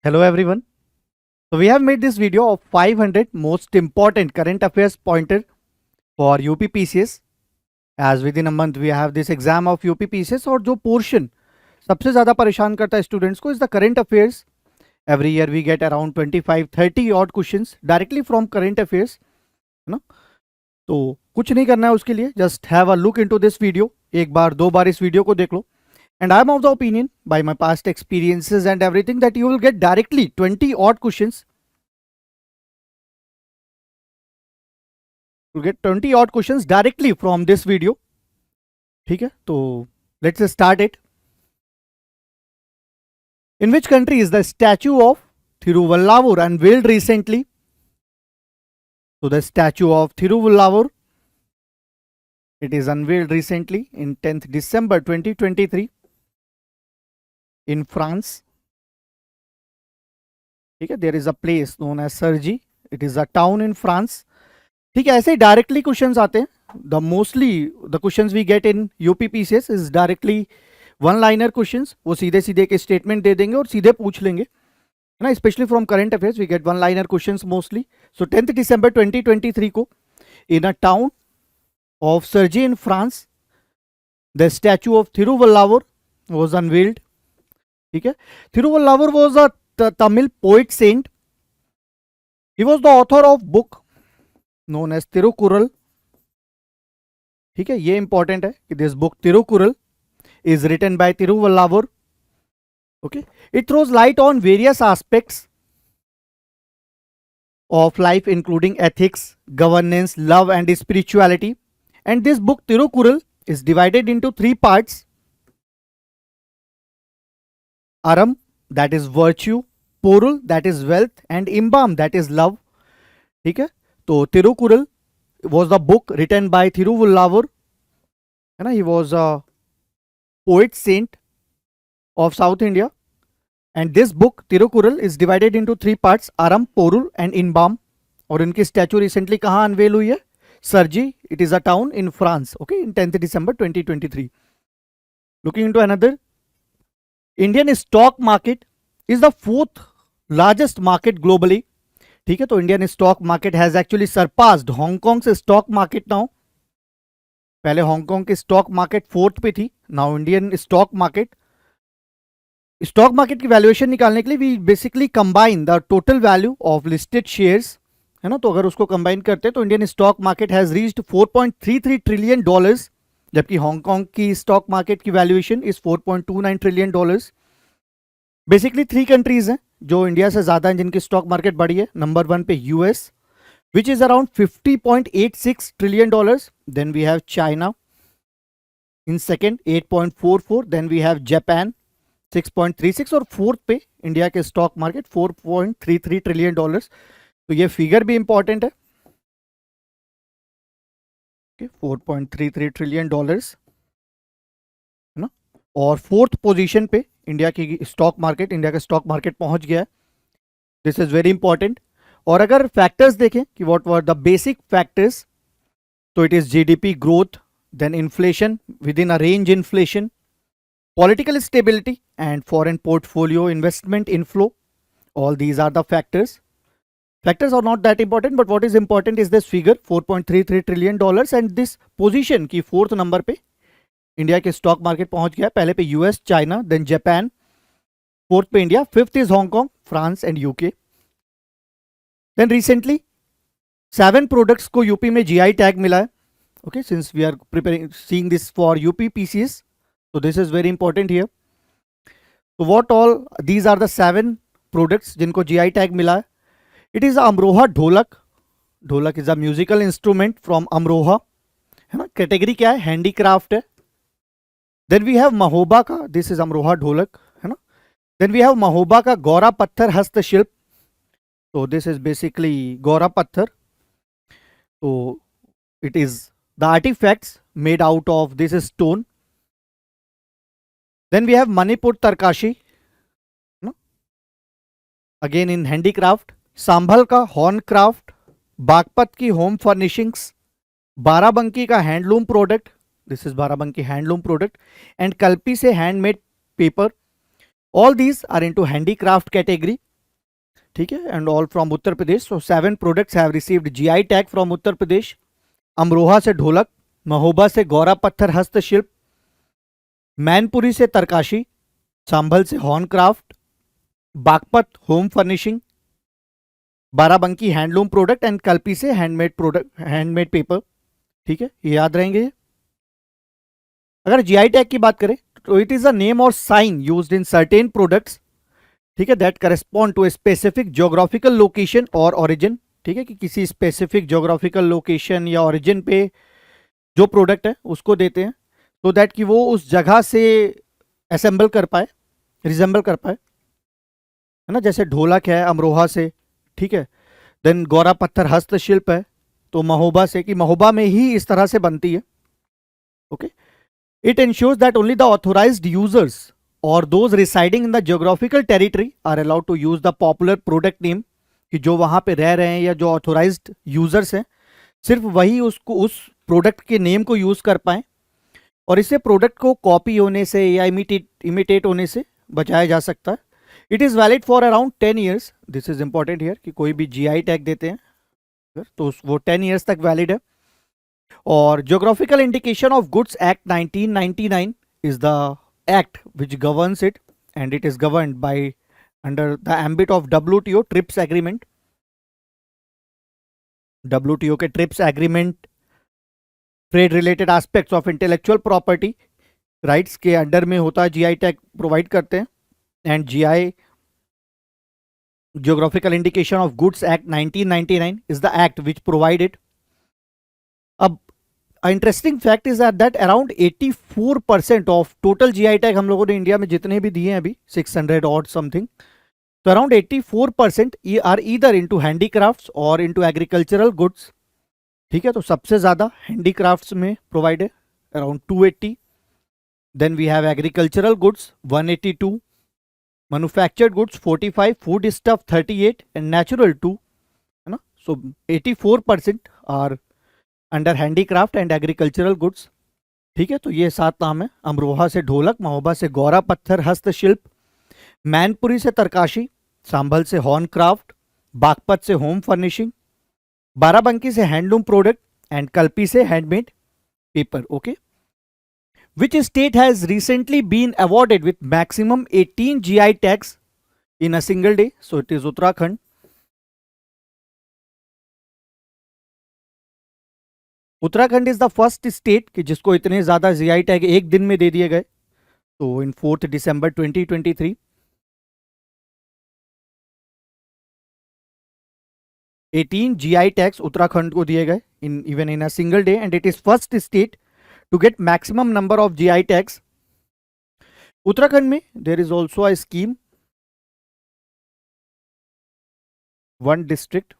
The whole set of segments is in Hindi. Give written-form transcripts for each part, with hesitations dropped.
Hello everyone. So we have made this video of 500 most important current affairs pointer for UPPCS. As within a month we have this exam of UPPCS और जो portion सबसे ज़्यादा परेशान करता है students को is the current affairs. Every year we get around 25-30 odd questions directly from current affairs. है ना? तो कुछ नहीं करना है उसके लिए, just have a look into this video. एक बार दो बार इस वीडियो को देख लो. And I'm of the opinion, by my past experiences and everything, that you will get directly 20 odd questions. You'll get 20 odd questions directly from this video. ठीक है, तो let's start it. In which country is the statue of Thiruvallavur unveiled recently? So the statue of Thiruvallavur, it is unveiled recently in 10th December 2023 in France. ठीक है, there is a place known as Cergy. It is a town in France. ठीक है, ऐसे डायरेक्टली क्वेश्चंस आते हैं. The mostly the questions we get in UPPCS is directly one liner questions. वो सीधे सीधे के स्टेटमेंट दे देंगे और सीधे पूछ लेंगे, है ना. Specially from current affairs we get one liner questions mostly. So 10th December 2023 को in a town of Cergy in France the statue of Thiruvalluvar was unveiled. ठीक है, Thiruvalluvar was a Tamil poet saint. He was the author of book known as Tirukkural. ठीक है, ये इंपॉर्टेंट है कि this book Tirukkural is written by Thiruvallavur. Okay, it throws light on various aspects of life including ethics, governance, love and spirituality. And this book Tirukkural is divided into three parts. Aram, that is virtue, Porul, that is wealth, and Imbam, that is love. ठीक है, तो Tirukkural was the book written by Thiruvallavur, है ना. He was a poet saint of South India, and this book Tirukkural is divided into three parts: Aram, Porul and Inbam. और इनकी स्टैचू रिसेंटली कहाँ अनवेल हुई है? Cergy. It is a town in France. Okay, in 10th December 2023. Looking into another, Indian stock market is the fourth largest market globally. ठीक है, तो Indian stock market has actually surpassed Hong Kong से स्टॉक मार्केट नाउ. पहले हांगकांग की स्टॉक मार्केट फोर्थ पे थी, now Indian stock market. Stock market की वैल्यूएशन निकालने के लिए we basically combine the total value of listed shares, है ना. तो अगर उसको कंबाइन करते हैं तो Indian stock market has reached $4.33 trillion, जबकि हांगकांग की स्टॉक मार्केट की valuation is $4.29 trillion. Basically three countries हैं जो इंडिया से ज्यादा जिनकी स्टॉक मार्केट बढ़ी है. नंबर 1 पे US which is around $50.86 trillion. Then we have China in second 8.44. Then we have Japan 6.36 और फोर्थ पे इंडिया के स्टॉक मार्केट $4.33 ट्रिलियन. तो ये फिगर भी इंपॉर्टेंट है. 4.33 ट्रिलियन डॉलर्स, है ना. और फोर्थ पोजीशन पे इंडिया की स्टॉक मार्केट, इंडिया का स्टॉक मार्केट पहुंच गया है. This is very important. और अगर फैक्टर्स देखें कि what were the basic factors, तो it is GDP growth, then inflation within a range inflation, political stability and foreign portfolio investment inflow. All these are the factors. Factors are not that important, but what is important is this figure $4.33 trillion. And this position की फोर्थ नंबर पे इंडिया के स्टॉक मार्केट पहुंच गया. पहले पे US, China, then Japan, fourth पे India, fifth is Hong Kong, France and UK. Then recently 7 products को यूपी में जीआई टैग मिला है. Okay, since we are preparing seeing this for UP PCS, so this is very important here. So what all these are the 7 products जिनको जीआई टैग मिला है. इट इज अमरोहा ढोलक. ढोलक is a musical instrument from Amroha, है ना. कैटेगरी क्या है? हैंडीक्राफ्ट है. देन वी हैव महोबा का, दिस इज अमरोहा ढोलक, है ना. देन वी हैव महोबा का गौरा पत्थर हस्तशिल्प. तो दिस इज बेसिकली गौरा पत्थर. तो it is the artifacts made out of this stone. Then we have Manipur तरकाशी, अगेन इन हैंडीक्राफ्ट. सांभल का हॉर्न क्राफ्ट, बागपत की होम फर्निशिंग्स, बाराबंकी का handloom product, this is Barabanki handloom product, and Kalpi से handmade paper. All these are into handicraft category. ठीक है, and all from Uttar Pradesh. So 7 products have received GI tag from Uttar Pradesh. Amroha से ढोलक, महोबा से गौरा पत्थर हस्तशिल्प, मैनपुरी से तरकाशी, संभल से horn craft, Baghpat home furnishing, Barabanki handloom product and Kalpi से हैंडमेड प्रोडक्ट, हैंडमेड पेपर. ठीक है, ये याद रहेंगे. अगर जीआई टैग की बात करें तो it is a name or sign used in certain products, ठीक है, that correspond to a specific geographical location or origin. ठीक है, कि किसी स्पेसिफिक ज्योग्राफिकल लोकेशन या ओरिजिन पे जो प्रोडक्ट है उसको देते हैं, तो दैट कि वो उस जगह से असेंबल कर पाए, रिजेंबल कर पाए, है ना. जैसे ढोलक है अमरोहा से, ठीक है. देन गौरा पत्थर हस्तशिल्प है तो महोबा से, कि महोबा में ही इस तरह से बनती है. Okay. It insures that only the authorized users और those residing in the geographical territory are allowed to use the popular product name, कि जो वहां पे रह रहे हैं या जो ऑथोराइज्ड यूजर्स हैं सिर्फ वही उसको, उस प्रोडक्ट के नेम को यूज कर पाए, और इससे प्रोडक्ट को कॉपी होने से या इमिटेट होने से बचाया जा सकता है. It is valid for around 10 years. This is important here, कि कोई भी जीआई टैग देते हैं तो वो 10 ईयर्स तक वैलिड है. और geographical indication of goods act 1999 is the act which governs it, and it is governed by under the ambit of WTO TRIPS agreement. WTO के TRIPS agreement trade related aspects of intellectual property rights के अंडर में होता है, जीआई टैग प्रोवाइड करते हैं. And GI Geographical Indication of Goods Act 1999 is the act which provided. अब interesting fact is that around 84% of total GI tag हम लोगों ने इंडिया में जितने भी दिए हैं अभी 600 और समथिंग, तो around 84% are either into handicrafts or into agricultural goods. ठीक है, तो सबसे ज्यादा हैंडीक्राफ्ट्स में प्रोवाइड है around 280. Then we have agricultural goods 182, manufactured goods 45, food stuff 38 and natural 2, है ना. So 84% are under handicraft and agricultural goods. ठीक है, तो ये 7 नाम है. अमरोहा से ढोलक, महोबा से गौरा पत्थर हस्तशिल्प, मैनपुरी से तरकाशी, सांभल से हॉर्न क्राफ्ट, बागपत से होम फर्निशिंग, बाराबंकी से हैंडलूम प्रोडक्ट एंड कल्पी से handmade paper. Okay. Which state has recently been awarded with maximum 18 GI tags in a single day? So it is Uttarakhand. Uttarakhand is the first state कि जिसको इतने ज्यादा जीआई टैग एक दिन में दे दिए गए. तो इन 4 दिसंबर 2023 18 जीआई टैग्स उत्तराखंड को दिए गए in even in a single day, and it is first state to get maximum number of GI tags. Uttarakhand में there is also a scheme, one district,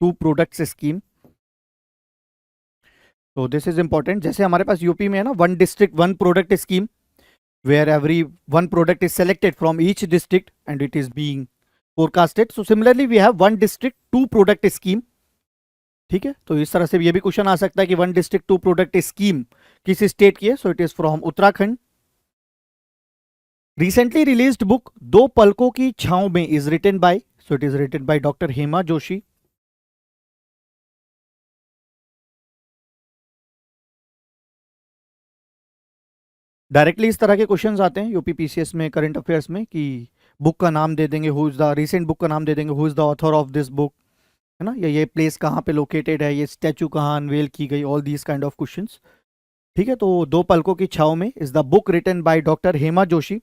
two products scheme. So this is important. जैसे हमारे पास यूपी में है ना, one district one product scheme, where every one product is selected from each district and it is being forecasted. So similarly we have one district two product scheme. ठीक है, तो इस तरह से ये भी क्वेश्चन आ सकता है कि one district two product scheme किस स्टेट की है. So it is from Uttarakhand. Recently released book दो पलकों की छांव में is written by, so it is written by doctor Hema Joshi. Directly इस तरह के क्वेश्चंस आते हैं यूपी पीसीएस में करंट अफेयर्स में, कि बुक का नाम दे देंगे, who is the recent book का नाम दे देंगे, who is the author of this book, है ना, या ये प्लेस कहाँ पे लोकेटेड है, ये स्टैचू कहाँ अनवेल की गई, all these kind of questions. ठीक है, तो दो पलकों की छाव में is the book written by doctor Hema Joshi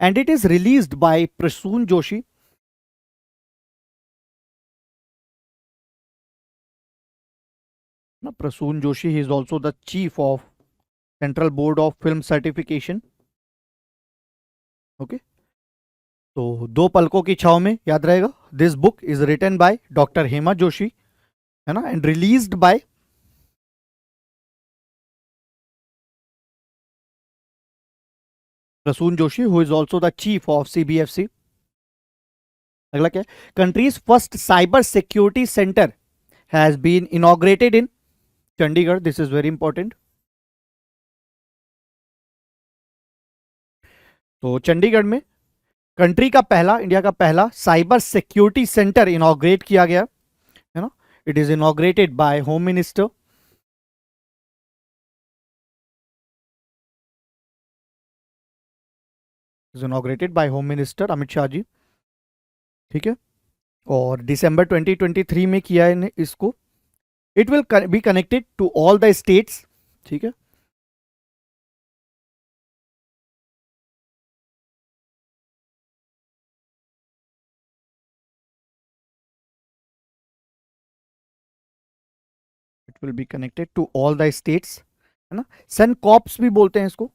and it is released by Prasoon Joshi. Prasoon Joshi he is also the chief of central board of film certification. Okay, तो दो पलकों की छाव में याद रहेगा. This book is written by doctor Hema Joshi, है ना, and released by Prasoon Joshi who is also the chief of CBFC. अगला क्या है, country's first cyber security centre has been inaugurated in Chandigarh. This is very important. तो चंडीगढ़ में कंट्री का पहला, इंडिया का पहला साइबर सिक्योरिटी सेंटर इनॉग्रेट किया गया, है ना. It is inaugurated by home minister. Is inaugurated by home minister Amit Shah ji. ठीक है. और दिसंबर 2023 में किया है इसको. It will be connected to all the states. ठीक है. It will be connected to all the states, है ना. सन कॉप्स भी बोलते हैं इसको.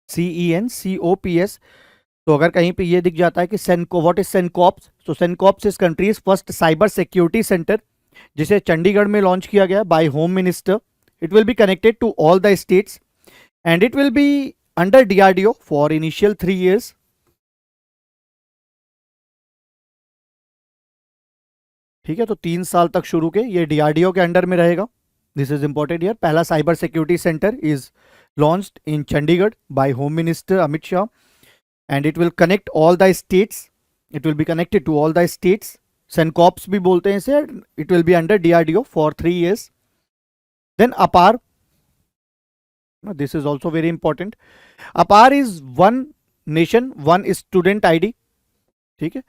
CENCOPS. तो अगर कहीं पे ये दिख जाता है कि सेनको, व्हाट इज सेनकॉप्स, तो sencops is country's first cyber security centre, जिसे चंडीगढ़ में लॉन्च किया गया by home minister. It will be connected to all the states and it will be under DRDO for initial 3 years. ठीक है. तो 3 साल तक शुरू के ये DRDO के अंडर में रहेगा. This is important year. पहला cyber security centre is launched in Chandigarh by home minister Amit Shah and it will connect all the states. It will be connected to all the states. Sencops भी बोलते हैं इसे. It will be under DRDO for 3 years. Then APAR. This is also very important. APAR is one nation one student ID. ठीक है.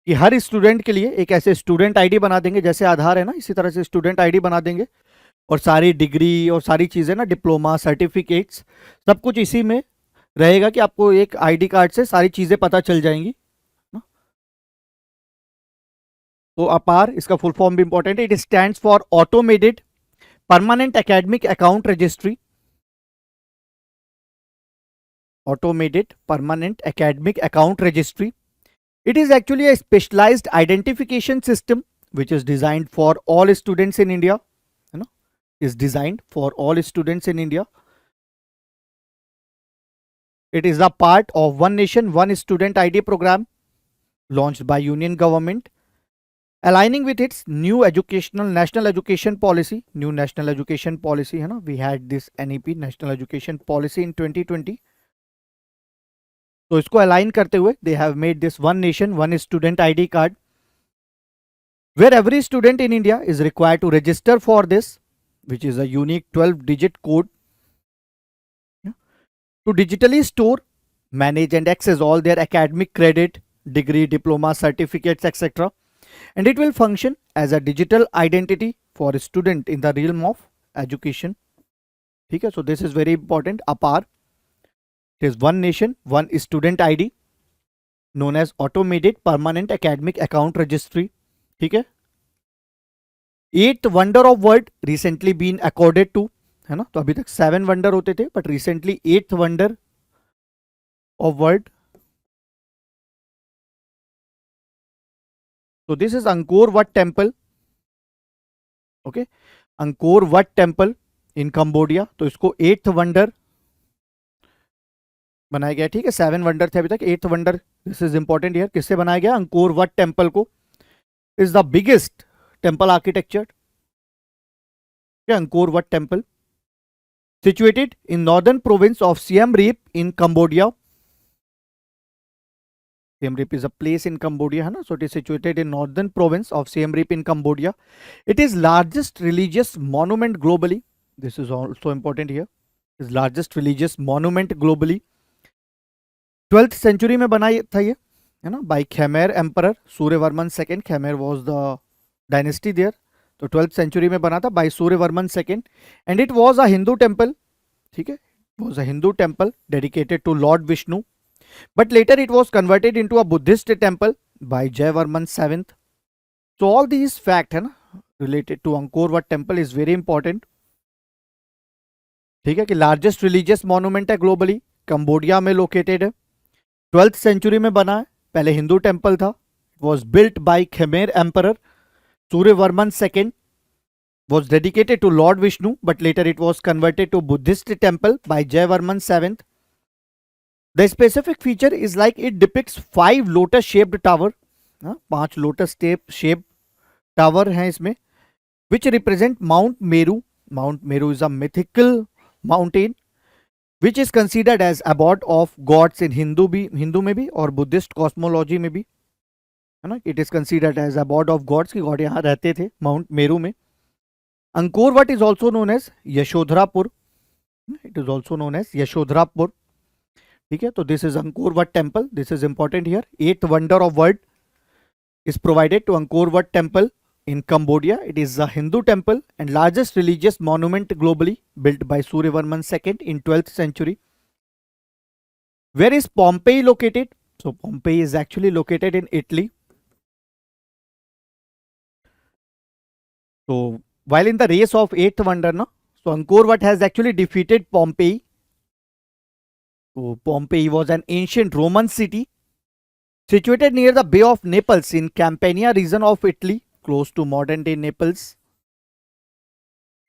कि हर स्टूडेंट के लिए एक ऐसे स्टूडेंट आईडी बना देंगे, जैसे आधार है ना, इसी तरह से स्टूडेंट आईडी बना देंगे. और सारी डिग्री और सारी चीजें ना, डिप्लोमा, सर्टिफिकेट्स, सब कुछ इसी में रहेगा कि आपको एक आईडी कार्ड से सारी चीजें पता चल जाएंगी ना. तो अपार, इसका फुल फॉर्म भी इंपॉर्टेंट है. It stands for automated permanent academic account registry. Automated permanent academic account registry. It is actually a specialized identification system which is designed for all students in India, है ना, is designed for all students in India. It is a part of One Nation One Student ID program launched by Union government, aligning with its new educational national education policy. New national education policy, है ना, we had this NEP, national education policy, in 2020. तो इसको अलाइन करते हुए they have made this One Nation One Student ID card, where every student in India is required to register for this, which is a unique 12-digit code, to digitally store, manage and access all their academic credit, degree, diploma, certificates, etc. And it will function as a digital identity for a student in the realm of education. ठीक है. So this is very important. APAR, it is One Nation One Student ID, known as Automated Permanent Academic Account Registry. ठीक है. 8th Wonder of World recently been accorded to, है ना. तो अभी तक 7 वंडर होते थे, but recently 8th wonder of world. So this is Angkor Wat Temple. Okay. Angkor Wat temple in Cambodia. तो इसको 8th वंडर बनाया गया. ठीक है. 7 वंडर थे अभी तक, 8th wonder. This is important year. किससे बनाया गया? अंकोर वट टेम्पल को. Is the biggest temple architecture. Angkor Wat temple situated in northern province of Siem Reap in Cambodia. Siem Reap is a place in Cambodia, है ना. So it is situated in northern province of Siem Reap in Cambodia. It is largest religious monument globally. This is also important here. It is largest religious monument globally. 12th century में बना था ये, है ना, by Khmer emperor Suryavarman II. Khmer was the dynasty there. तो 12th century में बना था by Suryavarman II, and it was a Hindu temple. ठीक है. It was a Hindu temple dedicated to Lord Vishnu, but later it was converted into a Buddhist temple by Jayavarman VII. So all these facts है ना related to Angkor Wat temple is very important. ठीक है. कि largest religious monument है globally, कंबोडिया में लोकेटेड है, 12th century में बना है, पहले हिंदू टेम्पल था. It was built by Khmer emperor Suryavarman II, was dedicated to Lord Vishnu, but later it was converted to Buddhist temple by Jayavarman VII. The specific feature is like it depicts 5 lotus shaped tower, 5 lotus shaped tower हैं इसमें, which represent Mount Meru. Mount Meru is a mythical mountain which is considered as abode of gods in Hindu में भी और बुद्धिस्ट कॉस्मोलॉजी में भी, है ना. It is considered as abode of gods की गॉड यहाँ रहते थे माउंट मेरू में. Angkor Wat is also known as Yashodharapura. It is also known as Yashodharapura. ठीक है, तो this is Angkor Wat temple. This is important here. 8th wonder of world is provided to Angkor Wat Temple in Cambodia. It is a Hindu temple and largest religious monument globally, built by Suryavarman II in 12th century. Where is Pompeii located? So Pompeii is actually located in Italy. So while in the race of 8th wonder, no, so Angkor Wat has actually defeated Pompeii. So Pompeii was an ancient Roman city situated near the Bay of Naples in Campania region of Italy, close to modern day Naples.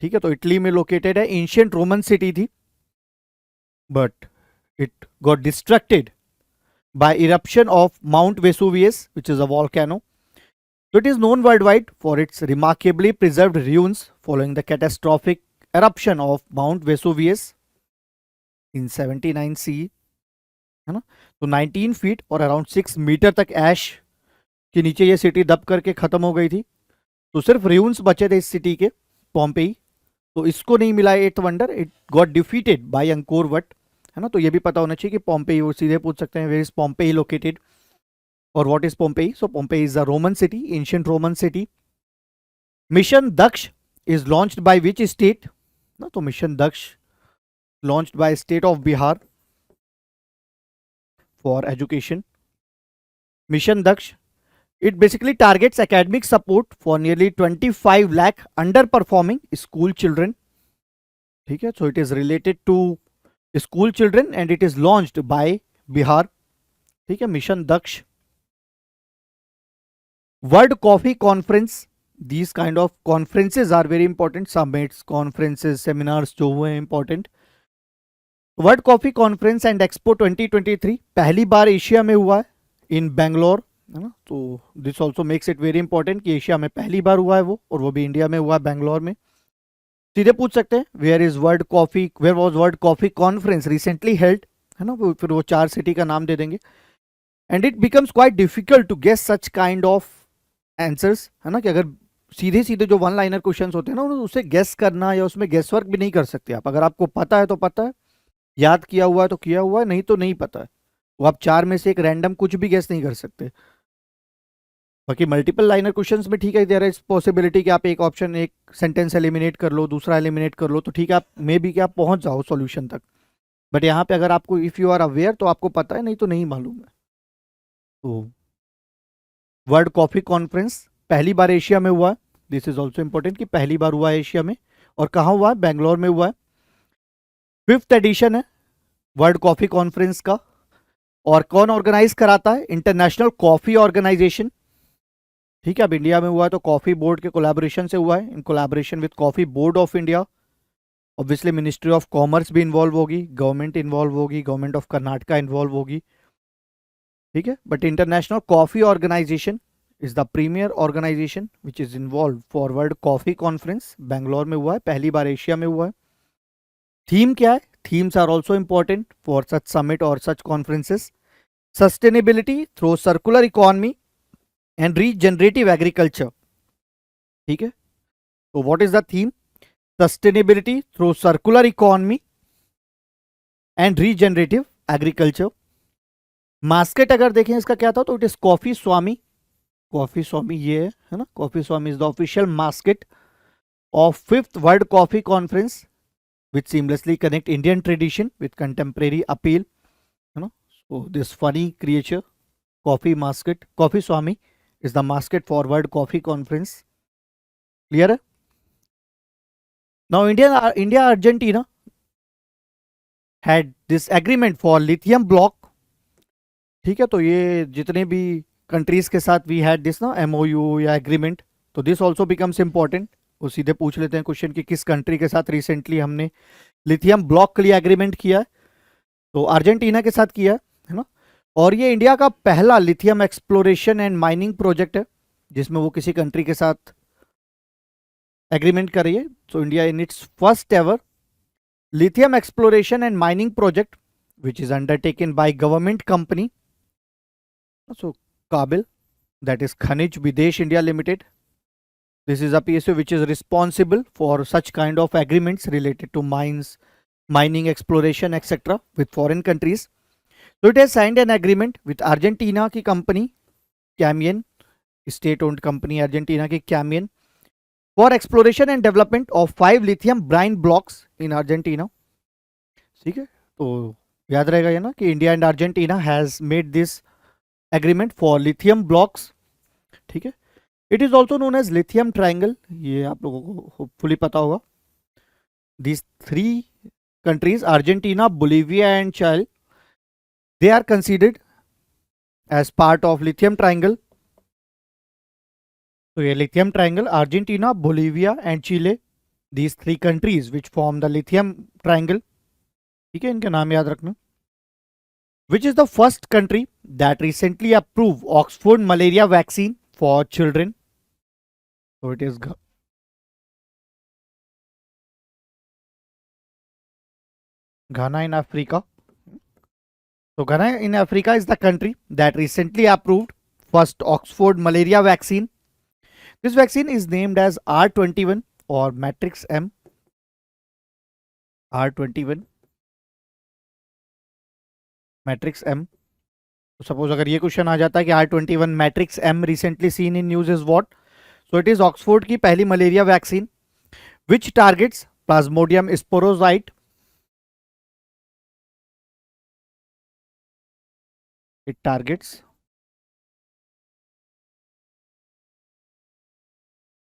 ठीक है, तो इटली में लोकेटेड है. एंशियंट रोमन सिटी थी, but it got distracted by eruption of Mount Vesuvius, which is a volcano. So it is known worldwide for its remarkably preserved ruins following the catastrophic eruption of Mount Vesuvius in 79 CE. है ना. तो 19 फीट और अराउंड 6 मीटर तक ऐश के नीचे ये सिटी दब करके खत्म हो गई थी. तो सिर्फ र्यून्स बचे थे इस सिटी के, पॉम्पेई. तो इसको नहीं मिला 8th wonder. It got defeated by Angkor what, है ना. तो ये भी पता होना चाहिए कि पॉम्पेई, वो सीधे पूछ सकते हैं वेयर इज पॉम्पेई लोकेटेड और what is Pompeii. So Pompeii is a Roman city, ancient Roman city. Mission Daksh is launched by which state ना. तो mission Daksh launched by state of Bihar for education. Mission Daksh, it basically targets academic support for nearly 25 lakh underperforming school children. ठीक है, so it is related to school children and it is launched by Bihar. ठीक है, Mission Daksh. World Coffee Conference, these kind of conferences are very important. Summits, conferences, seminars जो हुए हैं important. World coffee conference and expo 2023 पहली बार एशिया में हुआ है इन बेंगलोर, है ना. तो this also makes it very important कि एशिया में पहली बार हुआ है वो, और वो भी इंडिया में हुआ है, बेंगलोर में. सीधे पूछ सकते हैं where was world coffee conference recently held, है ना. फिर वो 4 सिटी का नाम दे देंगे. And it becomes quite difficult to guess such kind of answers, है ना. कि अगर सीधे सीधे जो वन लाइनर क्वेश्चन होते हैं ना, उसे गेस करना या उसमें गेस वर्क भी नहीं कर सकते आप. अगर आपको पता है तो पता है, याद किया हुआ है तो किया हुआ है, नहीं तो नहीं पता है. वो आप 4 में से एक रैंडम कुछ भी गेस नहीं कर सकते. बाकी मल्टीपल लाइनर क्वेश्चंस में ठीक है, देयर इज पॉसिबिलिटी कि आप एक ऑप्शन, एक सेंटेंस एलिमिनेट कर लो, दूसरा एलिमिनेट कर लो, तो ठीक है, आप मे बी कि आप पहुंच जाओ सॉल्यूशन तक. बट यहाँ पे अगर आपको इफ़ यू आर अवेयर तो आपको पता है, नहीं तो नहीं मालूम है. तो वर्ल्ड कॉफी कॉन्फ्रेंस पहली बार एशिया में हुआ है. दिस इज ऑल्सो इंपॉर्टेंट कि पहली बार हुआ है एशिया में. और कहाँ हुआ है? बेंगलोर में हुआ है. 5th एडिशन है वर्ल्ड कॉफी कॉन्फ्रेंस का. और कौन ऑर्गेनाइज कराता है? International coffee organisation. ठीक है, अब इंडिया में हुआ है तो कॉफी बोर्ड के कोलैबोरेशन से हुआ है, in collaboration with coffee board of India. Obviously ministry of commerce भी इन्वॉल्व होगी, गवर्नमेंट इन्वॉल्व होगी, गवर्नमेंट ऑफ कर्नाटका इन्वॉल्व होगी. ठीक है, but international coffee organisation is the premier organisation which is involve for world coffee conference. Bangalore में हुआ है, पहली बार एशिया में हुआ है. थीम क्या है? Themes are also important for such summit or such conferences. Sustainability through circular economy and regenerative agriculture. ठीक है, तो what is the theme? Sustainability through circular economy and regenerative agriculture. Mascot अगर देखें इसका क्या था, तो it is coffee Swami. Coffee Swami ये है ना. Coffee Swami is the official mascot of 5th world coffee conference, which seamlessly connect Indian tradition with contemporary appeal. You know, so this funny creature, coffee mascot, Coffee Swami, is the mascot for World Coffee Conference. Clear? Now India Argentina had this agreement for lithium block. ठीक है, तो ये जितने भी कंट्रीज के साथ वी हैड दिस ना MOU या एग्रीमेंट, तो दिस ऑल्सो बिकम्स इंपॉर्टेंट. वो सीधे पूछ लेते हैं क्वेश्चन कि किस कंट्री के साथ रिसेंटली हमने लिथियम ब्लॉक के लिए एग्रीमेंट किया है. तो अर्जेंटीना के साथ किया है ना. और ये इंडिया का पहला lithium exploration and mining project है जिसमें वो किसी कंट्री के साथ एग्रीमेंट कर रही है. So India in its first ever lithium exploration and mining project which is undertaken by government company, so Kabil, that is Khanij Videsh India Limited. This is a PSU which is responsible for such kind of agreements related to mines, mining, exploration, etc. with foreign countries. So it has signed an agreement with Argentina की company Camion, state owned company Argentina की Camion, for exploration and development of 5 lithium brine blocks in Argentina. ठीक है, तो याद रहेगा ये ना कि India and Argentina has made this agreement for lithium blocks. ठीक है, it is also known as lithium triangle, ये आप लोगों को होपफुली पता होगा. these three countries, Argentina, Bolivia and Chile, they are considered as part of lithium triangle. तो ये lithium triangle, Argentina, Bolivia and Chile, these three countries which form the lithium triangle. ठीक है, इनके नाम याद रखना. Which is the first country that recently approved Oxford malaria vaccine for children? So it is Ghana in Africa. So Ghana in Africa is the country that recently approved first Oxford malaria vaccine. This vaccine is named as R21 or Matrix M. R21 Matrix M. तो सपोज अगर ये क्वेश्चन आ जाता है कि R21 matrix M recently seen in news is what, so it is Oxford की पहली malaria vaccine which targets Plasmodium sporozoite. It targets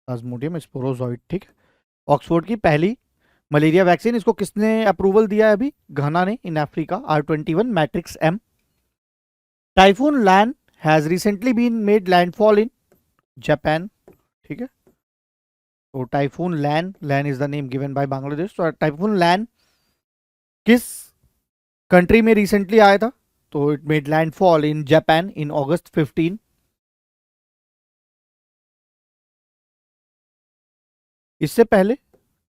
Plasmodium sporozoite. ठीक, ऑक्सफोर्ड की पहली मलेरिया वैक्सीन. इसको किसने अप्रूवल दिया है अभी? घाना ने in Africa. R21 matrix M. Typhoon LAN has recently been made landfall in Japan. ठीक है, तो typhoon LAN is the name given by Bangladesh. तो टाइफून लैन किस कंट्री में रिसेंटली आया था? तो it made landfall in Japan in August 15. इससे पहले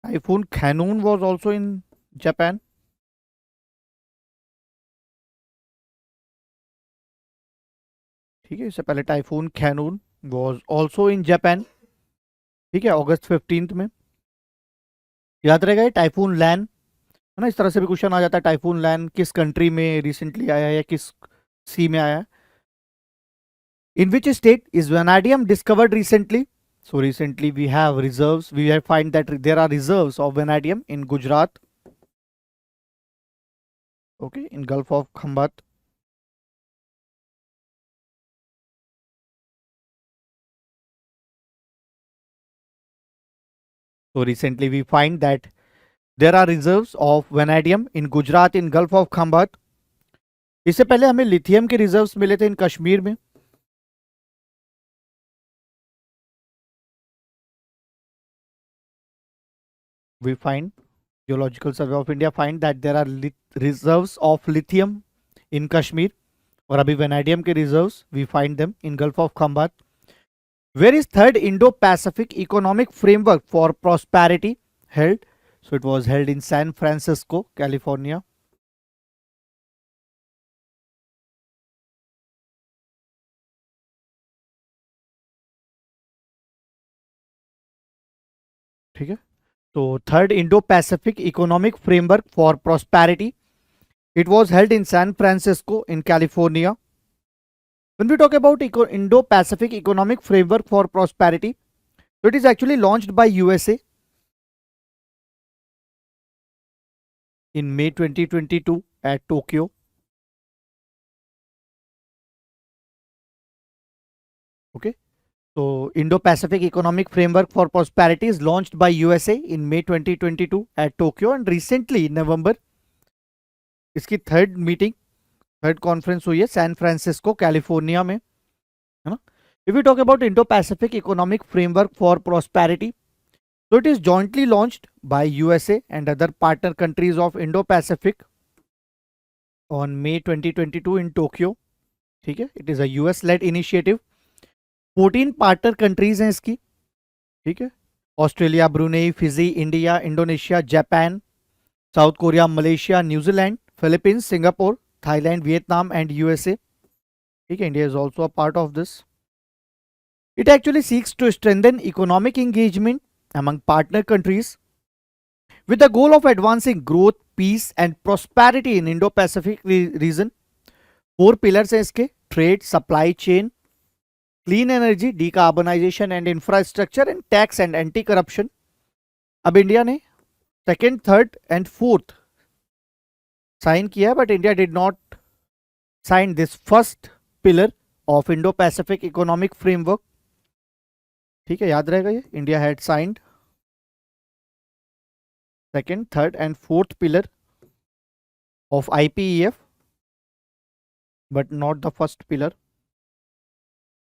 typhoon Khanun was also in Japan. ठीक है, इससे पहले typhoon Khanun was also in Japan. ठीक है, August 15 में. याद रहेगा ये टाइफून लैन है ना. इस तरह से भी क्वेश्चन आ जाता है, टाइफून लैन किस कंट्री में रिसेंटली आया है या किस सी में आया है. In which state is vanadium discovered recently? So recently we have reserves. We have find that there are reserves of vanadium in Gujarat. Okay, in Gulf of Khambat. So recently we find that there are reserves of vanadium in Gujarat in Gulf of Khambat. इससे पहले हमें लिथियम के रिजर्व्स मिले थे इन कश्मीर में. We find Geological Survey of India find that there are reserves of lithium in Kashmir. और अभी vanadium के reserves we find them in Gulf of Khambat. Where is third Indo-Pacific Economic Framework for Prosperity held? So it was held in San Francisco, California. ठीक है, तो third Indo-Pacific Economic Framework for Prosperity, it was held in San Francisco in California. When we talk about Indo-Pacific Economic Framework for Prosperity, so it is actually launched by USA in May 2022 at Tokyo. Okay, so Indo-Pacific Economic Framework for Prosperity is launched by USA in May 2022 at Tokyo, and recently in November इसकी थर्ड कॉन्फ्रेंस हुई है सैन फ्रांसिस्को कैलिफोर्निया में, है ना. If you talk about Indo Pacific economic framework for prosperity, so it is jointly launched by USA and other partner countries of Indo-Pacific on May 2022 in Tokyo. ठीक है, it is a US led initiative. 14 partner countries हैं इसकी. ठीक है, Australia, Brunei, Fiji, India, Indonesia, Japan. South Korea, Malaysia, New Zealand, Philippines, Singapore, Thailand, Vietnam, and USA. Okay, India is also a part of this. It actually seeks to strengthen economic engagement among partner countries with the goal of advancing growth, peace, and prosperity in Indo-Pacific region. 4 pillars हैं इसके: trade, supply chain, clean energy, decarbonization and infrastructure, and tax and anti-corruption. अब इंडिया ने second, third and fourth sign किया, but India did not sign this first pillar of Indo Pacific economic framework. ठीक है, याद रहेगा ये. India had signed second, third and fourth pillar of IPEF, but not the first pillar.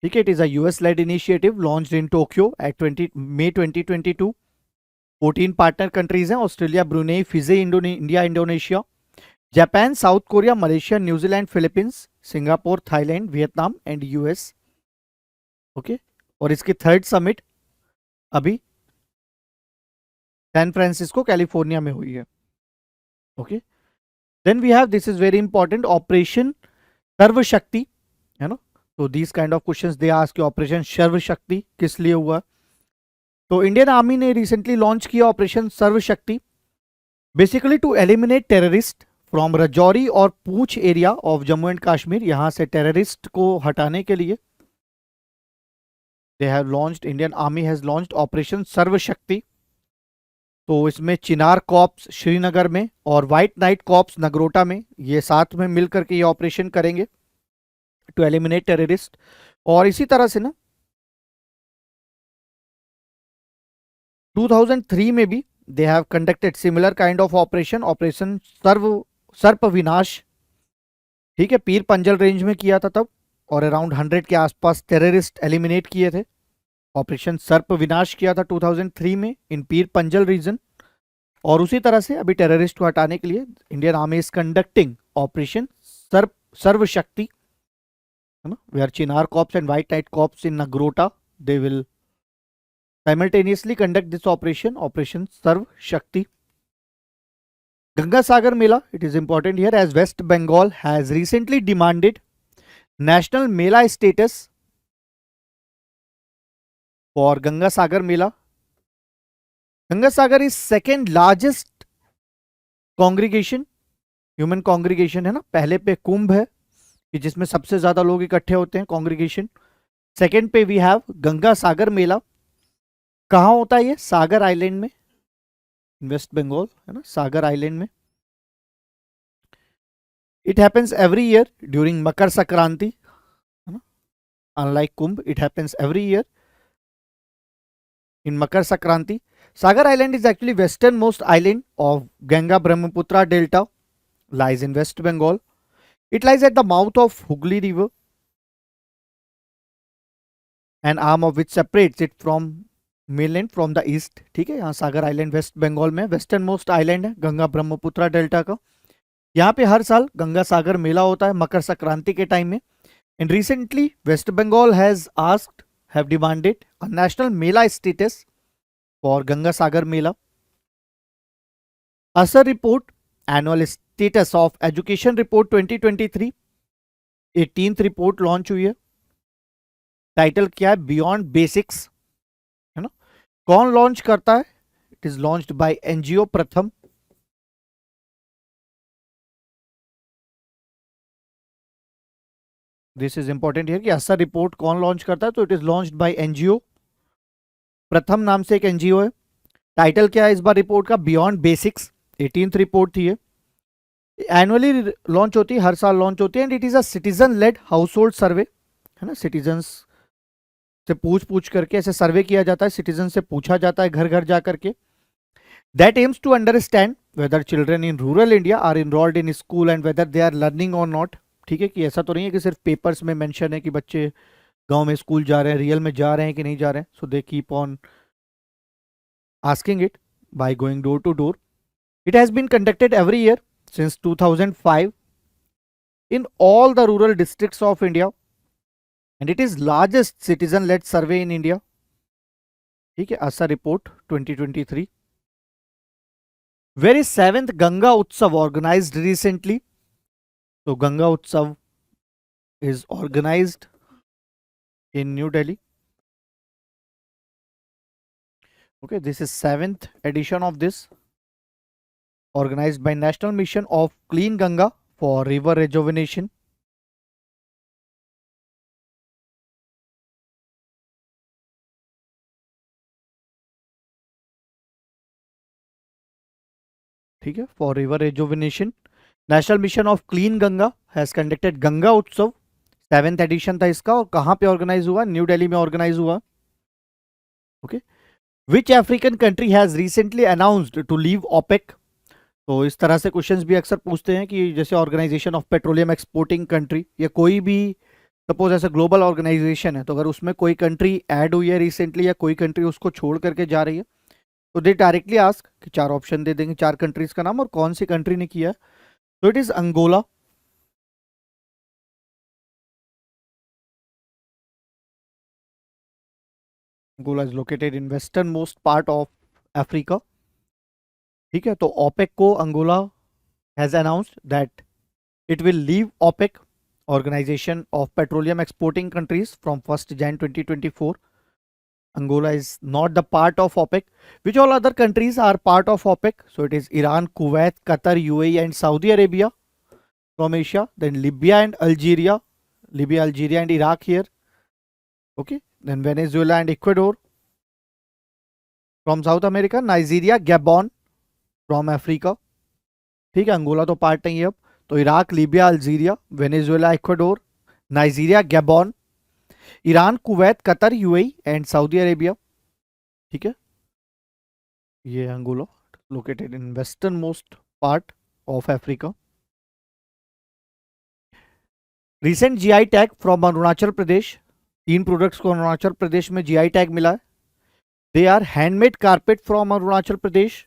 ठीक है, it is a US led initiative launched in Tokyo at May 2022. 14 partner countries हैं: Australia, Brunei, Fiji, India, Indonesia, Japan, South Korea, Malaysia, New Zealand, Philippines, Singapore, Thailand, Vietnam and US. Okay, और इसकी थर्ड समिट अभी सैन फ्रांसिस्को, कैलिफोर्निया में हुई है. Okay, then we have, this is very important, operation Sarv Shakti, है ना. तो these kind of questions they ask, operation Sarv Shakti किस लिए हुआ. तो इंडियन आर्मी ने रिसेंटली लॉन्च किया operation Sarv Shakti, basically to eliminate terrorist from Rajouri और Poonch area of Jammu and Kashmir. यहां से टेररिस्ट को हटाने के लिए they have launched, Indian army has launched operation Sarv Shakti. तो इसमें चिनार कॉर्प्स श्रीनगर में और व्हाइट नाइट कॉर्प्स नगरोटा में, ये साथ में मिलकर के ये ऑपरेशन करेंगे टू एलिमिनेट टेररिस्ट. और इसी तरह से ना 2003 में भी दे have conducted similar kind of operation, operation सर्प विनाश. ठीक है, पीर पंजल रेंज में किया था तब, और अराउंड 100 के आसपास टेररिस्ट एलिमिनेट किए थे. ऑपरेशन सर्प विनाश किया था 2003 में इन पीर पंजल रीजन. और उसी तरह से अभी टेररिस्ट को हटाने के लिए Indian army is conducting operation Sarv Shakti, है ना, where Chinar corps and white knight corps in Nagrota, they will simultaneously conduct this operation Sarv Shakti. Ganga Sagar Mela, it is important here, as West Bengal has recently demanded national Mela status for Ganga Sagar Mela. Ganga Sagar is second largest congregation, human congregation, है ना. पहले पे कुंभ है कि जिसमें सबसे ज्यादा लोग इकट्ठे होते हैं, कॉन्ग्रीगेशन. सेकेंड पे वी हैव गंगा सागर मेला. कहाँ होता है ये? सागर आइलैंड में, वेस्ट बंगाल, है ना, सागर आइलैंड में. It happens every year during Makar Sankranti, है ना. Unlike Kumbh, it happens every year in Makar Sankranti. Sagar island is actually western most island of Ganga Brahmaputra delta, lies in West Bengal. It lies at the mouth of Hooghly River, an arm of which separates it from mainland from the east. ठीक है, यहाँ सागर आइलैंड वेस्ट बंगाल में वेस्टर्न मोस्ट आइलैंड है गंगा ब्रह्मपुत्रा डेल्टा का. यहाँ पे हर साल गंगा सागर मेला होता है मकर संक्रांति के टाइम में. And recently West Bengal has asked, have demanded a national mela status for Ganga Sagar Mela. ASER report, annual status of education report 2023, 18th report launch हुई है. टाइटल क्या है? बियॉन्ड बेसिक्स, है ना. कौन लॉन्च करता है? It is launched bye NGO प्रथम. दिस इज इंपॉर्टेंट हियर कि असर रिपोर्ट कौन लॉन्च करता है, तो it is launched bye NGO प्रथम नाम से एक एनजीओ है. टाइटल क्या है इस बार रिपोर्ट का? Beyond basics. 18th रिपोर्ट थी ये. एनुअली लॉन्च होती है, हर साल लॉन्च होती है. And it is a citizen led household survey, है ना. सिटीजन्स से पूछ करके ऐसे सर्वे किया जाता है, सिटीजन से पूछा जाता है घर घर जा करके. That aims to understand whether children in rural India are enrolled in school and whether they are learning or not. ठीक है, कि ऐसा तो नहीं है कि सिर्फ पेपर्स में मेंशन है कि बच्चे गांव में स्कूल जा रहे हैं, रियल में जा रहे हैं कि नहीं जा रहे हैं. So they keep on asking it by going door to door. It has been conducted every year since 2005 in all the rural districts of India, and it is largest citizen led survey in India. ठीक है, ASA report 2023. Where is seventh Ganga Utsav organized recently? So Ganga Utsav is organized in New Delhi. Okay, this is seventh edition of this, organized by National Mission of Clean Ganga for river rejuvenation. ठीक है, for river rejuvenation. National Mission of Clean Ganga has conducted Ganga Utsav. Seventh edition था इसका, और कहाँ पे ऑर्गेनाइज हुआ? न्यू दिल्ली में ऑर्गेनाइज हुआ. Okay. Which African country has recently announced to leave OPEC? तो इस तरह से क्वेश्चंस भी अक्सर पूछते हैं कि जैसे organisation of petroleum exporting country या कोई भी सपोज ऐसा ग्लोबल ऑर्गेनाइजेशन है, तो अगर उसमें कोई कंट्री ऐड हुई है रिसेंटली या कोई कंट्री उसको छोड़ करके जा रही है, तो दे डायरेक्टली आस्क कि चार ऑप्शन दे देंगे, चार कंट्रीज का नाम और कौन सी कंट्री ने किया. तो it is Angola. Angola is located in western most part of Africa. ठीक है, तो ओपेक को Angola has announced that it will leave OPEC, Organization of Petroleum Exporting Countries, from 1st Jan 2024. Angola is not the part of OPEC. Which all other countries are part of OPEC? So it is Iran, Kuwait, Qatar, UAE and Saudi Arabia from Asia. Then Libya and Algeria. Libya, Algeria and Iraq here. Okay. Then Venezuela and Ecuador from South America. Nigeria, Gabon from Africa. ठीक है, अंगोला तो पार्ट नहीं है अब. तो Iraq, Libya, Algeria, Venezuela, Ecuador, Nigeria, Gabon, Iran, Kuwait, Qatar, UAE and Saudi Arabia. ठीक है, ये Angola located in western most part of Africa. Recent GI tag from Arunachal Pradesh. तीन प्रोडक्ट्स को अरुणाचल प्रदेश में जीआई टैग मिला है. They are handmade carpet from Arunachal Pradesh.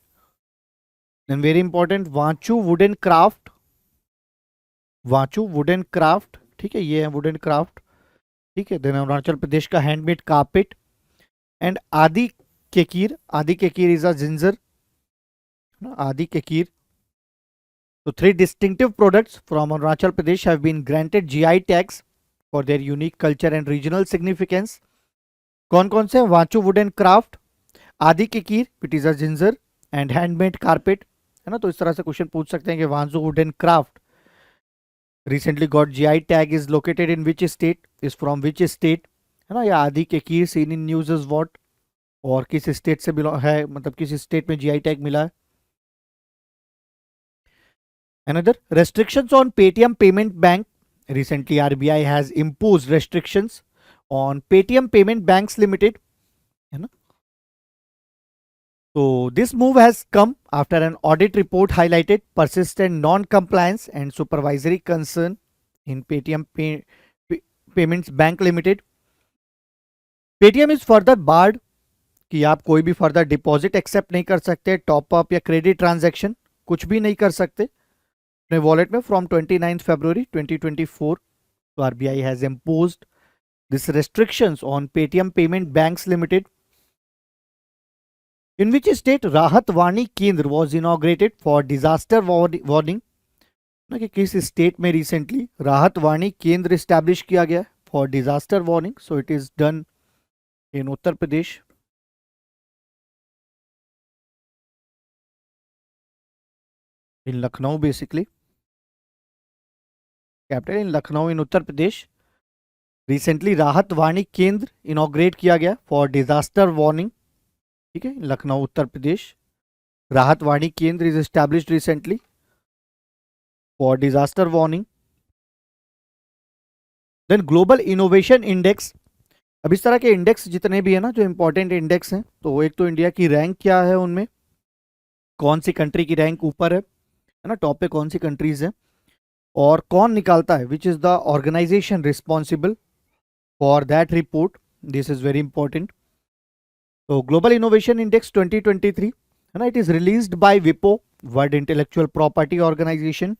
Then very important, Wancho wooden craft. Wancho wooden craft. ठीक है, ये है वुडन क्राफ्ट. ठीक है, देन अरुणाचल प्रदेश का हैंडमेड कारपेट. एंड आदि केकीर. आदि केकीर इज अ जिंजर. आदि केकीर. So three distinctive products from Arunachal Pradesh have been granted GI tags for their unique culture and regional significance. कौन कौन से? Wanchu wooden craft, Adi Kekir which is a ginger and handmade carpet. है ना, तो इस तरह से क्वेश्चन पूछ सकते हैं कि Wanchu wooden craft recently got GI tag is located in which state, is from which state. है ना, या आदि केकीर seen in news is what, और किस स्टेट से बिलोंग है, मतलब किस स्टेट में जीआई टैग मिला है. Another, restrictions on Paytm Payment Bank. Recently, RBI has imposed restrictions on Paytm Payment Banks Limited. है ना, so this move has come after an audit report highlighted persistent non-compliance and supervisory concern in Payments Bank Limited. Paytm is further barred कि आप कोई भी फर्दर डिपॉजिट एक्सेप्ट नहीं कर सकते, टॉपअप या क्रेडिट ट्रांजैक्शन कुछ भी नहीं कर सकते अपने वॉलेट में फ्रॉम 29 फरवरी 2024. तो RBI has imposed this restrictions on Paytm payment banks limited. In which state राहत वाणी केंद्र was inaugurated for disaster warning. कि किस स्टेट में रिसेंटली राहत वाणी केंद्र स्टैब्लिश किया गया for disaster warning. So it is done in Uttar Pradesh. In Lucknow basically, capital in Lucknow in Uttar Pradesh. Recently राहत वाणी केंद्र इनॉग्रेट किया गया फॉर डिजास्टर वार्निंग. ठीक है, Lucknow Uttar Pradesh. Rahat Vani Kendra is established recently for disaster warning. Then global innovation index. अब इस तरह के इंडेक्स जितने भी है ना, जो इंपॉर्टेंट इंडेक्स हैं, तो एक तो इंडिया की रैंक क्या है, उनमें कौन सी कंट्री की रैंक ऊपर है ना, टॉप पे कौन सी कंट्रीज है, और कौन निकालता है, which is the organization responsible for that report. This is very important. तो ग्लोबल इनोवेशन इंडेक्स 2023 है ना, इट इज रिलीज्ड बाय विपो, वर्ल्ड इंटेलेक्चुअल प्रॉपर्टी ऑर्गेनाइजेशन.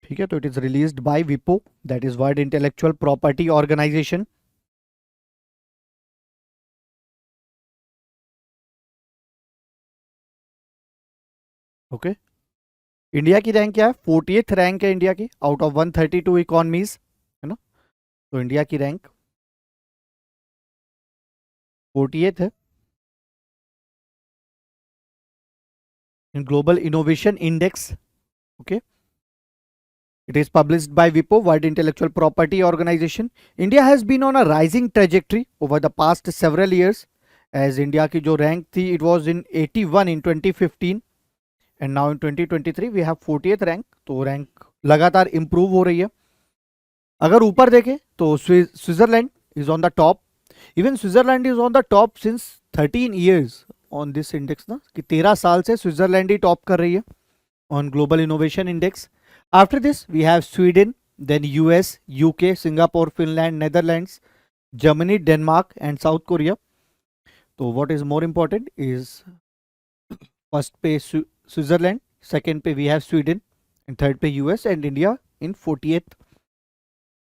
ठीक है, तो इट इज रिलीज्ड बाय विपो, that is world intellectual property organization. Okay, India की रैंक क्या है? 40th रैंक है इंडिया की आउट ऑफ 132 इकोनॉमीज, है ना। तो इंडिया की रैंक 40th है in global innovation index. Okay, it is published by WIPO, World Intellectual Property Organization. India has been on a rising trajectory over the past several years. As India की जो रैंक थी, it was in 81 in 2015 and now in 2023 we have 40th rank. तो रैंक लगातार इंप्रूव हो रही है। अगर ऊपर देखें तो Switzerland is on the top. Even Switzerland is on the top since 13 years on this index ना, कि 13 साल से स्विट्जरलैंड ही टॉप कर रही है on global innovation index. After this we have Sweden, then US, UK, Singapore, Finland, Netherlands, Germany, Denmark and South Korea. तो what is more important is first पे स्विट्जरलैंड, सेकंड पे we have Sweden and third पे US and India in 40th।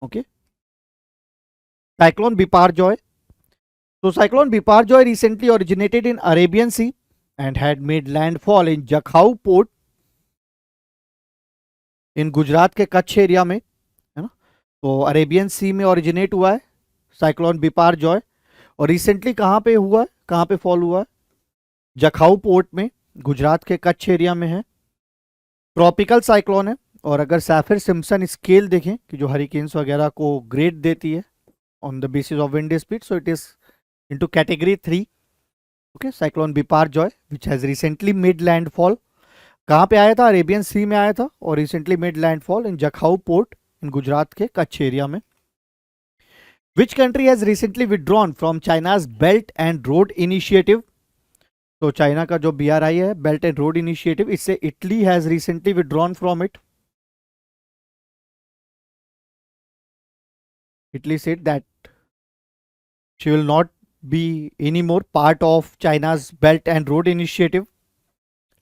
Okay, cyclone Biparjoy. So cyclone Biparjoy recently originated in Arabian Sea and had made landfall in Jakhau port in Gujarat के कच्छ एरिया में, है ना। तो अरेबियन सी में ओरिजिनेट हुआ है साइक्लोन बिपारजॉय, और रिसेंटली कहाँ पे हुआ है, कहाँ पे फॉल हुआ है? जखाऊ पोर्ट में, गुजरात के कच्छ एरिया में है। ट्रॉपिकल साइक्लोन है, और अगर सैफिर सिम्पसन स्केल देखें कि जो हरिकेन्स वगैरह को ग्रेड देती है on the basis of wind speed, so it is into category 3। okay, cyclone Biparjoy which has recently made landfall, कहाँ पे आया था? अरेबियन सी में आया था और recently made landfall in Jakhau port in Gujarat के कच्छ एरिया में। Which country has recently withdrawn from China's belt and road initiative? तो चाइना का जो BRI है, बेल्ट एंड रोड इनिशिएटिव, इससे Italy has recently withdrawn from it. Italy said that she will not be any more part of China's belt and road initiative.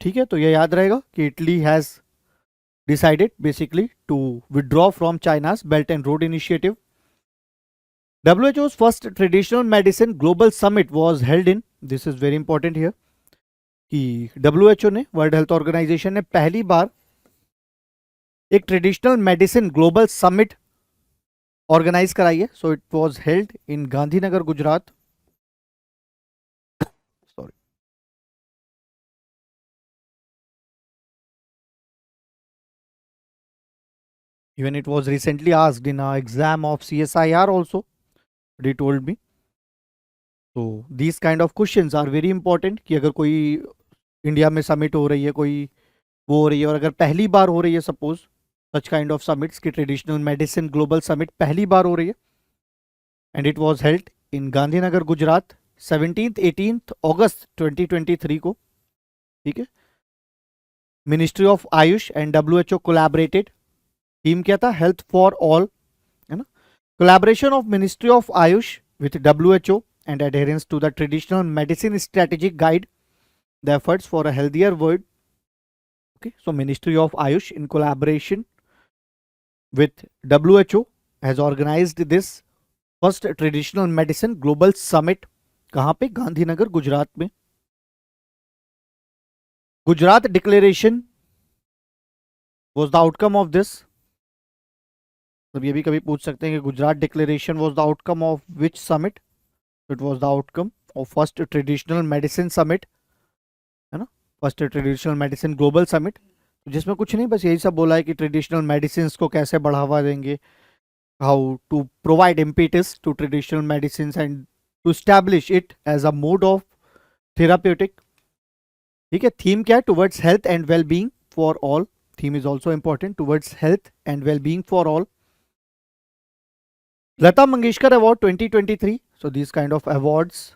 ठीक है, तो ये याद रहेगा कि Italy has decided basically to withdraw from China's Belt and Road Initiative. WHO's first traditional medicine global summit was held in, this is very important here, कि WHO ने, वर्ल्ड हेल्थ ऑर्गेनाइजेशन ने पहली बार एक traditional medicine global summit organise कराई है। So it was held in Gandhinagar Gujarat. Sorry, even it was recently asked in a exam of CSIR also, he told me। तो these kind of questions are very important कि अगर कोई इंडिया में समिट हो रही है, कोई वो हो रही है, और अगर पहली बार हो रही है, suppose such kind of summits की ट्रेडिशनल मेडिसिन ग्लोबल समिट पहली बार हो रही है, and it was held in Gandhinagar Gujarat 17th-18th अगस्त 2023 को। ठीक है, ministry of Ayush and WHO collaborated. Theme क्या था? हेल्थ फॉर ऑल, है ना। Collaboration of ministry of Ayush with WHO and adherence to the traditional medicine strategic guide the efforts for a healthier world। okay, so Ministry of Ayush in collaboration with WHO has organized this first traditional medicine global summit। कहाँ पे? गांधीनगर गुजरात में। Gujarat declaration was the outcome of this। अब ये भी कभी पूछ सकते हैं कि Gujarat declaration was the outcome of which summit? it was the outcome of first traditional medicine summit, है ना, first traditional medicine global summit, जिसमें कुछ नहीं, बस यही सब बोला है कि ट्रेडिशनल मेडिसिन को कैसे बढ़ावा देंगे, how to provide impetus to traditional medicine and to establish it as a mode of therapeutic. ठीक है, थीम क्या है? Towards health and well being for all. Theme is also important, towards health and well being for all. Lata Mangeshkar award 2023। So this kind of awards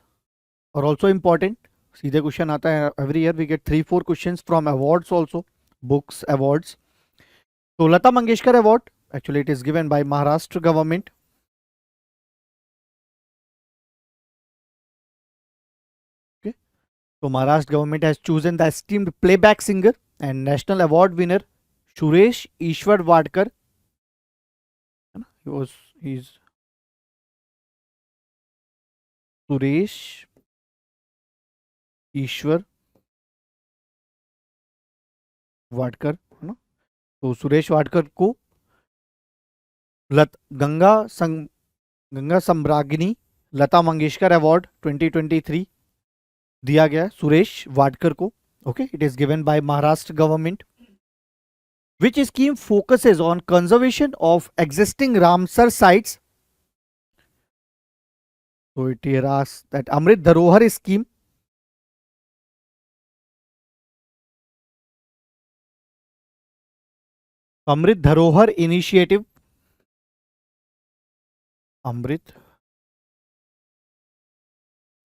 are also important. सीधे क्वेश्चन आता है, every year we get 3-4 questions from awards also, books awards. तो Lata Mangeshkar award, actually it is given by Maharashtra government। okay, so Maharashtra government has chosen the esteemed playback singer and national award winner Suresh Ishwar Wadkar, है ना, ही इज सुरेश ईश्वर वाडकर, है ना। तो सुरेश वाडकर को लत गंगा सम्राज्ञी लता मंगेशकर अवार्ड 2023 दिया गया सुरेश वाडकर को। Okay, it is given by Maharashtra government. Which scheme focuses on conservation of existing Ramsar sites? So it here asks that Amrit Dharohar scheme. Amrit Dharohar initiative. Amrit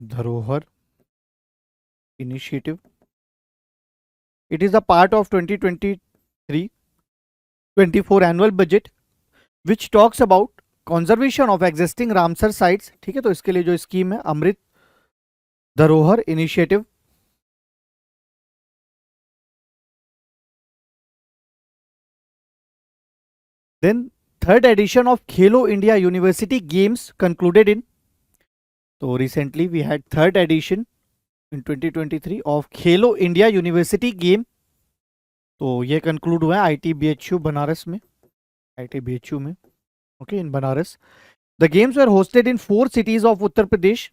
Dharohar initiative. It is a part of 2023-24 annual budget which talks about conservation of existing Ramsar sites. ठीक है, तो इसके लिए जो स्कीम है अमृत धरोहर initiative. Then third edition of Khelo India University Games concluded in, so recently we had third edition in 2023 of Khelo India University Game, तो ये कंक्लूड हुआ है ITBHU बनारस में, ITBHU में, okay, in Banaras. The games were hosted in 4 cities ऑफ Uttar Pradesh,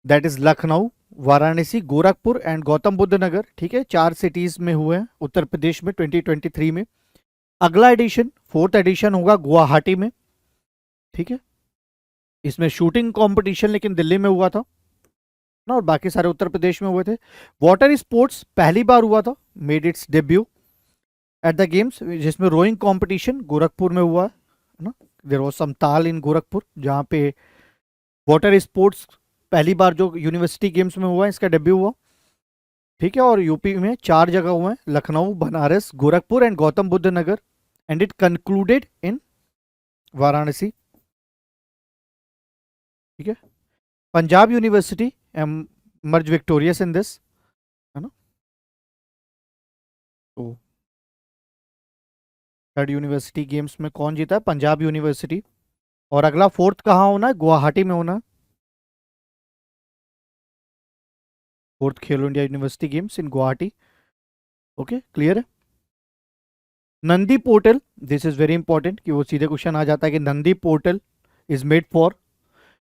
that is Lucknow, Varanasi, Gorakhpur and Gautam Buddh Nagar. ठीक है, 4 cities में हुए हैं उत्तर प्रदेश में 2023 में। अगला एडिशन 4th एडिशन होगा गुवाहाटी में। ठीक है, इसमें शूटिंग कंपटीशन लेकिन दिल्ली में हुआ था ना, और बाकी सारे उत्तर प्रदेश में हुए थे। वाटर स्पोर्ट्स पहली बार हुआ था, made it's debut at the games, जिसमें रोइंग कंपटीशन गोरखपुर में हुआ है ना। देयर वाज सम ताल इन गोरखपुर जहाँ पे वाटर स्पोर्ट्स पहली बार जो यूनिवर्सिटी गेम्स में हुआ है, इसका डेब्यू हुआ। ठीक है, और यूपी में 4 जगह हुए हैं, Lucknow, Banaras, Gorakhpur and Gautam Buddh Nagar, and it concluded in Varanasi. ठीक है, Punjab university emerged victorious in this, है ना। तो थर्ड यूनिवर्सिटी गेम्स में कौन जीता है? पंजाब यूनिवर्सिटी। और अगला 4th कहाँ होना है? गुवाहाटी में होना है। 4th Khelo India university games in Guwahati. Okay, clear है। Nandi portal, this is very important कि वो सीधे क्वेश्चन आ जाता है कि Nandi portal is made for,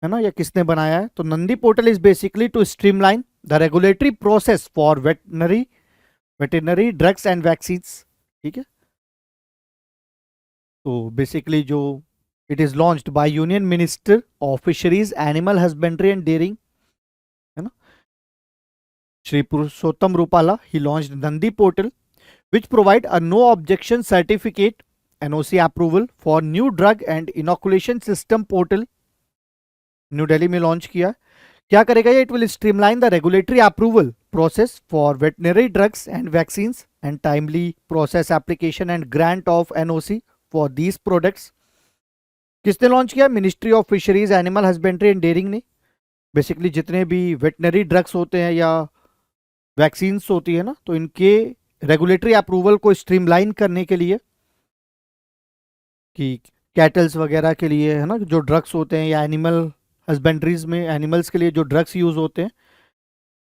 है ना, या किसने बनाया है? तो Nandi portal is basically to streamline the regulatory process for veterinary drugs and vaccines. ठीक है, तो बेसिकली जो it is launched by union minister of fisheries, animal husbandry and dairying, है ना, Shri Purushottam Rupala. He launched Nandi portal which provide a no objection certificate NOC approval for new drug and inoculation system portal, new Delhi में लॉन्च किया। क्या करेगा ये? It will streamline the regulatory approval process for veterinary drugs and vaccines and timely process application and grant of NOC for these products. किसने लॉन्च किया? Ministry of fisheries, animal husbandry and dairying ने। बेसिकली जितने भी वेटनरी ड्रग्स होते हैं या वैक्सीन्स होती है ना, तो इनके रेगुलेटरी अप्रूवल को स्ट्रीमलाइन करने के लिए, कि कैटल्स वगैरह के लिए, है ना, जो ड्रग्स होते हैं, या एनिमल हस्बेंड्रीज में एनिमल्स के लिए जो ड्रग्स यूज होते हैं,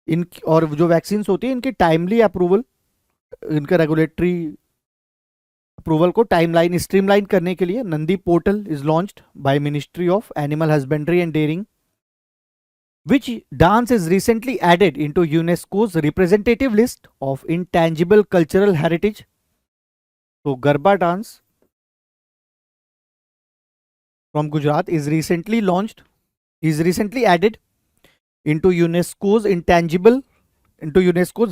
इन और जो वैक्सीन्स होती है, इनकी टाइमली अप्रूवल, इनका रेगुलेटरी अप्रूवल को टाइमलाइन स्ट्रीमलाइन करने के लिए Nandi portal is launched by ministry of animal husbandry and dairying. Which dance is recently added into UNESCO's representative list of intangible cultural heritage? So Garba dance from Gujarat is recently added into UNESCO's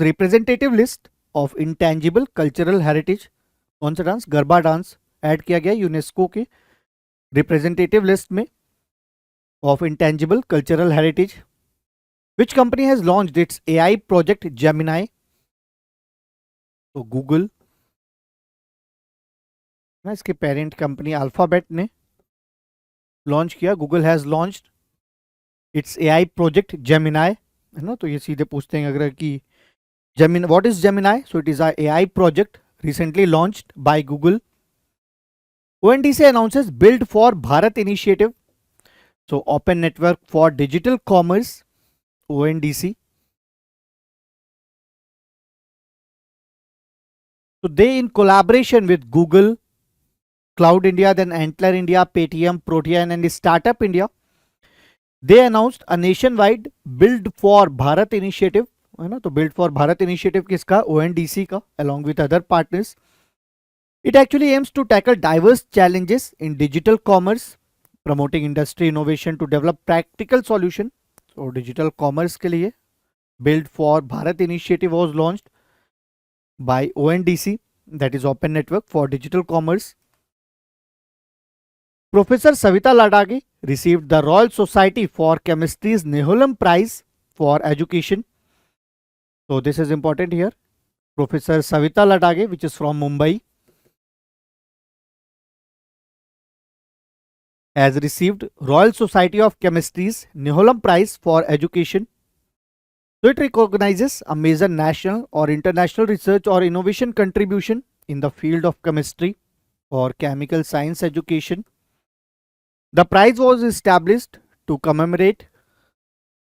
representative list of intangible cultural heritage. कौन सा डांस? गरबा डांस ऐड किया गया यूनेस्को के रिप्रेजेंटेटिव लिस्ट में of intangible cultural heritage. Which company has launched its AI project Gemini? तो गूगल ना, इसके पेरेंट कंपनी अल्फाबेट ने लॉन्च किया। Google has launched its AI project Gemini, है ना। तो ये सीधे पूछते हैं अगर कि Gemini what is Gemini, so it is a AI project recently launched by Google. ONDC announces Build for Bharat initiative. So Open Network for Digital Commerce, ONDC. So they, in collaboration with Google, Cloud India, then Antler India, Paytm, Protean and Startup India, they announced a nationwide Build for Bharat initiative, है ना. तो Build for Bharat initiative किसका? ONDC का, along with other partners. It actually aims to tackle diverse challenges in digital commerce, promoting industry innovation to develop practical solution. So digital commerce के लिए Build for Bharat initiative was launched by ONDC, that is Open Network for Digital Commerce. Professor Savita Ladage received the Royal Society for Chemistry's Neholm Prize for Education. So this is important here. Professor Savita Ladage, which is from Mumbai, has received Royal Society of Chemistry's Neholm Prize for Education. So it recognizes a major national or international research or innovation contribution in the field of chemistry or chemical science education. The prize was established to commemorate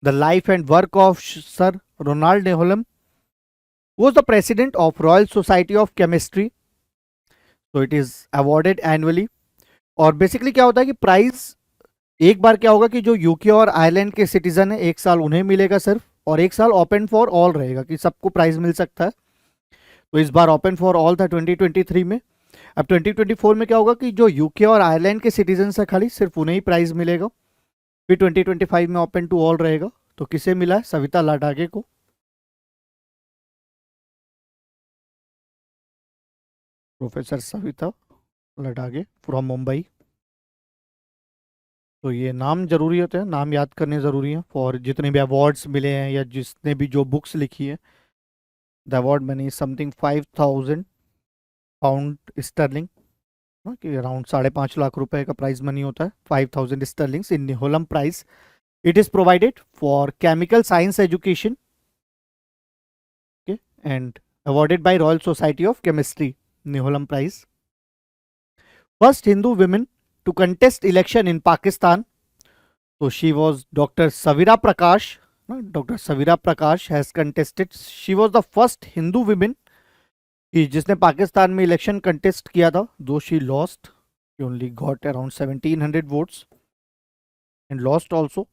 the life and work of Sir Ronald Neholm, who was the president of Royal Society of Chemistry. So it is awarded annually. और बेसिकली क्या होता है कि प्राइज एक बार क्या होगा कि जो यूके और आयरलैंड के सिटीजन है एक साल उन्हें मिलेगा सिर्फ, और एक साल ओपन फॉर ऑल रहेगा कि सबको प्राइज मिल सकता है. तो इस बार ओपन फॉर ऑल था 2023 में. अब 2024 में क्या होगा कि जो यूके और आयरलैंड के सिटीजन है खाली सिर्फ उन्हें ही प्राइज मिलेगा. फिर 2025 में ओपन टू ऑल रहेगा. तो किसे मिला है? सविता लाडागे को. Professor Savita Ladage from Mumbai. तो ये नाम जरूरी होते हैं, नाम याद करने ज़रूरी है फॉर जितने भी अवार्ड्स मिले हैं या जिसने भी जो बुक्स लिखी है. The award money something 5,000 pound sterling, कि अराउंड 5.5 लाख रुपए का प्राइज मनी होता है. 5,000 sterlings in Nyholm prize. It is provided for chemical science education and awarded by Royal Society of Chemistry, Neholm Prize. First Hindu women to contest election in Pakistan. So she was Dr. Savira Prakash. Dr. Savira Prakash has contested. She was the first Hindu woman जिसने पाकिस्तान में इलेक्शन कंटेस्ट किया था. दो she lost, she only got around 1700 votes and lost also.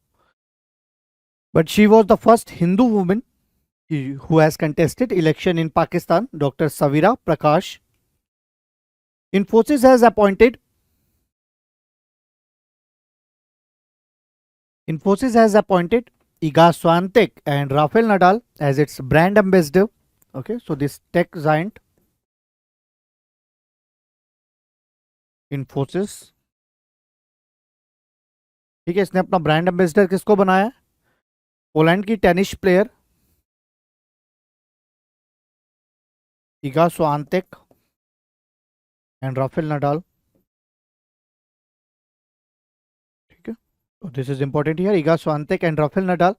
But she was the first Hindu woman who has contested election in Pakistan, Dr. Savira Prakash. Infosys has appointed Iga Swiatek and Rafael Nadal as its brand ambassador. Okay, so this tech giant Infosys, ठीक है, इसने अपना ब्रांड एम्बेसडर किसको बनाया? पोलैंड की tennis player Iga Swiatek and Rafael Nadal. ठीक है, so this is important here. Iga Swiatek and Rafael Nadal,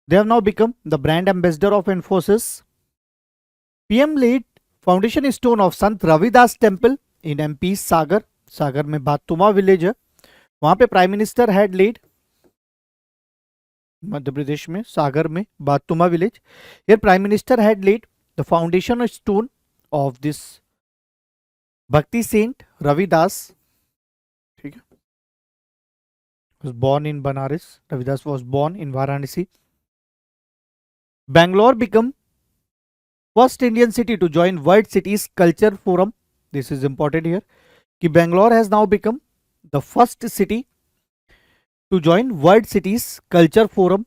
they have now become the brand ambassador of Infosys. PM laid foundation stone of Sant Ravidas Temple in MP सागर. सागर में बातुमा विलेज है, वहां पे prime minister had laid. Madhya Pradesh में सागर में Batuma village. Here prime minister had laid the foundation stone of this Bhakti saint Ravidas. ठीक है, was born in Banaras. Ravidas was born in Varanasi. Bangalore become first Indian city to join World Cities Culture Forum. This is important here कि Bangalore has now become the first city to join World Cities Culture Forum.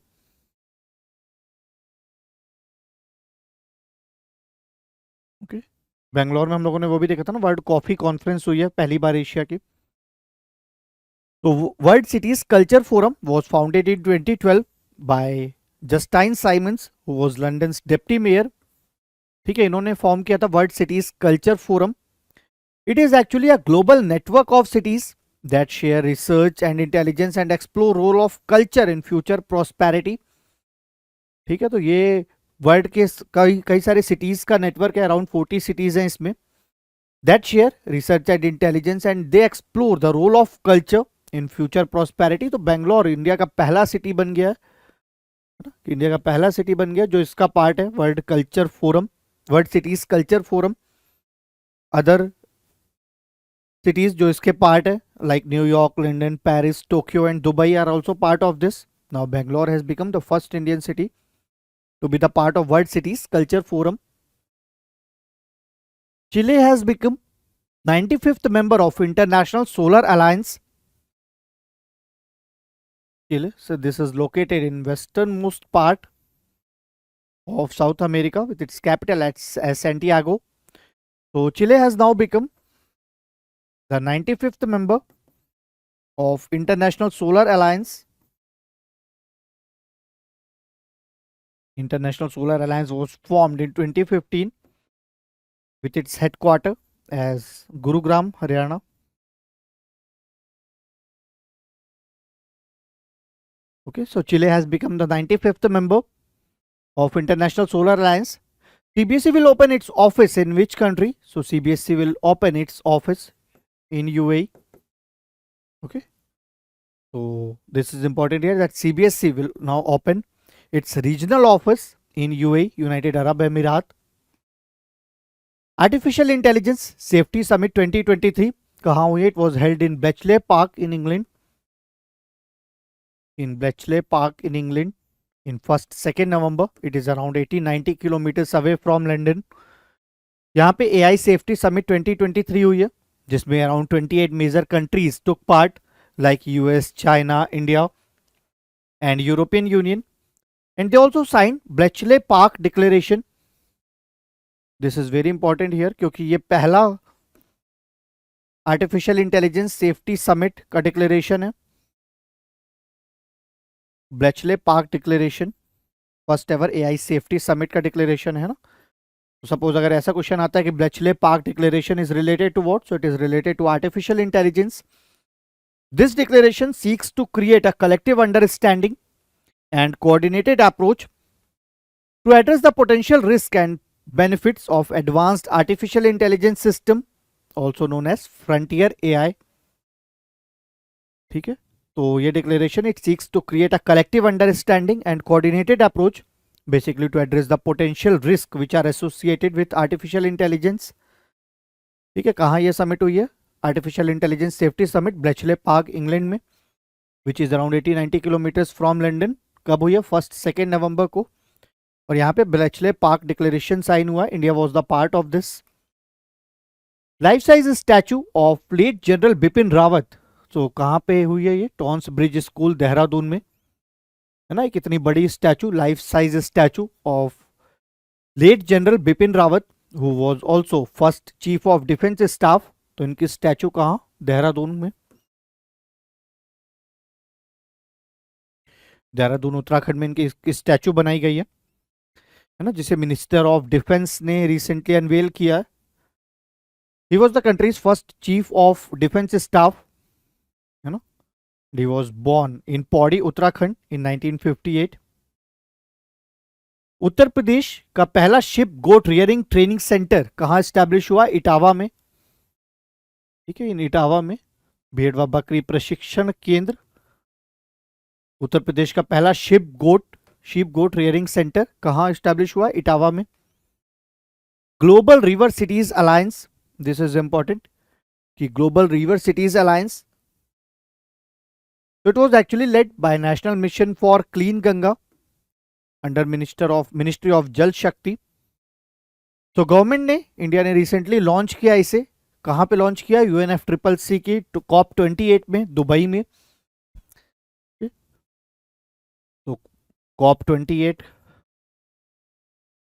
Okay, Bangalore में हम लोगों ने वो भी देखा था ना, वर्ल्ड कॉफी कॉन्फ्रेंस हुई है पहली बार एशिया की. तो world cities culture forum was founded in 2012 by Justine Simons, who was London's deputy mayor. ठीक है, इन्होंने फॉर्म किया था world cities culture forum. It is actually a global network of cities that share research and intelligence and explore role of culture in future prosperity. ठीक है, तो ये वर्ल्ड के कई कई सारे सिटीज का नेटवर्क है, अराउंड 40 सिटीज हैं इसमें, that share research and intelligence and they explore the role of culture in future prosperity. तो बेंगलोर इंडिया का पहला सिटी बन गया है ना, इंडिया का पहला सिटी बन गया जो इसका पार्ट है world culture forum, world cities culture forum. Other cities जो इसके पार्ट है like New York, London, Paris, Tokyo and Dubai are also part of this. Now Bangalore has become the first Indian city to be the part of World Cities Culture Forum. Chile has become 95th member of International Solar Alliance. Chile, so this is located in westernmost part of South America with its capital at Santiago. So Chile has now become the 95th member of International Solar Alliance. International Solar Alliance was formed in 2015 with its headquarters as Gurugram, Haryana. Okay, so Chile has become the 95th member of International Solar Alliance. CBSE will open its office in which country? So CBSE will open its office in UAE. Okay, so this is important here that CBSE will now open its regional office in UAE, United Arab Emirates. Artificial Intelligence Safety Summit 2023 कहाँ हुई? It was held in Bletchley Park in England. In Bletchley Park in England in 1st-2nd November. It is around 80-90 kilometers away from London. यहाँ पे AI Safety Summit 2023 हुई है जिसमें around 28 major countries took part like US, China, India and European Union. And they also signed Bletchley Park Declaration. This is very important here क्योंकि ये पहला आर्टिफिशियल इंटेलिजेंस सेफ्टी समिट का डिक्लेरेशन है। Bletchley Park declaration first ever AI safety summit का डिक्लेरेशन है ना। तो सपोज अगर ऐसा क्वेश्चन आता है कि Bletchley Park declaration is related to what, so it is related to artificial intelligence. This declaration seeks to create a collective understanding and coordinated approach to address the potential risk and benefits of advanced artificial intelligence system also known as frontier AI। ठीक है, तो ये declaration it seeks to create a collective understanding and coordinated approach basically to address the potential risk which are associated with artificial intelligence. ठीक है, कहाँ ये समिट हुई है? Artificial intelligence safety summit Bletchley Park England में which is around 80-90 kilometres from London. कब हुई है? 1st-2nd नवंबर को। और यहाँ पे ब्लेचले पार्क डिक्लेरेशन साइन हुआ। India was the part of this. Life size statue of late general Bipin Rawat, तो कहाँ पे हुई है ये? टॉन्स ब्रिज स्कूल देहरादून में, है ना। कितनी बड़ी statue, life size statue of late general Bipin Rawat who was also first chief of defence staff. तो इनकी स्टैचू कहाँ? देहरादून में। देहरादून उत्तराखंड में इनकी स्टैचू बनाई गई है ना, जिसे मिनिस्टर ऑफ डिफेंस ने रिसेंटली अनवेल किया है। He was the country's first chief of defence staff, है ना। He was born in Pauri Uttarakhand in 1958। Uttar Pradesh का पहला sheep goat rearing training centre कहाँ स्टैब्लिश हुआ? इटावा में। ठीक है, इन इटावा में भेड़ व बकरी प्रशिक्षण केंद्र। उत्तर प्रदेश का पहला शिप गोट रियरिंग सेंटर कहाँ स्टैब्लिश हुआ? इटावा में। Global river cities alliance, this is important कि global river cities alliance it was actually led by national mission for clean Ganga under ministry of Jal Shakti. तो गवर्नमेंट ने, इंडिया ने रिसेंटली लॉन्च किया इसे। कहाँ पे लॉन्च किया? UNFCCC की COP28 में, दुबई में। तो COP28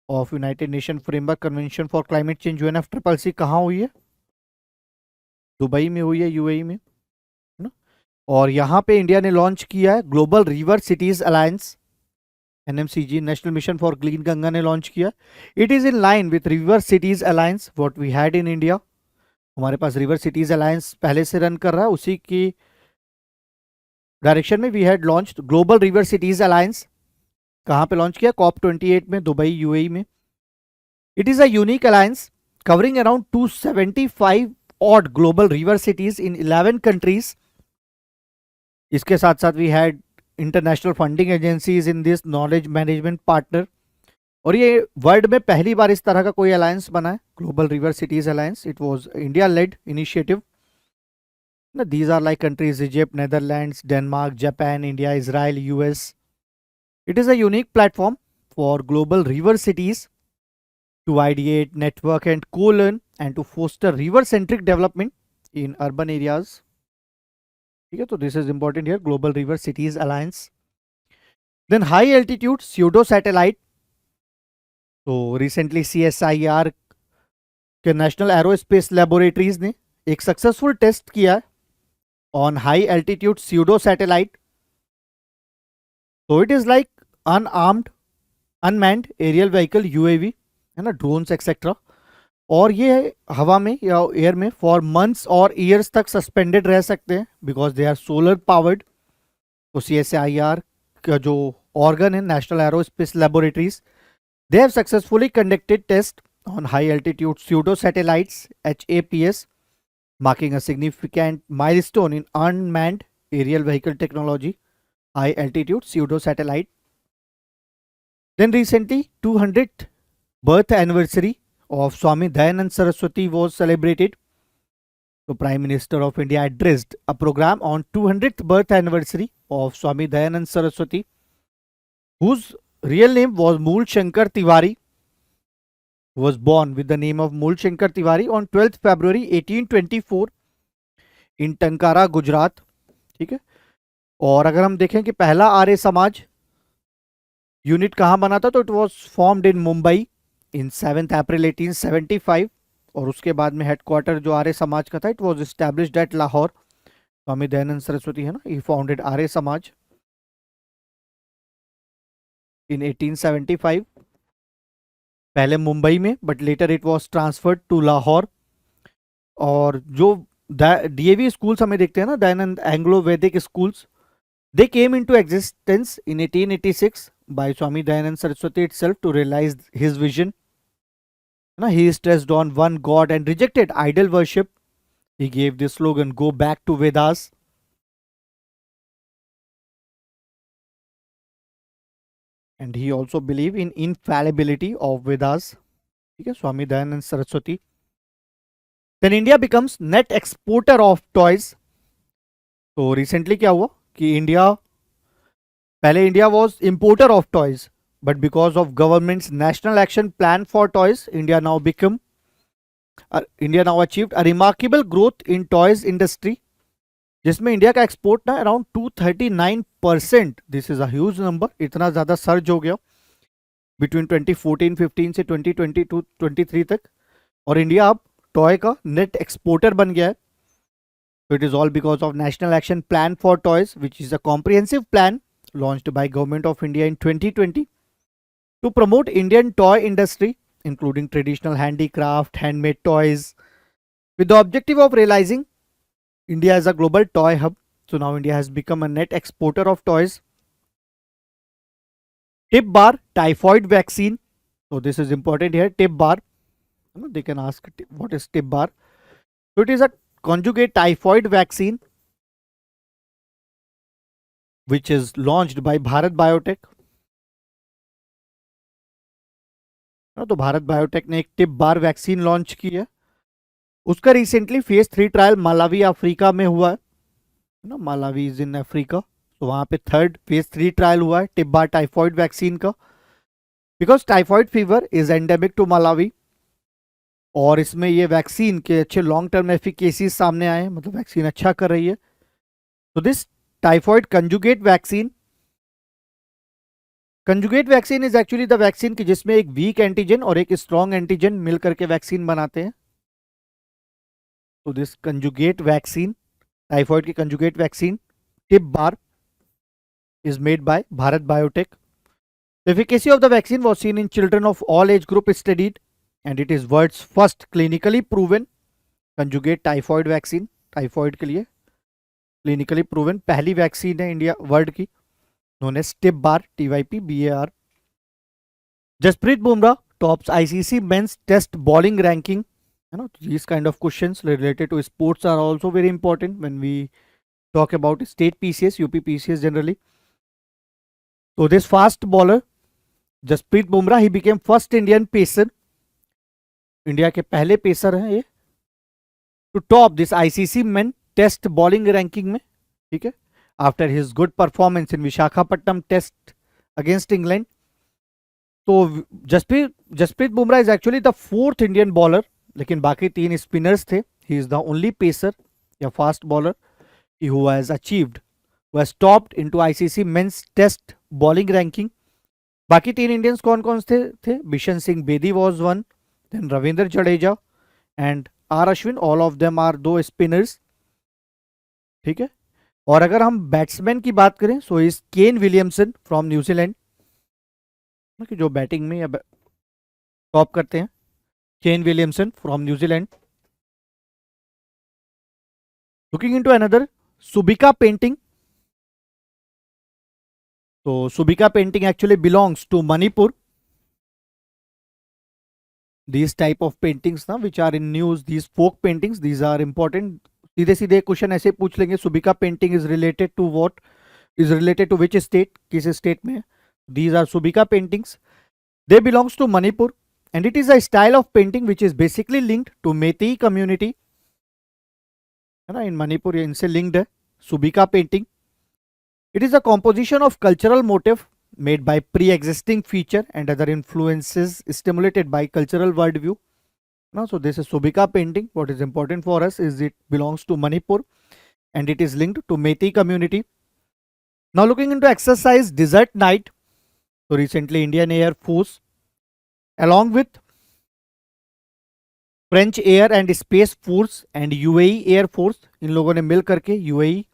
of United nation framework convention for climate change UNFCCC कहाँ हुई है? दुबई में हुई है, UAE में, है ना। और यहाँ पे इंडिया ने लॉन्च किया है global river cities alliance, NMCG, national mission for clean Ganga ने लॉन्च किया। It is in line with river cities alliance what we had in India. हमारे पास रिवर सिटीज अलायंस पहले से रन कर रहा है, उसी की डायरेक्शन में we had launched global river cities alliance कहाँ पे लॉन्च किया? COP28 में, दुबई यूएई में. It is a unique alliance covering around 275 odd global river cities in 11 countries. इसके साथ साथ we had international funding agencies in this knowledge management partner. और ये वर्ल्ड में पहली बार इस तरह का कोई अलायंस बना है, global river cities alliance. It was India lead initiative. These are like countries: Egypt, Netherlands, Denmark, Japan, India, Israel, US. It is a unique platform for global river cities to ideate, network, and co-learn, and to foster river-centric development in urban areas. ठीक है, तो this is important here, Global River Cities Alliance. Then high altitude pseudo satellite. तो recently CSIR के नेशनल एरोस्पेस लेबोरेटरीज ने एक सक्सेसफुल टेस्ट किया है on high altitude pseudo satellite. तो it is like unarmed unmanned aerial vehicle, UAV है ना, ड्रोन्स एक्सेट्रा. और ये हवा में या एयर में फॉर मंथ्स और ईयर्स तक सस्पेंडेड रह सकते हैं because they are solar powered. तो CSIR का जो ऑर्गन है, national aerospace laboratories, they have successfully conducted test on high altitude pseudo satellites HAPS, marking a significant milestone in unmanned aerial vehicle technology, high altitude pseudo satellite. Then recently 200th birth anniversary of Swami Dayanand Saraswati was celebrated. The Prime Minister of India addressed a program on 200th birth anniversary of Swami Dayanand Saraswati, whose real name was Mool Shankar Tiwari, was born with the name of Mool Shankar Tiwari on 12th February 1824 in Tankara, Gujarat. ठीक है. और अगर हम देखें कि पहला आर्य समाज यूनिट कहाँ बना था, तो it was formed in Mumbai in 7th अप्रैल 1875. और उसके बाद में हेडक्वार्टर जो आर्य समाज का था, it was established at Lahore. Swami Dayanand Saraswati है ना, ही फाउंडेड आर्य समाज इन 1875, पहले मुंबई में, but later it was transferred to Lahore. और जो DAV स्कूल्स हमें देखते हैं ना, Dayanand Anglo Vedic schools, they came into existence in 1886 by Swami Dayanand Saraswati itself to realize his vision. He stressed on one God and rejected idol worship. He gave the slogan, "Go back to Vedas." And he also believed in infallibility of Vedas. Okay, Swami Dayanand Saraswati. Then India becomes net exporter of toys. तो रिसेंटली क्या हुआ कि पहले India was importer of toys, but because of governments national action plan for toys, India now achieved a remarkable growth in toys industry, जिसमें इंडिया का एक्सपोर्ट ना around 239%. This is a huge number. इतना ज्यादा सर्ज हो गया बिटवीन 2014-15 से 2022-23 तक. और इंडिया अब टॉय का नेट एक्सपोर्टर बन गया है. So it is all because of National Action Plan for Toys, which is a comprehensive plan launched by Government of India in 2020 to promote Indian toy industry, including traditional handicraft, handmade toys, with the objective of realizing India as a global toy hub. So now India has become a net exporter of toys. Tip bar typhoid vaccine. So this is important here. Tip bar. They can ask what is tip bar. So it is a conjugate typhoid vaccine which is launched by Bharat Biotech. तो भारत बायोटेक ने एक टिप बार वैक्सीन लॉन्च की है. उसका recently phase 3 trial Malawi Africa में हुआ है ना. Malawi is in Africa. तो वहां पे थर्ड फेज 3 ट्रायल हुआ है टिप बार टाइफॉइड वैक्सीन का, because typhoid fever is endemic to Malawi. और इसमें ये वैक्सीन के अच्छे लॉन्ग टर्म एफिकेसीज सामने आए, मतलब वैक्सीन अच्छा कर रही है. तो this typhoid conjugate vaccine is actually the vaccine की जिसमें एक वीक एंटीजन और एक स्ट्रॉन्ग एंटीजन मिलकर के वैक्सीन बनाते हैं. तो दिस कंजुगेट वैक्सीन, टाइफॉइड की conjugate vaccine tip bar, is made by Bharat Biotech. The efficacy of the vaccine was seen in children of all age group studied, and it is world's first clinically proven conjugate typhoid vaccine. Typhoid के लिए क्लिनिकली प्रूवन पहली वैक्सीन है इंडिया वर्ल्ड की. known as tip bar, TYP BAR. Jasprit Bumrah tops ICC men's test bowling ranking. These kind of questions related to sports are also very important when we talk about state PCS, UP PCS generally. So this fast bowler Jasprit Bumrah, he became first Indian pacer, India के पहले पेसर हैं ये, to top this ICC men test bowling ranking में, ठीक है, after his good performance in Visakhapatnam test against England. तो Jasprit Bumrah is actually the fourth Indian bowler, लेकिन बाकी तीन स्पिनर्स थे. He is the only pacer या fast bowler who has achieved, who has topped into ICC men's test bowling ranking. बाकी तीन इंडियंस कौन कौन थे? Bishan Singh Bedi was one, then Ravindra Jadeja and R Ashwin. All of them are दो स्पिनर्स, ठीक है. और अगर हम बैट्समैन की बात करें so is Kane Williamson from New Zealand, जो बैटिंग में टॉप करते हैं. Kane Williamson from New Zealand. Looking into another, Subika painting. तो Subika painting actually belongs to Manipur. These type of paintings ना which are in news, these folk paintings, these are important. सीधे सीधे क्वेश्चन ऐसे पूछ लेंगे, Subika painting is related to what, is related to which state, किस स्टेट में है. These are Subika paintings. They belongs to Manipur and it is a style of painting which is basically linked to Meitei community, है ना, इन मणिपुर इनसे लिंक्ड है Subika painting. It is a composition of cultural motive made by pre-existing feature and other influences stimulated by cultural worldview. Now, so this is Subika painting. What is important for us is it belongs to Manipur and it is linked to Meitei community. Now, looking into exercise Desert Night. So recently Indian Air Force along with French Air and Space Force and UAE Air Force, इन लोगों ने मिल करके UAE,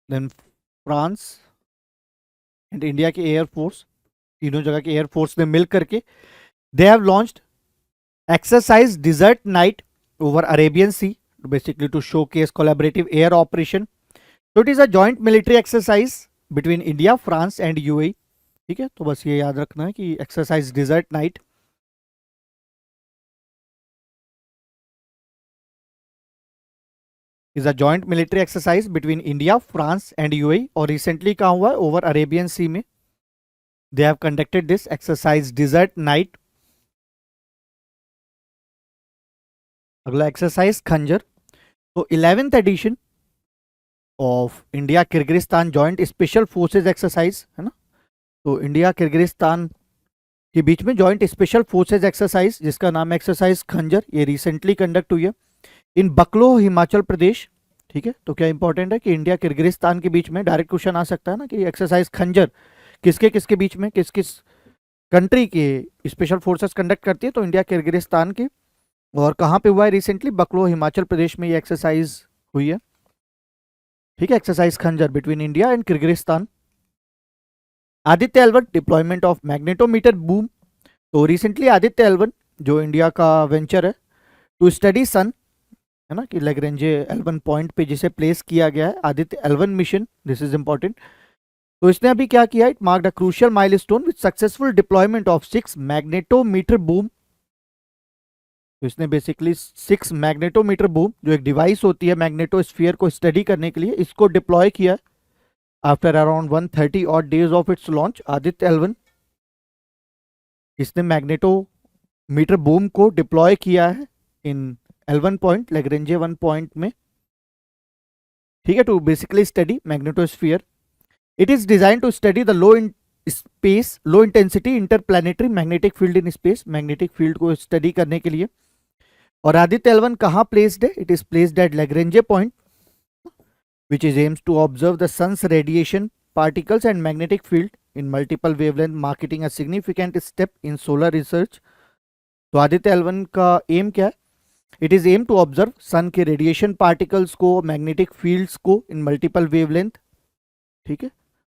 then France and India के एयरफोर्स, तीनों जगह के एयरफोर्स ने मिल करके they have launched exercise desert night over Arabian sea, basically to showcase collaborative air operation. तो it is a joint military exercise between India, France and UAE, ठीक है. तो बस ये याद रखना है कि exercise desert night is a joint military exercise between India, France and UAE. और रिसेंटली कहाँ हुआ है? ओवर अरेबियन सी में they have conducted this exercise desert night. अगला एक्सरसाइज खंजर. तो 11th edition of India Kyrgyzstan joint special forces exercise, है ना. तो इंडिया किर्गिस्तान के बीच में जॉइंट स्पेशल फोर्सेज एक्सरसाइज जिसका नाम है एक्सरसाइज खंजर, ये रिसेंटली कंडक्ट हुई है इन बकलो, हिमाचल प्रदेश, ठीक है. तो क्या इंपॉर्टेंट है कि इंडिया किर्गिस्तान के बीच में डायरेक्ट क्वेश्चन आ सकता है ना कि एक्सरसाइज खंजर किसके किसके बीच में, किस किस कंट्री के स्पेशल फोर्सेस कंडक्ट करती है. तो इंडिया किर्गिस्तान के, और कहाँ पे हुआ है रिसेंटली? बकलो, हिमाचल प्रदेश में ये एक्सरसाइज हुई है, ठीक है. एक्सरसाइज खंजर between India and Kyrgyzstan. Aditya L1 deployment of magnetometer boom. तो रिसेंटली आदित्य एल1 जो इंडिया का वेंचर है टू स्टडी सन, है ना, कि लैग्रेंजे L1 पॉइंट पे जिसे प्लेस किया गया है, Aditya L1 mission, this is important. तो इसने अभी क्या किया? It marked a crucial milestone with successful deployment of 6 magnetometer boom. तो इसने बेसिकली 6 मैग्नेटोमीटर बूम, जो एक डिवाइस होती है मैग्नेटोस्फीयर को स्टडी करने के लिए, इसको डिप्लॉय किया after around 130 odd days of its launch. Aditya L1 इसने मैग्नेटोमीटर बूम को डिप्लॉय किया है इन L1 पॉइंट, लैग्रेंजे 1 पॉइंट में, ठीक है, to basically study magnetosphere. It is design to study the low in space, low intensity interplanetary magnetic field in space, magnetic field को स्टडी करने के लिए. और आदित्य L1 कहाँ प्लेस्ड है? It is placed at Lagrange point which is aims to observe the sun's radiation, particles and magnetic field in multiple wavelength, marking a significant step in solar research. तो आदित्य L1 का एम क्या है? It is aim to observe sun के रेडिएशन पार्टिकल्स को, मैग्नेटिक फील्ड्स को इन मल्टीपल वेवलेंथ, ठीक है.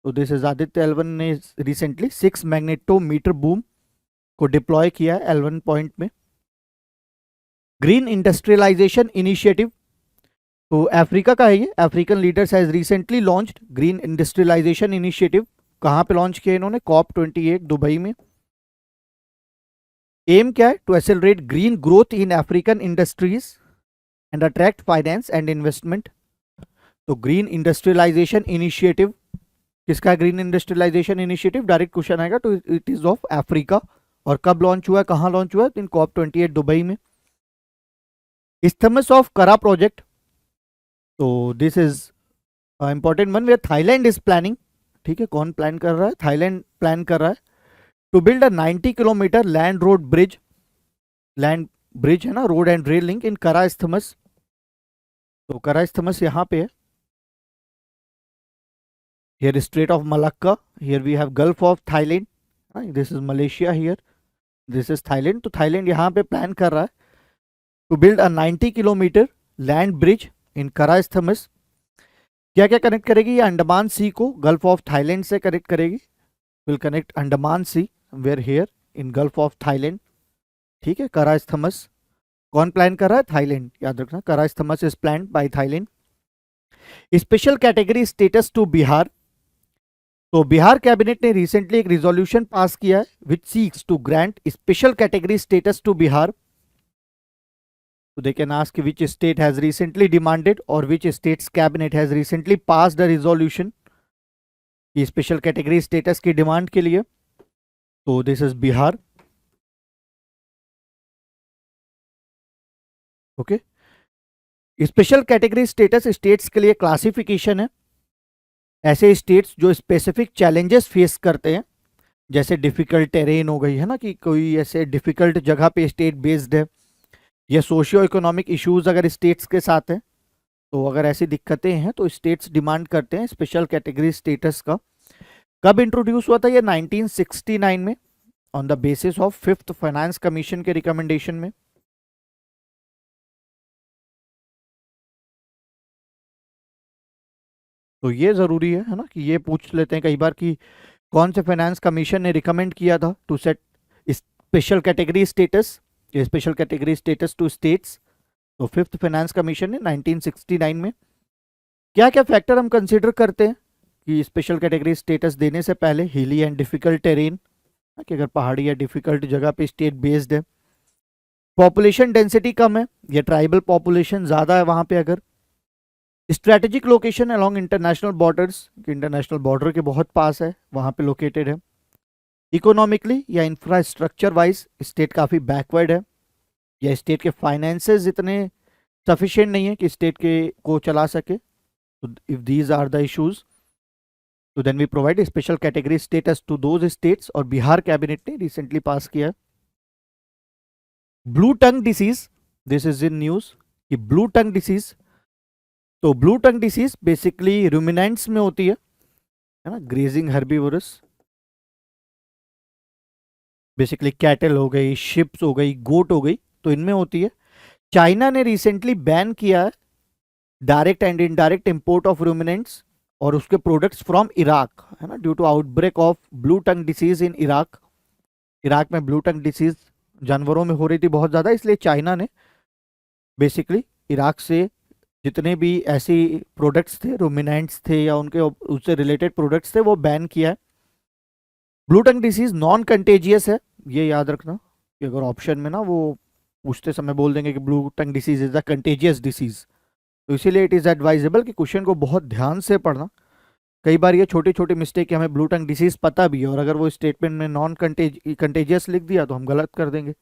तो दिस इज आदित्य L1 ने रिसेंटली 6 मैग्नेटोमीटर बूम को डिप्लॉय किया है L1 पॉइंट में. Green industrialisation initiative. तो अफ्रीका का है ये। African leaders has recently launched green industrialisation initiative. कहाँ पे लॉन्च किया इन्होंने? COP 28 दुबई में। एम क्या है? To accelerate green growth in African industries and attract finance and investment. तो ग्रीन इंडस्ट्रियलाइजेशन इनिशिएटिव किसका? Green industrialisation initiative, direct question आएगा, तो इट इज ऑफ अफ्रीका। और कब लॉन्च हुआ है, कहाँ लॉन्च हुआ है? इन COP 28 दुबई में। इस्थमस ऑफ करा प्रोजेक्ट, तो this is important one where Thailand is planning. ठीक है, कौन प्लान कर रहा है? थाईलैंड प्लान कर रहा है to build a 90 kilometre land road bridge. Land bridge है ना, road and rail link in Kra isthmus. तो करा इस्थमस यहाँ पे है। Here strait of Malacca, here we have gulf of Thailand, this is Malaysia, here this is Thailand. तो थाईलैंड यहाँ पे प्लान कर रहा है to build a 90 kilometre land bridge in Kra isthmus. क्या क्या कनेक्ट करेगी ये? अंडमान सी को गल्फ ऑफ थाईलैंड से कनेक्ट करेगी। Will connect Andaman sea where here in gulf of Thailand. ठीक है, करा इस्थमस कौन प्लान कर रहा है? थाईलैंड, याद रखना, Kra isthmus is plan by Thailand. Special category status to Bihar. तो बिहार कैबिनेट ने रिसेंटली एक रिजोल्यूशन पास किया है which seeks to grant special category status to Bihar. So they can ask which state has recently demanded or which state's cabinet has recently passed a resolution कि स्पेशल कैटेगरी स्टेटस की डिमांड के लिए। तो this is Bihar. Okay, special category status states के लिए क्लासिफिकेशन है। ऐसे स्टेट्स जो स्पेसिफिक चैलेंजेस फेस करते हैं, जैसे डिफिकल्ट टेरेन हो गई है ना, कि कोई ऐसे डिफिकल्ट जगह पे स्टेट बेस्ड है, या सोशियो इकोनॉमिक इश्यूज अगर स्टेट्स के साथ हैं, तो अगर ऐसी दिक्कतें हैं तो स्टेट्स डिमांड करते हैं स्पेशल कैटेगरी स्टेटस का। कब इंट्रोड्यूस हुआ था ये? 1969 में, on the basis of 5th finance commission के रिकमेंडेशन में। तो ये जरूरी है ना, कि ये पूछ लेते हैं कई बार कि कौन से फाइनेंस कमीशन ने रिकमेंड किया था to set special category status, special category status to states. तो 5th फाइनेंस कमीशन ने 1969 में। क्या क्या फैक्टर हम कंसीडर करते हैं कि स्पेशल कैटेगरी स्टेटस देने से पहले? हिली एंड डिफिकल्ट टेरेन, कि अगर पहाड़ी या डिफिकल्ट जगह पे स्टेट बेस्ड है। पॉपुलेशन डेंसिटी कम है या ट्राइबल पॉपुलेशन ज़्यादा है वहाँ पे। अगर strategic location along international borders, international border के बहुत पास है, वहाँ पे लोकेटेड है। इकोनॉमिकली या इंफ्रास्ट्रक्चर वाइज स्टेट काफ़ी बैकवर्ड है, या स्टेट के फाइनेंसेस इतने सफिशिएंट नहीं है कि स्टेट के को चला सके। तो if these are the issues, तो then we provide special category status to those states. और बिहार कैबिनेट ने रिसेंटली पास किया। Blue tongue disease, this is in news कि ब्लू टंग डिसीज। तो blue tongue disease basically ruminants में होती है ना, ग्रेजिंग हर्बीवोरस। बेसिकली कैटल हो गई, शिप्स हो गई, गोट हो गई, तो इनमें होती है। चाइना ने रिसेंटली बैन किया है direct and indirect import of ruminants और उसके प्रोडक्ट्स फ्रॉम इराक, है ना, due to outbreak of blue tongue disease in Iraq. Iraq में ब्लू टंग डिसीज जानवरों में हो रही थी बहुत ज़्यादा, इसलिए चाइना ने बेसिकली इराक से जितने भी ऐसी प्रोडक्ट्स थे, रूमिनेंट्स थे या उनके उससे रिलेटेड प्रोडक्ट्स थे, वो बैन किया है। Blue tongue disease non contagious है, ये याद रखना कि अगर ऑप्शन में ना वो पूछते समय बोल देंगे कि blue tongue disease is a contagious disease, तो इसीलिए इट इज़ एडवाइजेबल कि क्वेश्चन को बहुत ध्यान से पढ़ना। कई बार ये छोटी छोटी मिस्टेक हमें ब्लू टंग डिसीज पता भी है, और अगर वो स्टेटमेंट में नॉन कंटेजियस लिख दिया तो हम गलत कर देंगे,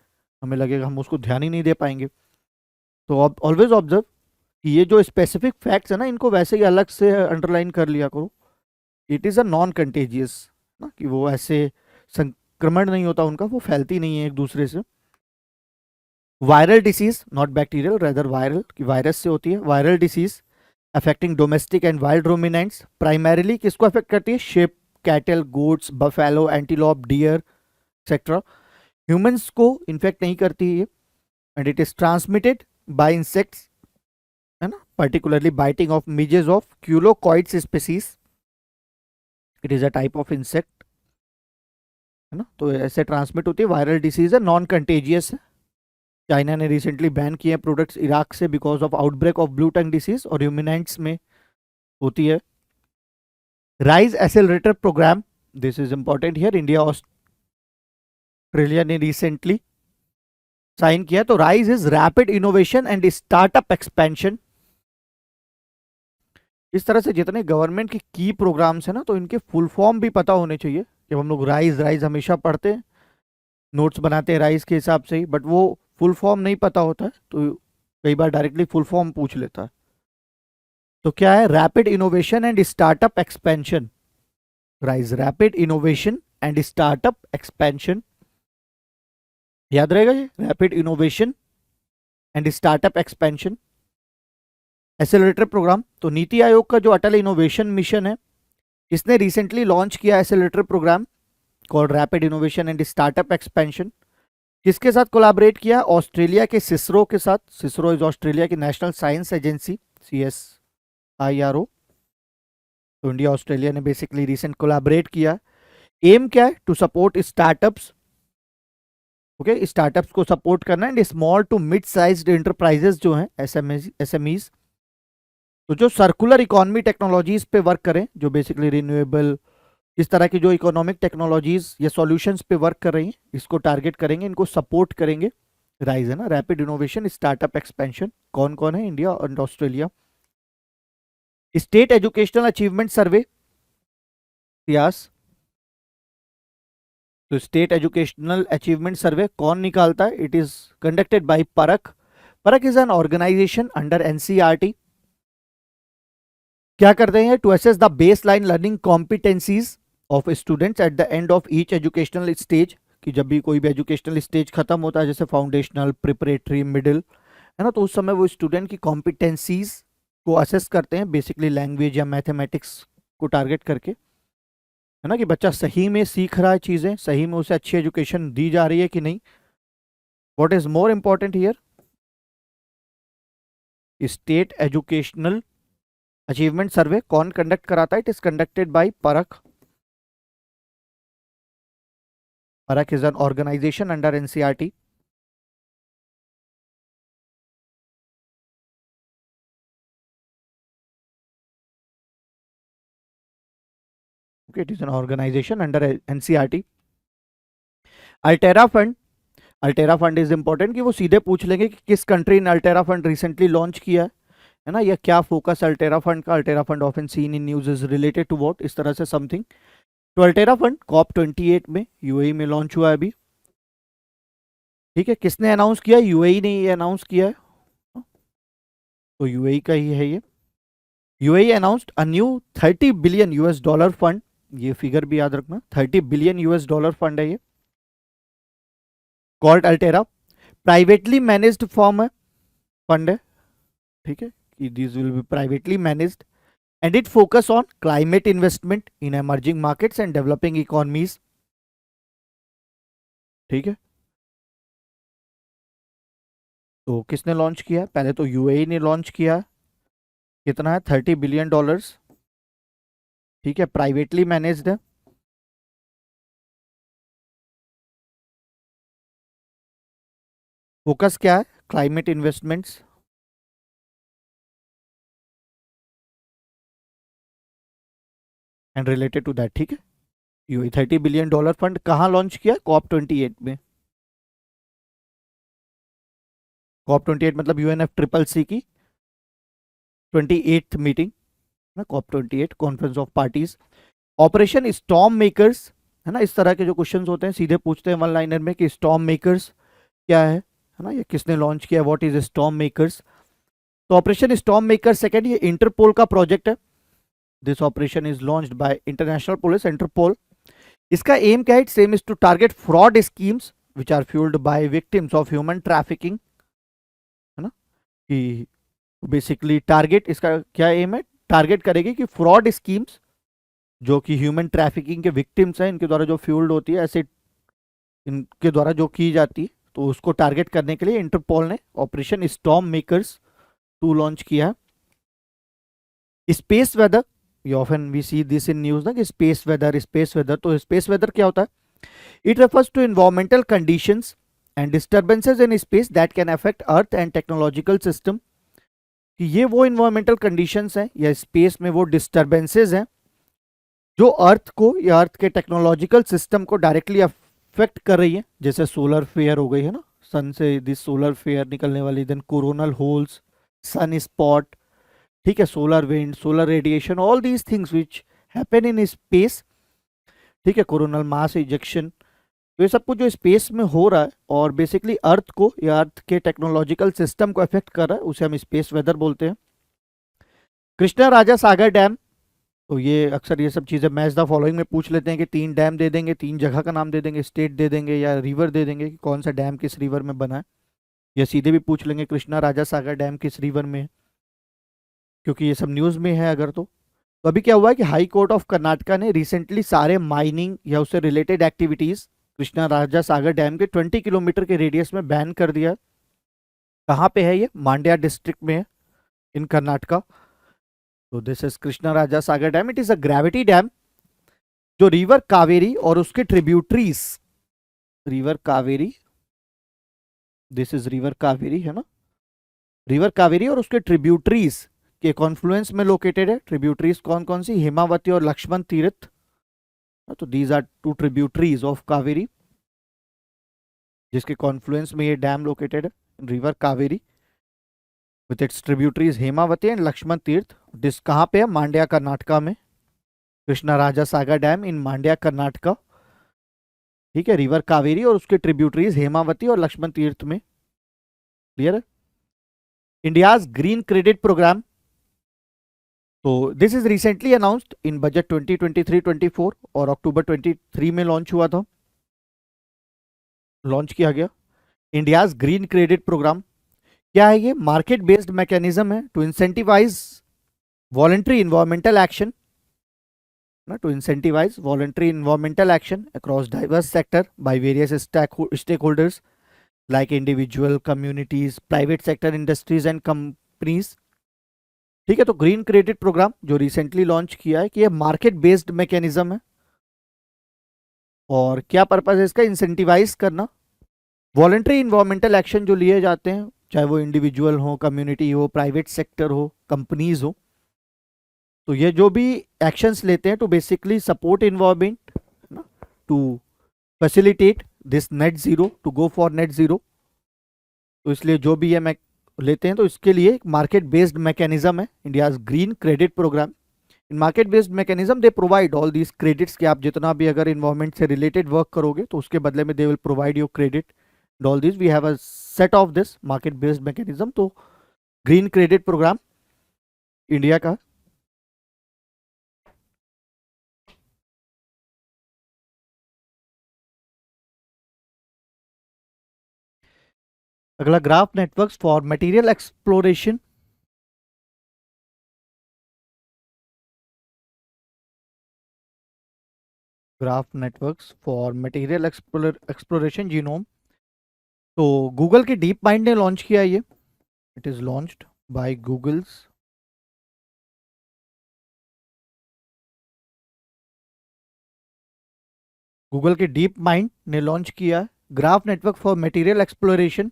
हमें लगेगा हम उसको ध्यान ही नहीं दे पाएंगे। तो ऑलवेज ऑब्जर्व कि ये जो स्पेसिफिक फैक्ट्स है ना, इनको वैसे ही अलग से अंडरलाइन कर लिया करो। It is a non contagious ना, कि वो ऐसे संक्रमण नहीं होता उनका, वो फैलती नहीं है एक दूसरे से। Viral disease, not bacterial, rather viral, कि वायरस से होती है। Viral disease affecting domestic and wild ruminants, primarily किसको अफेक्ट करती है? Sheep, cattle, goats, buffalo, antelope, deer etcetera. Humans को इन्फेक्ट नहीं करती है। And it is transmitted by insects, है ना, particularly biting of midges of culicoides species. It is a type of insect, है ना, तो ऐसे ट्रांसमिट होती है। वायरल डिसीज है, नॉन कंटेजियस है। चाइना ने रिसेंटली बैन किए हैं प्रोडक्ट्स इराक से because of outbreak of blue tongue disease और ह्यूमिनेंट्स में होती है। RISE accelerator programme, this is important here, India Australia ने रिसेंटली साइन किया। तो RISE is rapid innovation and startup expansion. इस तरह से जितने गवर्नमेंट के की प्रोग्राम्स है ना, तो इनके फुल फॉर्म भी पता होने चाहिए। जब हम लोग राइज राइज हमेशा पढ़ते हैं, नोट्स बनाते हैं राइज के हिसाब से ही, बट वो फुल फॉर्म नहीं पता होता है, तो कई बार डायरेक्टली फुल फॉर्म पूछ लेता है। तो क्या है? Rapid innovation and startup expansion. RISE rapid innovation and startup expansion, याद रहेगा ये, rapid innovation and startup expansion. Accelerator programme, तो नीति आयोग का जो अटल इनोवेशन मिशन है, इसने रिसेंटली लॉन्च किया accelerator programme called rapid innovation and startup expansion. किसके साथ कोलैबोरेट किया? ऑस्ट्रेलिया के सिसरो के साथ। सिसरो इज ऑस्ट्रेलिया की नेशनल साइंस एजेंसी, CSIRO। तो इंडिया ऑस्ट्रेलिया ने बेसिकली रिसेंट कोलैबोरेट किया। एम क्या है? To support startups, okay, startups को सपोर्ट करना and small to mid sized enterprises जो हैं, SMEs, तो जो सर्कुलर इकोनॉमी टेक्नोलॉजीज पे वर्क करें, जो बेसिकली रिन्यूएबल, इस तरह की जो इकोनॉमिक टेक्नोलॉजीज या सॉल्यूशंस पे वर्क कर रही हैं, इसको टारगेट करेंगे, इनको सपोर्ट करेंगे। राइज है ना, रैपिड इनोवेशन स्टार्टअप एक्सपेंशन। कौन कौन है? इंडिया और Australia. State educational achievement survey, yes. तो स्टेट एजुकेशनल अचीवमेंट सर्वे कौन निकालता है? It is conducted by PARAKH. PARAKH is an organisation under NCERT। क्या करते हैं? To assess the base line learning competencies of students at the end of each educational stage, कि जब भी कोई भी एजुकेशनल स्टेज खत्म होता है, जैसे फाउंडेशनल, प्रिपरेटरी, मिडिल, है ना, तो उस समय वो स्टूडेंट की कॉम्पिटेंसीज को असेस करते हैं, बेसिकली लैंग्वेज या मैथमेटिक्स को टारगेट करके, है ना, कि बच्चा सही में सीख रहा है चीज़ें, सही में उसे अच्छी एजुकेशन दी जा रही है कि नहीं। What is more important here? State educational achievement survey कौन कंडक्ट कराता है? It is conducted by PARAKH. PARAKH is an organisation under NCERT। Okay, it is an organization under NCERT। Altera fund, Altera fund is important, कि वो सीधे पूछ लेंगे कि किस कंट्री ने अल्टेरा फंड रिसेंटली लॉन्च किया है ना, या क्या फोकस अल्टेरा फंड का। Altera fund often seen in news is related to what, इस तरह से समथिंग। तो अल्टेरा फंड COP28 में UAE में लॉन्च हुआ है अभी, ठीक है। किसने अनाउंस किया? UAE ने ये अनाउंस किया है, तो UAE का ही है ये। UAE announced a new $30 billion fund, ये फिगर भी याद रखना, $30 बिलियन फंड है ये, called Altera. Privately managed form है, फंड है, ठीक है, कि this will be privately managed and it focus on climate investment in emerging markets and developing economies, ठीक है। तो किसने लॉन्च किया? पहले तो UAE ने लॉन्च किया। कितना है? $30 बिलियन, ठीक है, प्राइवेटली मैनेज्ड है। फोकस क्या है? Climate investments and related to that, ठीक है। UAE $30 बिलियन फंड कहाँ लॉन्च किया? COP28 में। COP28 मतलब UNFCCC की 28th मीटिंग ना, COP28 conference of parties. Operation storm makers, है ना, इस तरह के जो क्वेश्चंस होते हैं सीधे पूछते हैं वन लाइनर में कि स्टॉर्म मेकर्स क्या है ना, ये किसने लॉन्च किया, व्हाट इज स्टॉर्म मेकर्स। तो ऑपरेशन स्टॉर्म मेकर सेकंड, ये इंटरपोल का प्रोजेक्ट है। This operation is launched by international police, Interpol. इसका एम क्या है? Its aim is to target fraud schemes which are fuelled by victims of human trafficking, है ना, कि बेसिकली टारगेट, इसका क्या एम है? टारगेट करेगी कि फ्रॉड स्कीम्स जो कि ह्यूमन ट्रैफिकिंग के विक्टिम्स हैं, इनके द्वारा जो फ्यूल्ड होती है, ऐसे इनके द्वारा जो की जाती है, तो उसको टारगेट करने के लिए इंटरपोल ने ऑपरेशन स्टॉर्म मेकर्स 2 लॉन्च किया। स्पेस वेदर, ये often we see this in news ना, कि स्पेस वेदर, स्पेस वेदर। तो स्पेस वेदर क्या होता है? It refers to environmental conditions and disturbances in space that can affect earth and technological system, कि ये वो इन्वायरमेंटल कंडीशंस हैं या स्पेस में वो डिस्टर्बेंसेज हैं जो अर्थ को या अर्थ के टेक्नोलॉजिकल सिस्टम को डायरेक्टली अफेक्ट कर रही है। जैसे सोलर फेयर हो गई है ना, सन से दिस सोलर फेयर निकलने वाली, then coronal holes, sun spot, ठीक है, solar wind, solar radiation, all these things which happen in space, ठीक है, कोरोनल मास इजेक्शन, तो ये सब कुछ जो स्पेस में हो रहा है और बेसिकली अर्थ को या अर्थ के टेक्नोलॉजिकल सिस्टम को अफेक्ट कर रहा है, उसे हम स्पेस वेदर बोलते हैं। कृष्णा राजा सागर डैम, तो ये अक्सर ये सब चीज़ें मैच द फॉलोइंग में पूछ लेते हैं कि 3 डैम दे देंगे, 3 जगह का नाम दे देंगे, स्टेट दे देंगे या रिवर दे देंगे कि कौन सा डैम किस रिवर में बना है, या सीधे भी पूछ लेंगे कृष्णा राजा सागर डैम किस रिवर में है, क्योंकि ये सब न्यूज़ में है अगर तो अभी क्या हुआ है कि हाई कोर्ट ऑफ कर्नाटका ने रिसेंटली सारे माइनिंग या उससे related activities Krishna Raja Sagar dam के 20 किलोमीटर के रेडियस में बैन कर दिया। कहाँ पे है ये? मांड्या डिस्ट्रिक्ट में है इन कर्नाटका। तो this is Krishna Raja Sagar dam, it is a gravity dam जो रिवर कावेरी और उसके tributaries, river Kaveri, this is river Kaveri है ना, रिवर कावेरी और उसके ट्रिब्यूटरीज के कॉन्फ्लुएंस में लोकेटेड है। ट्रिब्यूटरीज कौन कौन सी? हेमावती और लक्ष्मण तीर्थ, तो these are 2 tributaries of Kaveri जिसके कॉन्फ्लुएंस में ये डैम लोकेटेड है, river Kaveri with its tributaries Hemavati and Lakshman Tirtha. This कहाँ पे है? मांड्या कर्नाटका में, कृष्णा राजा सागर डैम इन मांड्या कर्नाटका, ठीक है, रिवर कावेरी और उसके ट्रिब्यूटरीज हेमावती और लक्ष्मण तीर्थ में। क्लियर है? इंडियाज ग्रीन क्रेडिट प्रोग्राम, तो this is recently announced in budget 2023-24 और अक्टूबर 23 में लॉन्च हुआ था, लॉन्च किया गया। इंडियाज ग्रीन क्रेडिट प्रोग्राम क्या है? ये मार्केट बेस्ड मैकेनिज्म है to incentivize voluntary environmental action, to incentivize voluntary environmental action across diverse sector by various stakeholders like individual, communities, private sector industries and companies। ठीक है, तो ग्रीन क्रेडिट प्रोग्राम जो रिसेंटली लॉन्च किया है कि ये मार्केट बेस्ड मैकेनिज्म है और क्या पर्पज है इसका? इंसेंटिवाइज करना वॉलंटरी इन्वायरमेंटल एक्शन जो लिए जाते हैं, चाहे वो इंडिविजुअल हो, कम्युनिटी हो, प्राइवेट सेक्टर हो, कंपनीज हो, तो ये जो भी एक्शंस लेते हैं to basically support environment, to facilitate this net zero, to go for net zero, तो इसलिए जो भी ये लेते हैं तो इसके लिए एक मार्केट बेस्ड मैकेनिज्म है India's green credit program. In market based mechanism they provide all these credits कि आप जितना भी अगर इन्वायरमेंट से रिलेटेड वर्क करोगे तो उसके बदले में they will provide your credit, all this we have a set of this market based mechanism. तो ग्रीन क्रेडिट प्रोग्राम इंडिया का। अगला graph networks for material exploration, graph networks for material exploration genome, तो गूगल के डीप माइंड ने लॉन्च किया ये, it is launched by Google's, Google के डीप माइंड ने लॉन्च किया graph network for material exploration.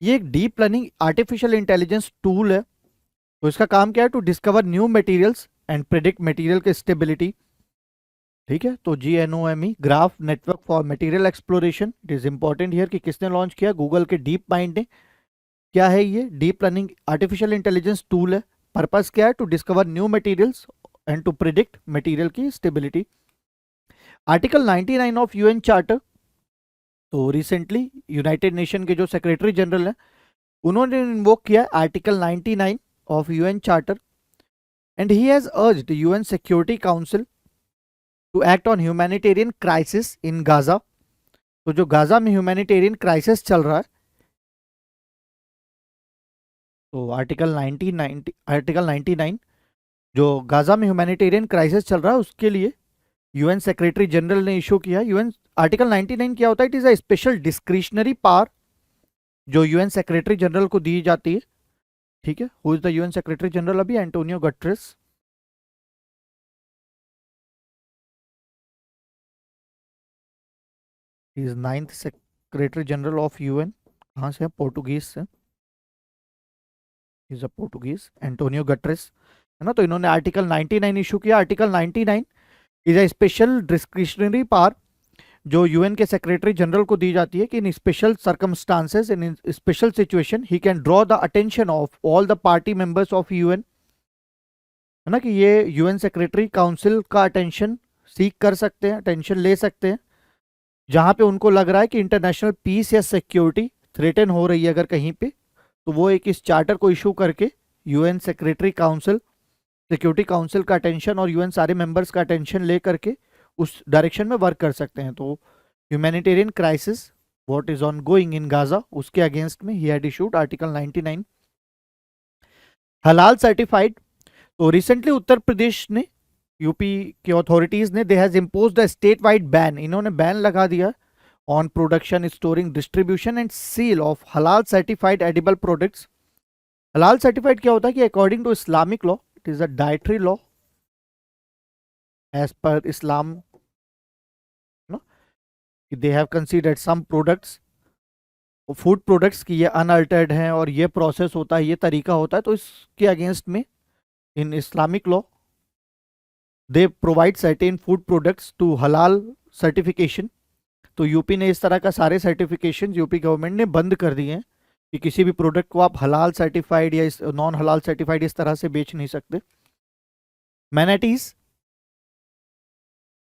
ये एक deep learning artificial intelligence tool है। तो इसका काम क्या है? To discover new materials and predict material के स्टेबिलिटी। ठीक है, तो GNOME graph network for material exploration, it is important here कि किसने लॉन्च किया? गूगल के डीप माइंड ने। क्या है ये? Deep learning artificial intelligence tool है। पर्पस क्या है? To discover new materials and to predict material की stability. Article 99 of UN charter, तो रिसेंटली यूनाइटेड नेशन के जो सेक्रेटरी जनरल हैं उन्होंने इन्वोक किया article 99 of UN charter and he has urged UN security council to act on humanitarian crisis in Gaza. तो जो गाजा में ह्यूमैनिटेरियन क्राइसिस चल रहा है, तो आर्टिकल 99 जो गाजा में ह्यूमैनिटेरियन क्राइसिस चल रहा है उसके लिए यूएन सेक्रेटरी जनरल ने इशू किया। यूएन आर्टिकल 99 क्या होता है? It is a special discretionary power जो यूएन सेक्रेटरी जनरल को दी जाती है। ठीक है, who is the UN secretary general? अभी Antonio Guterres. He is 9th secretary general of UN कहाँ से है? पोर्टुगीज से, is a Portuguese, Antonio Guterres, है ना। तो इन्होंने आर्टिकल 99 इशू किया। Article 99 is a special discretionary power जो यूएन के सेक्रेटरी जनरल को दी जाती है कि in special circumstances, in special situation he can draw the attention of all the party members of UN, है ना, कि ये यूएन सेक्रेटरी काउंसिल का अटेंशन सीख कर सकते हैं, अटेंशन ले सकते हैं जहां पे उनको लग रहा है कि इंटरनेशनल पीस या सिक्योरिटी थ्रेटन हो रही है अगर कहीं पे, तो वो एक इस चार्टर को इशू करके UN secretary council, security council का अटेंशन और यूएन सारे मेंबर्स का अटेंशन ले करके उस डायरेक्शन में वर्क कर सकते हैं। तो humanitarian crisis what is on going in Gaza, उसके अगेंस्ट में ही हैड इशूड आर्टिकल 99। हलाल सर्टिफाइड, तो रिसेंटली उत्तर प्रदेश ने, यूपी की अथॉरिटीज ने, they has imposed a state wide ban, इन्होंने बैन लगा दिया on production, storing, distribution and seal of हलाल सर्टिफाइड एडिबल प्रोडक्ट्स। हलाल सर्टिफाइड क्या होता है कि according to Islamic law it is a dietary law as per Islam, they have considered some products, food products की ये अनअल्टर्ड हैं और ये प्रोसेस होता है, ये तरीका होता है, तो इसके अगेंस्ट में in Islamic law they provide certain food products to हलाल सर्टिफिकेशन। तो यूपी ने इस तरह का सारे सर्टिफिकेशन यूपी गवर्नमेंट ने बंद कर दिए हैं कि किसी भी प्रोडक्ट को आप हलाल सर्टिफाइड या नॉन हलाल सर्टिफाइड इस तरह से बेच नहीं सकते। मैनाटीज,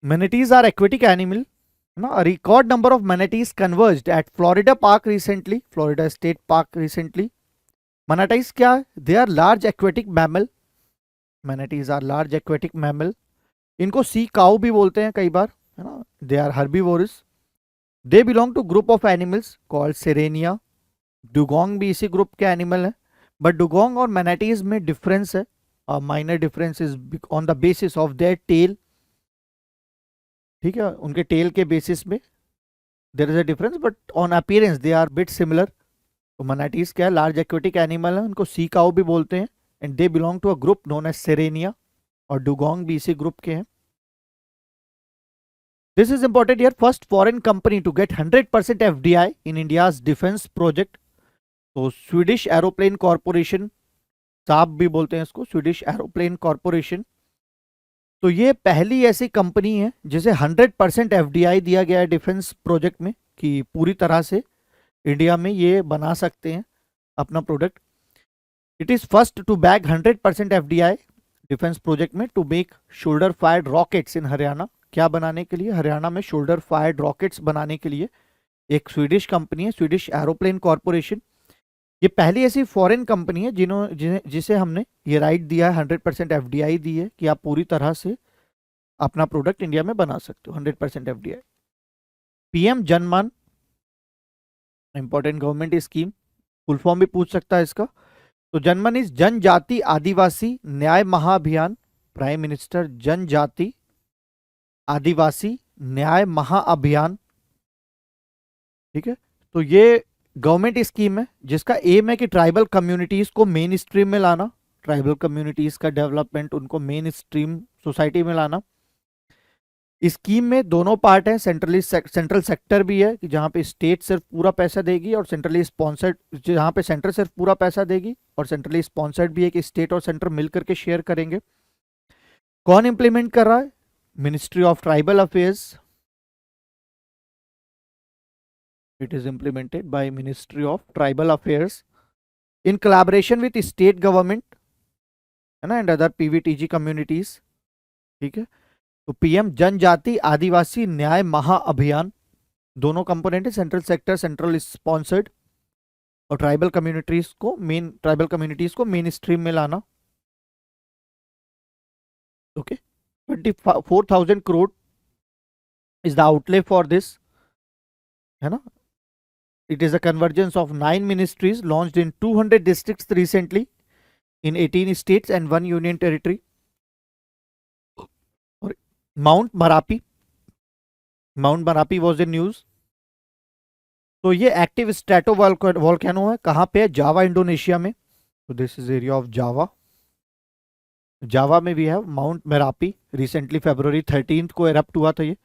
मैनाटीज आर एक्वेटिक एनिमल, ना। A record number of manatees converged at Florida Park recently, Florida State Park recently. Manatees क्या है? They are large aquatic mammal. Manatees are large aquatic mammal. इनको सी काउ भी बोलते हैं कई बार, है ना। They are herbivorous. They belong to group of animals called Sirenia. Dugong भी इसी ग्रुप के एनिमल है, बट डुगोंग और मैनाटीज में डिफरेंस है, minor difference is on the basis of their tail, ठीक है, उनके टेल के बेसिस में there is a difference, but on appearance they are bit similar. तो मनाटीज क्या है? लार्ज एक्वेटिक एनिमल है, उनको सी काउ भी बोलते हैं, and they belong to a group known as Sirenia, और डुगोंग भी इसी ग्रुप के हैं। This is important here, first foreign company to get 100% FDI in India's defence project. तो स्वीडिश एरोप्लेन कॉर्पोरेशन, साब भी बोलते हैं इसको, स्वीडिश एरोप्लेन कॉर्पोरेशन, तो ये पहली ऐसी कंपनी है जिसे 100% एफडीआई दिया गया है डिफेंस प्रोजेक्ट में, कि पूरी तरह से इंडिया में ये बना सकते हैं अपना product. It is first to bag 100% FDI defence project में to make shoulder fired rockets in Haryana. क्या बनाने के लिए? हरियाणा में शोल्डर फायर्ड रॉकेट्स बनाने के लिए एक स्वीडिश कंपनी है, स्वीडिश एरोप्लेन कॉर्पोरेशन। ये पहली ऐसी फॉरेन कंपनी है जिसे हमने ये राइट दिया है, 100% एफडीआई दी है कि आप पूरी तरह से अपना प्रोडक्ट इंडिया में बना सकते हो, 100% FDI. PM Janman, important government scheme, full form भी पूछ सकता है इसका। तो जनमन इज जनजाति आदिवासी न्याय महाअभियान, प्राइम मिनिस्टर जनजाति आदिवासी न्याय महाअभियान, ठीक है। तो ये गवर्नमेंट स्कीम है जिसका एम है कि ट्राइबल कम्युनिटीज को मेन स्ट्रीम में लाना, ट्राइबल कम्युनिटीज का डेवलपमेंट, उनको मेन स्ट्रीम सोसाइटी में लाना। स्कीम में दोनों पार्ट हैं, सेंट्रल सेक्टर भी है कि जहां पे स्टेट सिर्फ पूरा पैसा देगी, और सेंट्रली स्पॉन्सर्ड जहां पे सेंटर सिर्फ पूरा पैसा देगी, और सेंट्रली स्पॉन्सर्ड भी है कि स्टेट और सेंटर मिलकर के शेयर करेंगे। कौन इंप्लीमेंट कर रहा है? Ministry of tribal affairs, it is implemented bye ministry of tribal affairs in collaboration with state government, है ना, एंड अदर पीवीटीजी कम्युनिटीज, ठीक है। तो पीएम जनजाति आदिवासी न्याय महाअभियान, दोनों कंपोनेंट है, सेंट्रल सेक्टर सेंट्रल स्पॉन्सर्ड, और ट्राइबल कम्युनिटीज को मेन स्ट्रीम में लाना। Okay, 24,000 crore is the outlay for this, है ना। It is a convergence of 9 ministries launched in 200 districts recently in 18 states and 1 union territory. Mount Marapi was in news. तो ये एक्टिव स्ट्रेटो वॉल्केनो है, कहां पे है? जावा इंडोनेशिया में। तो this is area of Java में भी है माउंट मेरापी, रिसेंटली February 13 को एरप्ट हुआ था ये।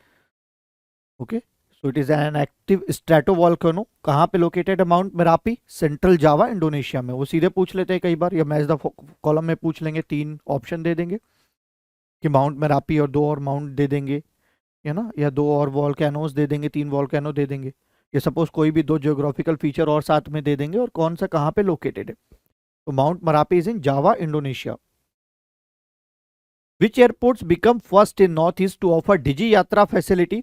Okay, so it is an active stratovolcano. कहाँ पे लोकेटेड है Mount Merapi? Central Java Indonesia में. वो सीधे पूछ लेते हैं कई बार, या मैच द कॉलम में पूछ लेंगे, 3 ऑप्शन दे देंगे कि माउंट मेरापी और 2 और माउंट दे देंगे, है ना, या 2 और वॉल्केनोज दे देंगे, 3 वॉल्केनो दे देंगे. ये सपोज कोई भी 2 जियोग्राफिकल फीचर और साथ में दे देंगे और कौन सा कहाँ पे लोकेटेड है. तो Mount Merapi is in Java Indonesia. Which airports become first in North East to offer Digi Yatra facility?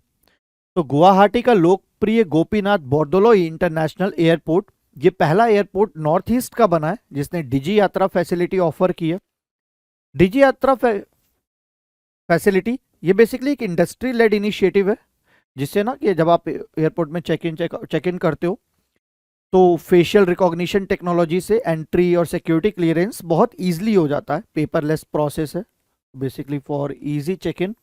तो गुवाहाटी का लोकप्रिय गोपीनाथ बोरदोलोई इंटरनेशनल एयरपोर्ट, ये पहला एयरपोर्ट नॉर्थ ईस्ट का बना है जिसने डिजी यात्रा फैसिलिटी ऑफर की है. डिजी यात्रा फैसिलिटी ये बेसिकली एक इंडस्ट्री लेड इनिशिएटिव है, जिससे ना कि जब आप एयरपोर्ट में चेक इन करते हो तो फेशियल रिकॉग्निशन टेक्नोलॉजी से एंट्री और सिक्योरिटी क्लियरेंस बहुत ईजिली हो जाता है. पेपरलेस प्रोसेस है basically for easy check in.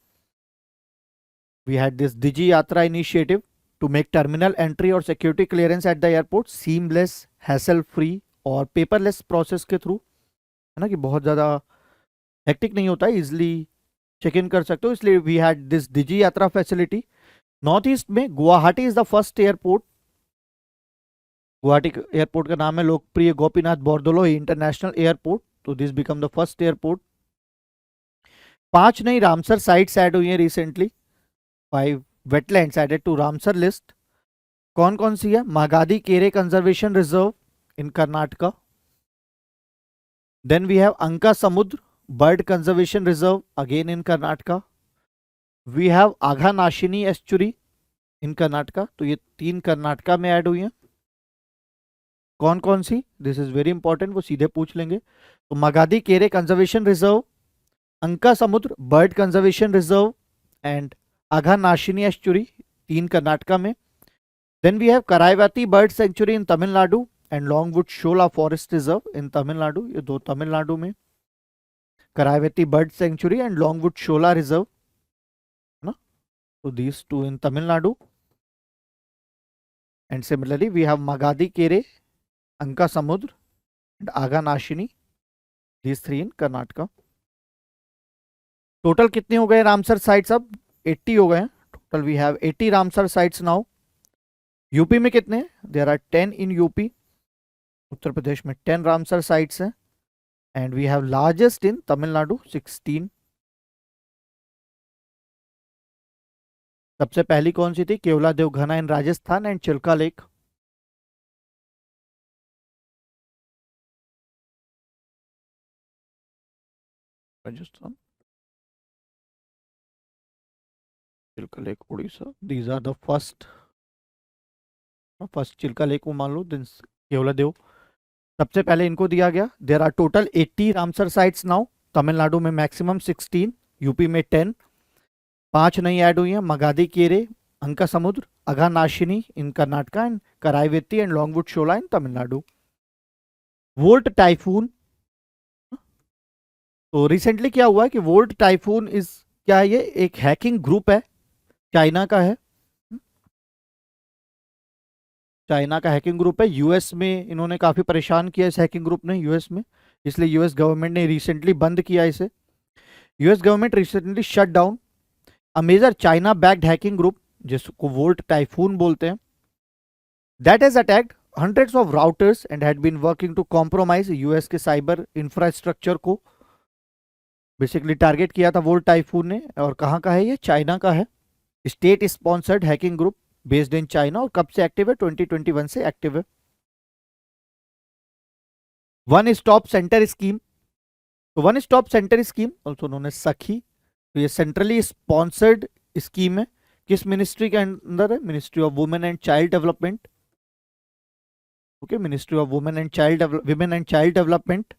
We had this Digi Yatra initiative to make terminal entry और security clearance at the airport seamless, hassle free और paperless process के थ्रू, है ना, कि बहुत ज़्यादा हेक्टिक नहीं होता है, इजिली चेक इन कर सकते हो. इसलिए we had this digi Yatra facility. North east में Guwahati is the first airport. Guwahati airport का नाम है लोकप्रिय गोपीनाथ बोरदोलोई इंटरनेशनल एयरपोर्ट. तो this become the first airport. 5 नई रामसर साइट्स ऐड हुई हैं recently. 5 wetlands added to Ramsar list. कौन कौन सी है? Magadi Kere conservation reserve in Karnataka. Then we have अंका समुद्र bird conservation reserve again in Karnataka. We have Aghanashini estuary in Karnataka. तो ये 3 कर्नाटका में ऐड हुई हैं. कौन कौन सी? दिस इज वेरी इंपॉर्टेंट, वो सीधे पूछ लेंगे. तो मागादी केरे कंजर्वेशन रिजर्व, अंका समुद्र bird conservation reserve and Aghanashini estuary, 3 Karnataka में. Then we have Karaivetti bird sanctuary in Tamil Nadu and Longwood Shola forest reserve in Tamil Nadu. ये 2 तमिलनाडु में, Karaivetti bird sanctuary and Longwood Shola reserve, है ना. तो these 2 in Tamil Nadu. And similarly we have Magadi Kere, Anka Samudra and Aghanashini, these 3 in Karnataka. Total कितने हो गए रामसर साइट्स? अब 80 हो गए हैं total. We have 80 Ramsar sites now. UP में कितने? There are 10 in UP. Uttar Pradesh में 10 रामसर साइट्स हैं. And we have largest in Tamil Nadu 16. सबसे पहली कौन सी थी? केवला देवघना in Rajasthan and Chilka lake. Rajasthan, Chilka lake Orissa. These are the first Chilka lake को मान लो, देन केवला देव. सबसे पहले इनको दिया गया. There are total 80 Ramsar sites now. Tamil Nadu में मैक्सिमम 16, यूपी में 10. 5 नई ऐड हुई हैं, मगादी केरे, Anka Samudra, Aghanashini in Karnataka and Karaivetti and Longwood Shola in Tamil Nadu. Volt typhoon. तो रिसेंटली क्या हुआ है कि वोल्ट टाइफून इज, क्या है ये? एक हैकिंग ग्रुप है, चाइना का है. चाइना का हैकिंग ग्रुप है. यूएस में इन्होंने काफी परेशान किया इस हैकिंग ग्रुप ने, यूएस में. इसलिए यूएस गवर्नमेंट ने रिसेंटली बंद किया इसे. US government recently shut down a major China backed hacking group, जिसको वोल्ट टाइफून बोलते हैं, that has attacked hundreds of routers and had been working to compromise US के साइबर इंफ्रास्ट्रक्चर को. बेसिकली टारगेट किया था वोल्ट टाइफून ने. और कहाँ का है ये? चाइना का है. State sponsored hacking group based in China. और कब से एक्टिव है? 2021 से एक्टिव है. One stop centre scheme. तो one stop centre scheme also known as Sakhi. तो ये सेंट्रली स्पॉन्सर्ड स्कीम है. किस मिनिस्ट्री के अंदर है? Ministry of women and child development. Okay, ministry of women and child development.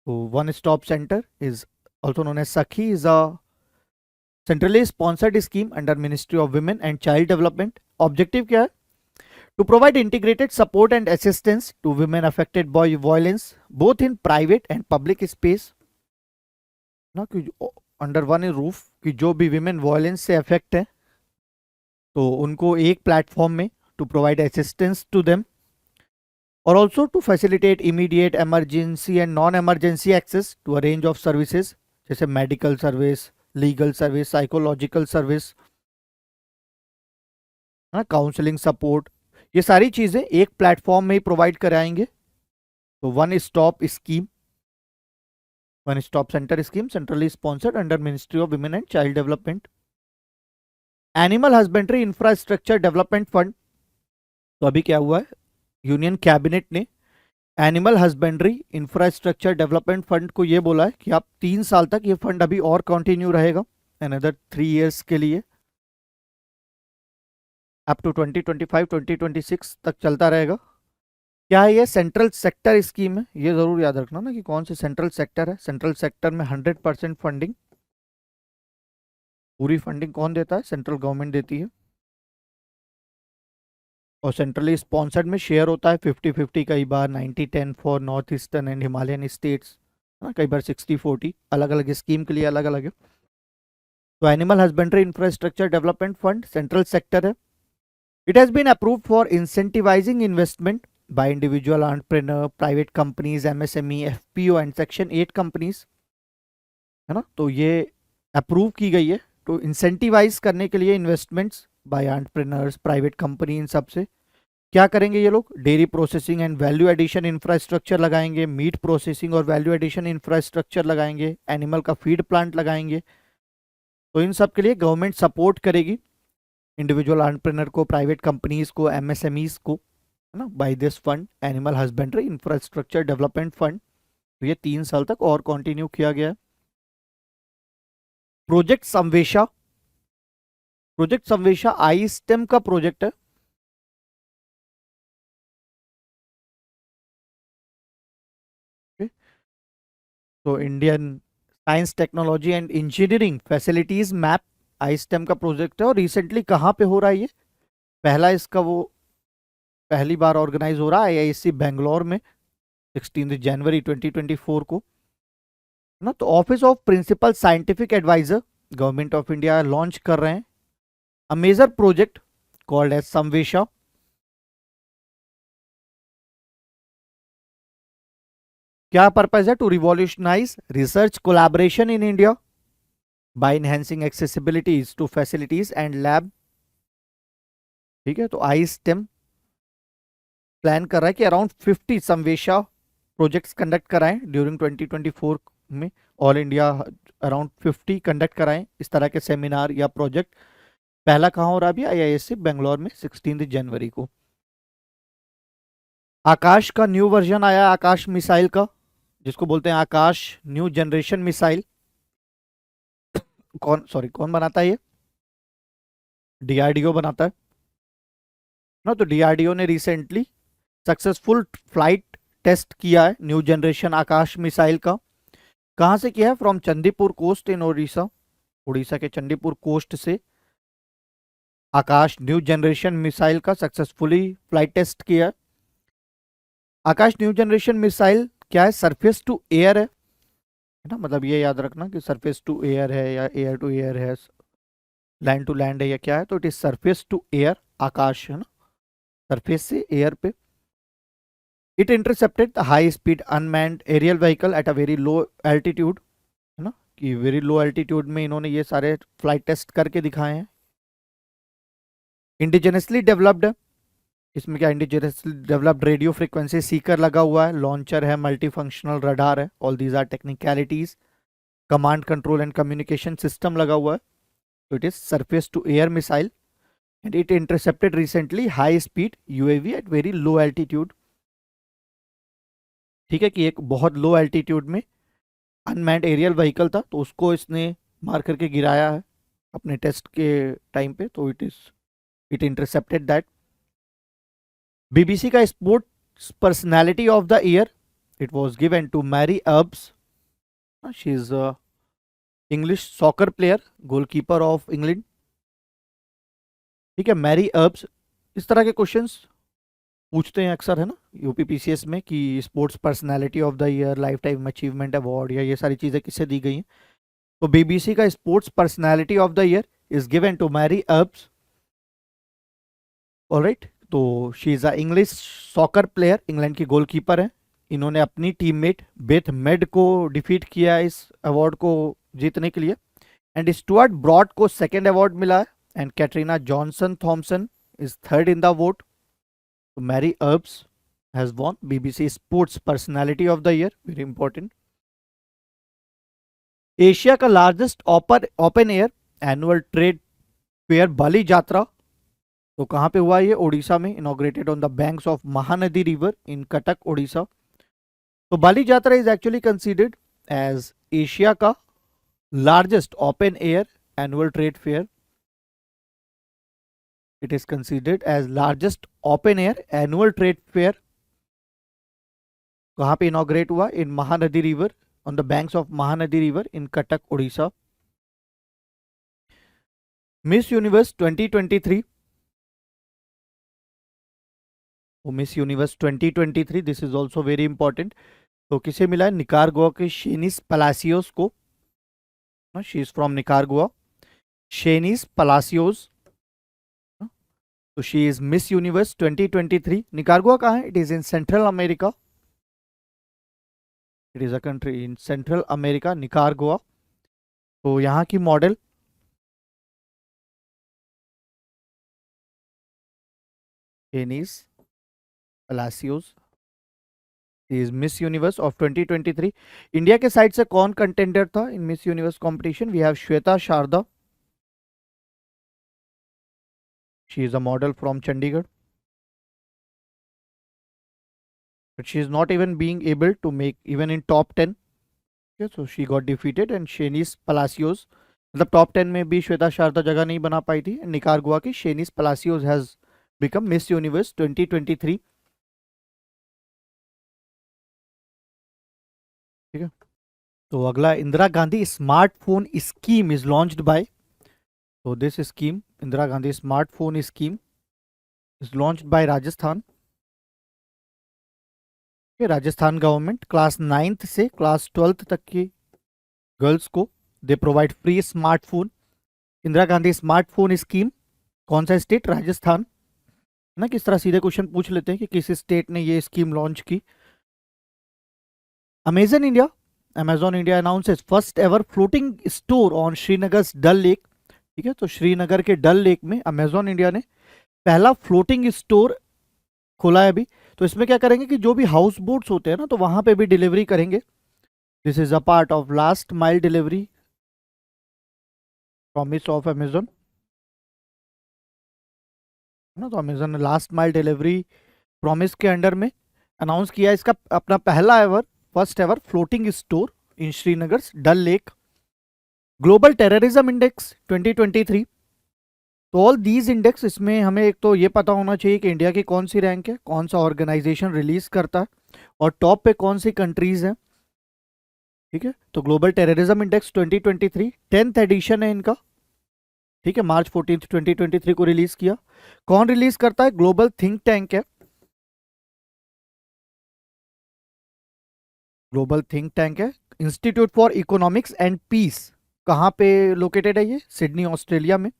तो one stop centre is also known as Sakhi, is a centrally sponsored scheme under ministry of women and child development. Objective क्या है? To provide integrated support and assistance to women affected by violence both in private and public space. ना कि अंडर वन रूफ कि जो भी विमेन वायलेंस से अफेक्ट है तो उनको एक प्लेटफॉर्म में to provide assistance to them. और also to facilitate immediate emergency and non emergency access to a range of services, जैसे medical service, legal service, psychological service. हाँ, काउंसलिंग सपोर्ट, ये सारी चीजें एक प्लेटफॉर्म में ही प्रोवाइड कराएंगे। तो one stop scheme, one stop centre scheme, centrally sponsored under ministry of women and child development. Animal husbandry infrastructure development fund, तो अभी क्या हुआ है, यूनियन कैबिनेट ने animal husbandry infrastructure development fund को ये बोला है कि आप 3 साल तक ये फंड अभी और कंटिन्यू रहेगा, अनदर 3 years के लिए, अप टू 2025-2026 तक चलता रहेगा। क्या है ये, सेंट्रल सेक्टर स्कीम है, ये जरूर याद रखना ना कि कौन से सेंट्रल सेक्टर है। सेंट्रल सेक्टर में 100% फंडिंग, पूरी फंडिंग कौन देता है, सेंट्रल गवर्नमेंट देती है। और सेंट्रली स्पॉन्सर्ड में शेयर होता है 50-50, कई बार 90-10 for north eastern and Himalayan states, कई बार 60-40, अलग अलग स्कीम के लिए अलग अलग है। तो animal husbandry infrastructure development fund central sector है। It has been approved for incentivising investment by individual entrepreneur, private companies, MSME, FPO and section 8 companies, है ना। तो ये अप्रूव की गई है तो इंसेंटिवाइज करने के लिए investments by entrepreneurs, private company, इन सब से क्या करेंगे ये लोग, dairy processing and value addition infrastructure लगाएंगे, मीट प्रोसेसिंग और वैल्यू एडिशन इंफ्रास्ट्रक्चर लगाएंगे, एनिमल का फीड प्लांट लगाएंगे। तो इन सब के लिए गवर्नमेंट सपोर्ट करेगी इंडिविजुअल एंटरप्रेन्योर को, प्राइवेट कंपनीज को, एमएसएमईज को, है ना, by this fund, animal husbandry infrastructure development fund. तो ये 3 साल तक और कंटिन्यू किया गया है। प्रोजेक्ट संवेशा, प्रोजेक्ट संवेशा आई स्टेम का प्रोजेक्ट है। तो Indian science technology and engineering facilities map I stem का प्रोजेक्ट है। और रिसेंटली कहाँ पे हो रहा है ये, पहला इसका वो पहली बार ऑर्गेनाइज हो रहा है आईआईएससी बेंगलोर में 16 जनवरी 2024 को, है ना। तो office of principal scientific adviser government of India launch कर रहे हैं a major project called as संवेशा। क्या पर्पज है, to revolutionise research collaboration in India by enhancing accessibilities to facilities and lab. ठीक है, तो आई स्टेम प्लान कर रहा है कि अराउंड 50 संवेशा प्रोजेक्ट्स कंडक्ट कराएं ड्यूरिंग 2024 में, ऑल इंडिया अराउंड 50 कंडक्ट कराएं इस तरह के सेमिनार या प्रोजेक्ट। पहला कहाँ हो रहा है अभी, आईआईएससी बेंगलोर में 16 जनवरी को। आकाश का न्यू वर्जन आया, आकाश मिसाइल का, जिसको बोलते हैं आकाश न्यू जनरेशन मिसाइल। कौन बनाता है ये, डीआरडीओ बनाता है ना। तो डीआरडीओ ने रिसेंटली सक्सेसफुल फ्लाइट टेस्ट किया है न्यू जनरेशन आकाश मिसाइल का। कहां से किया है, from Chandipur coast in Odisha, Orissa के चंडीपुर कोस्ट से आकाश न्यू जनरेशन मिसाइल का सक्सेसफुली फ्लाइट टेस्ट किया है। आकाश न्यू जनरेशन मिसाइल क्या है, सरफेस टू एयर है ना, मतलब ये याद रखना कि सरफेस टू एयर है या एयर टू एयर है, लैंड टू लैंड है या क्या है, तो it is surface to air, Akash है ना, सरफेस से एयर पे। It intercepted the high speed unmanned aerial vehicle at a very low altitude, है ना, कि वेरी लो एल्टीट्यूड में इन्होंने ये सारे फ्लाइट टेस्ट करके दिखाए हैं। इंडिजिनसली डेवलप्ड है, इसमें क्या indigenously developed radio frequency seeker लगा हुआ है, लॉन्चर है, मल्टी फंक्शनल रडार है, all these are technicalities, command control and communication system लगा हुआ है। तो it is surface to air missile and it intercepted recently high speed UAV at very low altitude. ठीक है, कि एक बहुत लो एल्टीट्यूड में अनमैन्ड एरियल व्हीकल था, तो उसको इसने मार करके गिराया है अपने टेस्ट के टाइम पे, तो इट इंटरसेप्टेड दैट। बीबीसी का sports personality of the year, it was given to Mary Earps, she is English soccer player, goalkeeper of England. ठीक है, मैरी अब्स। इस तरह के क्वेश्चंस पूछते हैं अक्सर, है ना, यूपीपीसीएस में, कि sports personality of the year, life time achievement award, या ये सारी चीज़ें किससे दी गई हैं। तो बीबीसी का sports personality of the year is given to Mary Earps. Alright, तो she is a English soccer player, England की गोलकीपर है। इन्होंने अपनी टीममेट बेथ मेड को डिफीट किया है इस अवार्ड को जीतने के लिए। एंड स्टुअर्ट ब्रॉड को सेकेंड अवार्ड मिला है, and Katarina Johnson Thompson is third in the vote. So Mary Earps has won BBC Sports Personality of the Year. Very important. Asia का largest open air annual trade fair Bali Yatra तो कहाँ पे हुआ ये? ओडिशा में. Inaugurated on the banks of Mahanadi river in Cuttack Odisha. तो Bali Yatra is actually considered as Asia का largest open air annual trade fair. It is considered as largest open air annual trade fair. कहाँ पे इनॉग्रेट हुआ? In Mahanadi river, on the banks of Mahanadi River in Cuttack, Odisha. Miss Universe 2023. Oh, Miss Universe 2023, this is also very important. तो किसे मिला है? निकारगुआ के शेनिस पलासियोस को. She is from Nicaragua. Sheynnis Palacios. तो she is Miss Universe 2023. Nicaragua कहाँ है? It is in Central America. It is a country in Central America, Nicaragua. तो यहाँ की model Sheynnis Palacios is Miss Universe of 2023. India के साइड से कौन कंटेंडर था in Miss Universe competition? We have Shweta Sharda. She is a model from Chandigarh. But she is not even being able to make even in top 10. Okay, so she got defeated and Shenis Palacios, मतलब टॉप 10 में भी श्वेता शारदा जगह नहीं बना पाई थी. निकारगुआ की Sheynnis Palacios has become Miss Universe 2023. ठीक है. तो अगला, Indira Gandhi smartphone scheme is launched by. तो this scheme, Indira Gandhi smartphone scheme is launched by Rajasthan. Rajasthan government class 9th से क्लास 12th तक की गर्ल्स को दे provide free smartphone. Indira Gandhi smartphone scheme. कौन सा स्टेट? राजस्थान. ना किस तरह सीधे क्वेश्चन पूछ लेते हैं कि किस स्टेट ने ये स्कीम लॉन्च की. Amazon India announces first ever floating store on Srinagar Dal lake. ठीक है. तो श्रीनगर के डल लेक में अमेजॉन इंडिया ने पहला फ्लोटिंग स्टोर खोला है अभी. तो इसमें क्या करेंगे कि जो भी हाउस बोट्स होते हैं ना, तो वहां पे भी डिलीवरी करेंगे. This is a part of last mile delivery promise of Amazon. ना, तो अमेजन ने लास्ट माइल डिलीवरी प्रॉमिस के अंडर में अनाउंस किया इसका अपना पहला ever first ever floating store in Srinagar Dal lake. Global terrorism index 2023. तो ऑल दीज इंडेक्स, इसमें हमें एक तो ये पता होना चाहिए कि इंडिया की कौन सी रैंक है, कौन सा ऑर्गेनाइजेशन रिलीज करता है और टॉप पे कौन सी कंट्रीज हैं. ठीक है. तो global terrorism index 2023 10th addition है इनका. ठीक है. मार्च 14th 2023 को रिलीज किया. कौन रिलीज करता है? ग्लोबल थिंक टैंक है. ग्लोबल थिंक टैंक है. Institute for economics and peace. कहाँ पे लोकेटेड है ये? सिडनी, ऑस्ट्रेलिया में.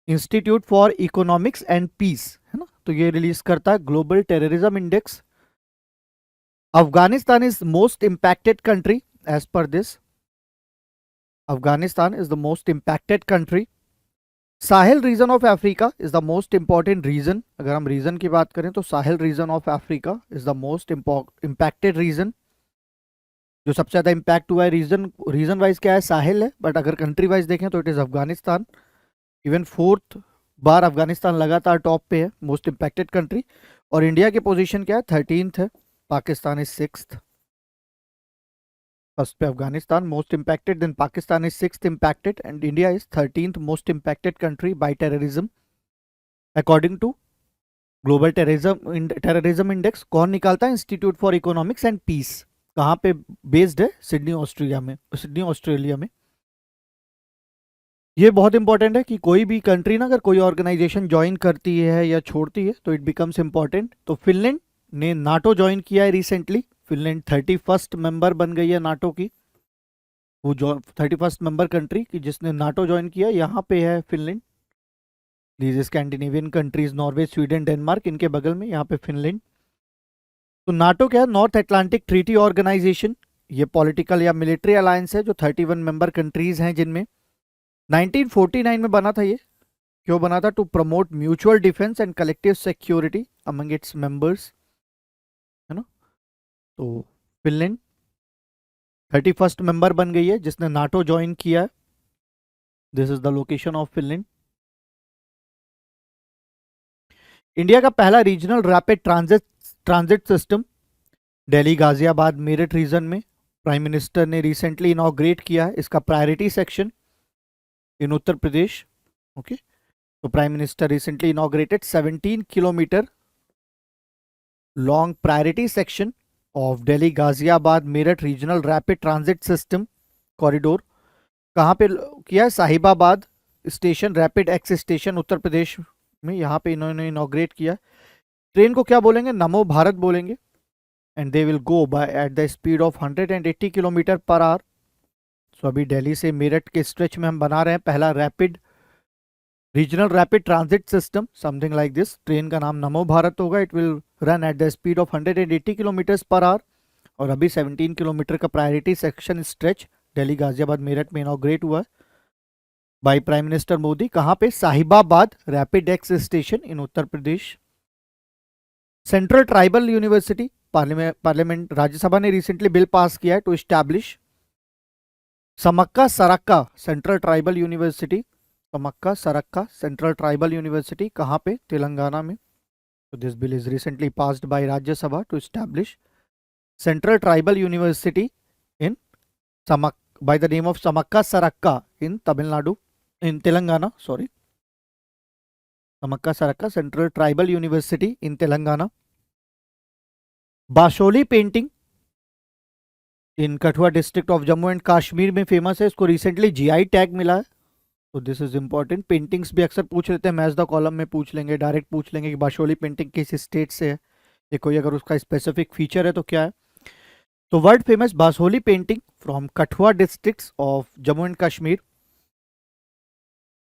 Institute for economics and peace है ना. तो ये रिलीज करता है global terrorism index. Afghanistan is most impacted country as per this. Afghanistan is the most impacted country. Sahel region of Africa is the most important region. अगर हम रीजन की बात करें तो साहिल region of Africa is the most impacted region. जो सबसे ज्यादा इंपैक्ट हुआ है रीजन वाइज क्या है? साहिल है. बट अगर कंट्री वाइज देखें तो it is Afghanistan. Even 4th बार अफगानिस्तान लगातार टॉप पे है मोस्ट इंपैक्टेड कंट्री. और इंडिया की पोजीशन क्या है? 13th है. Pakistan is 6th. फर्स्ट पे Afghanistan most impacted, then Pakistan is 6th impacted and India is 13th most impacted country by terrorism according to global terrorism index. कौन निकालता है? Institute for economics and peace. कहाँ पे बेस्ड है? सिडनी, ऑस्ट्रेलिया में. ये बहुत इंपॉर्टेंट है कि कोई भी कंट्री ना, अगर कोई ऑर्गेनाइजेशन ज्वाइन करती है या छोड़ती है तो इट बिकम्स इंपॉर्टेंट. तो फिनलैंड ने नाटो ज्वाइन किया है रिसेंटली. फिनलैंड 31st मेंबर बन गई है नाटो की. वो 31st मेंबर कंट्री की जिसने नाटो ज्वाइन किया यहाँ पे है Finland. These Scandinavian countries Norway, Sweden, Denmark, इनके बगल में यहाँ पे फिनलैंड. तो नाटो क्या है? North atlantic treaty organization. ये पॉलिटिकल या मिलिट्री अलायंस है जो 31 मेंबर कंट्रीज हैं जिनमें 1949 में बना था ये. क्यों बना था? To promote mutual defence and collective security among its members, है ना। तो फिनलैंड 31st मेंबर बन गई है जिसने नाटो ज्वाइन किया है। This is the location of Finland. India का पहला regional rapid transit system Delhi Ghaziabad Meerut region में प्राइम मिनिस्टर ने रिसेंटली इनॉग्रेट किया है। इसका priority section in Uttar Pradesh. Okay, तो prime minister recently inaugurated 17 kilometre long priority section of Delhi Ghaziabad Meerut regional rapid transit system corridor. कहाँ पे किया है? Sahibabad station, rapid X station Uttar Pradesh में, यहाँ पे इन्होंने इनॉग्रेट किया। ट्रेन को क्या बोलेंगे? नमो भारत बोलेंगे। And they will go by at the speed of 180 kilometre per hour. So अभी दिल्ली से मेरठ के स्ट्रेच में हम बना रहे हैं पहला rapid regional rapid transit system, something like this. Train का नाम नमो भारत होगा। It will run at the speed of 180 kilometre per our. और अभी 17 किलोमीटर का priority section stretch Delhi Ghaziabad Meerut में इनॉग्रेट हुआ है बाय प्राइम मिनिस्टर मोदी। कहाँ पे? Sahibabad rapid X station in Uttar Pradesh. Central tribal university parliament Rajya Sabha ने रिसेंटली बिल पास किया है to establish Sammakka Sarakka central tribal university. Sammakka Sarakka central tribal university कहाँ पे? तेलंगाना में। तो this bill is recently passed by Rajya Sabha to establish central tribal university in Sammakka by the name of Samakka Sarakka in Tamil Nadu, in Telangana, sorry. Samakka Sarakka Central Tribal University in Telangana. Basohli painting in Kathua district of Jammu and Kashmir में फेमस है। इसको रिसेंटली जीआई टैग मिला है। तो दिस इज इंपॉर्टेंट। पेंटिंग्स भी अक्सर पूछ लेते हैं, मैच द कॉलम में पूछ लेंगे, डायरेक्ट पूछ लेंगे कि बाशोली पेंटिंग किस स्टेट से है, ये कोई अगर उसका स्पेसिफिक फीचर है तो क्या है। तो world famous Basohli painting from Kathua districts of Jammu and Kashmir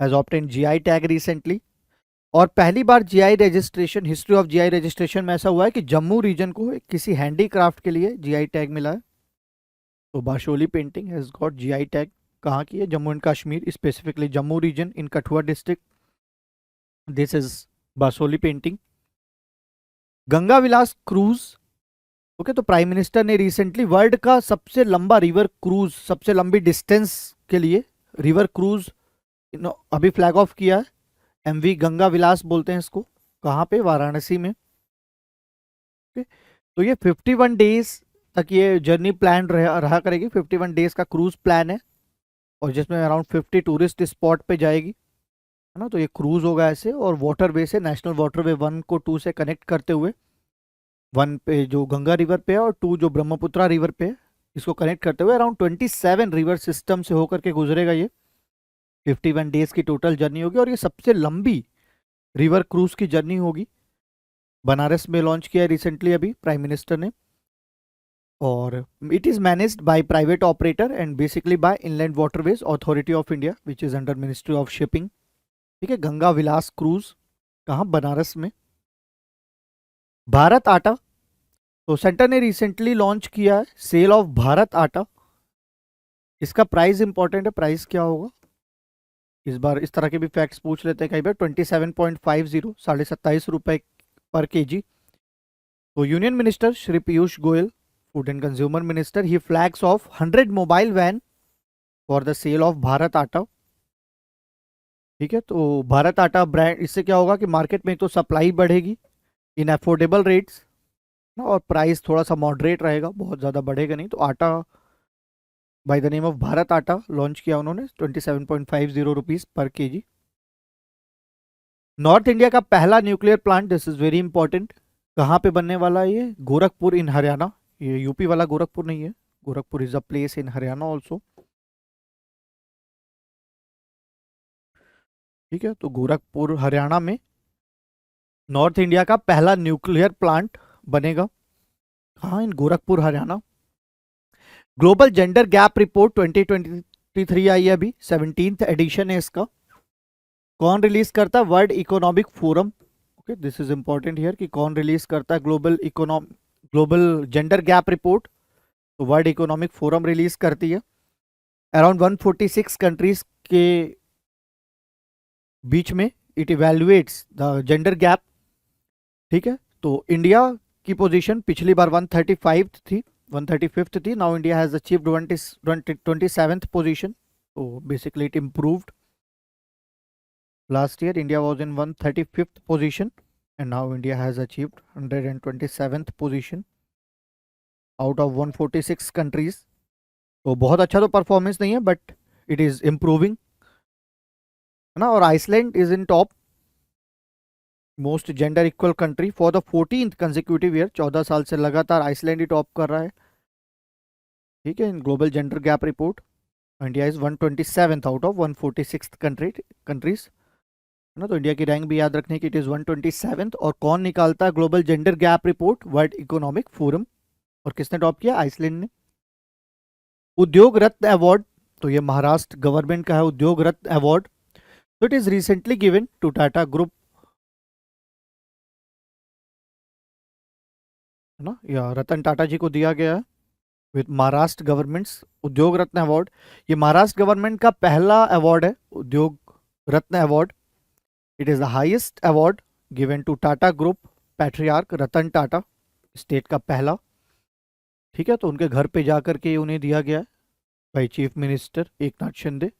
has obtain GI tag recently. और पहली बार GI registration, history of GI registration में ऐसा हुआ है कि जम्मू रीजन को किसी हैंडीक्राफ्ट के लिए जीआई टैग मिला है। तो Basohli painting has got GI tag. कहाँ की है? Jammu and Kashmir, specifically Jammu region in Kathua district. This is Basohli painting. Ganga Vilas cruise. Okay, तो प्राइम मिनिस्टर ने रिसेंटली वर्ल्ड का सबसे लंबा रिवर क्रूज, सबसे लंबी डिस्टेंस के लिए रिवर क्रूज अभी फ्लैग ऑफ किया है। एमवी गंगा विलास बोलते हैं इसको। कहाँ पे? वाराणसी में। ओके, तो ये 51 डेज तक ये जर्नी प्लान रहा करेगी। 51 डेज का क्रूज प्लान है और जिसमें अराउंड 50 टूरिस्ट स्पॉट पे जाएगी, है ना। तो ये क्रूज होगा ऐसे, और वाटरवे से, नेशनल वाटरवे 1 को 2 से कनेक्ट करते हुए, 1 पे जो गंगा रिवर पे है और 2 जो ब्रह्मपुत्रा रिवर पे है, इसको कनेक्ट करते हुए अराउंड 27 रिवर सिस्टम से होकर के गुजरेगा ये। 51 डेज की टोटल जर्नी होगी और ये सबसे लंबी रिवर क्रूज की जर्नी होगी। बनारस में लॉन्च किया है रिसेंटली अभी प्राइम मिनिस्टर ने। और it is managed by private operator and basically bye inland waterways authority of India which is under ministry of shipping. ठीक है, गंगा विलास क्रूज कहाँ? बनारस में। भारत आटा, तो सेंटर ने रिसेंटली लॉन्च किया है सेल ऑफ भारत आटा। इसका प्राइस इंपॉर्टेंट है, प्राइस क्या होगा इस बार? इस तरह के भी फैक्ट्स पूछ लेते हैं कई बार। 27.50, 27.5 रुपए पर केजी। तो union minister Shri Piyush Goyal, food and consumer minister, he flags of 100 mobile van for the sale of Bharat Atta. ठीक है, तो भारत आटा ब्रांड, इससे क्या होगा कि मार्केट में तो सप्लाई बढ़ेगी इन अफोर्डेबल रेट्स और प्राइस थोड़ा सा मॉडरेट रहेगा, बहुत ज़्यादा बढ़ेगा नहीं। तो आटा by the name of Bharat आटा लॉन्च किया उन्होंने 27.50 रुपीज़ पर केजी। नॉर्थ इंडिया का पहला nuclear plant, this is very important, कहाँ पे बनने वाला है ये? गोरखपुर इन हरियाणा। ये यूपी वाला गोरखपुर नहीं है, Gorakhpur is a place in Haryana also. ठीक है, तो गोरखपुर हरियाणा में नॉर्थ इंडिया का पहला न्यूक्लियर प्लांट बनेगा। हाँ, in Gorakhpur Haryana. Global gender gap report 2023 आई है अभी, 17th एडिशन है इसका। कौन रिलीज करता है? World economic forum. Okay, this is important here कि कौन रिलीज करता है ग्लोबल जेंडर गैप रिपोर्ट। तो वर्ल्ड इकोनॉमिक फोरम रिलीज करती है। अराउंड 146 कंट्रीज के बीच में it evaluates the gender gap, ठीक है। तो इंडिया की पोजीशन पिछली बार 135 थी, 135 थी, now India has achieved 27th position. तो basically it improved. Last year India was in 135th position and now India has achieved 127th position out of 146 countries. तो बहुत अच्छा तो परफॉर्मेंस नहीं है, बट इट इज इम्प्रूविंग, है ना। और Iceland is in top most gender equal country for the 14th consecutive year. 14 साल से लगातार आइसलैंड ही टॉप कर रहा है, ठीक है, in global gender gap report. India is 127th out of 146 countries, है ना। तो इंडिया की रैंक भी याद रखने की, इट इज 127th। और कौन निकालता है global gender gap report? World economic forum. और किसने टॉप किया? आइसलैंड ने। उद्योग रत्न अवार्ड, तो ये महाराष्ट्र गवर्नमेंट का है उद्योग रत्न अवार्ड। तो it is recently given to Tata group, है ना, या रतन टाटा जी को दिया गया है विद महाराष्ट्र गवर्नमेंट्स उद्योग रत्न अवार्ड। ये महाराष्ट्र गवर्नमेंट का पहला अवार्ड है, Udyog Ratna award. It is the highest award given to Tata group patriarch Ratan Tata, state का पहला, ठीक है। तो उनके घर पे जाकर के उन्हें दिया गया है by chief minister Eknath Shinde,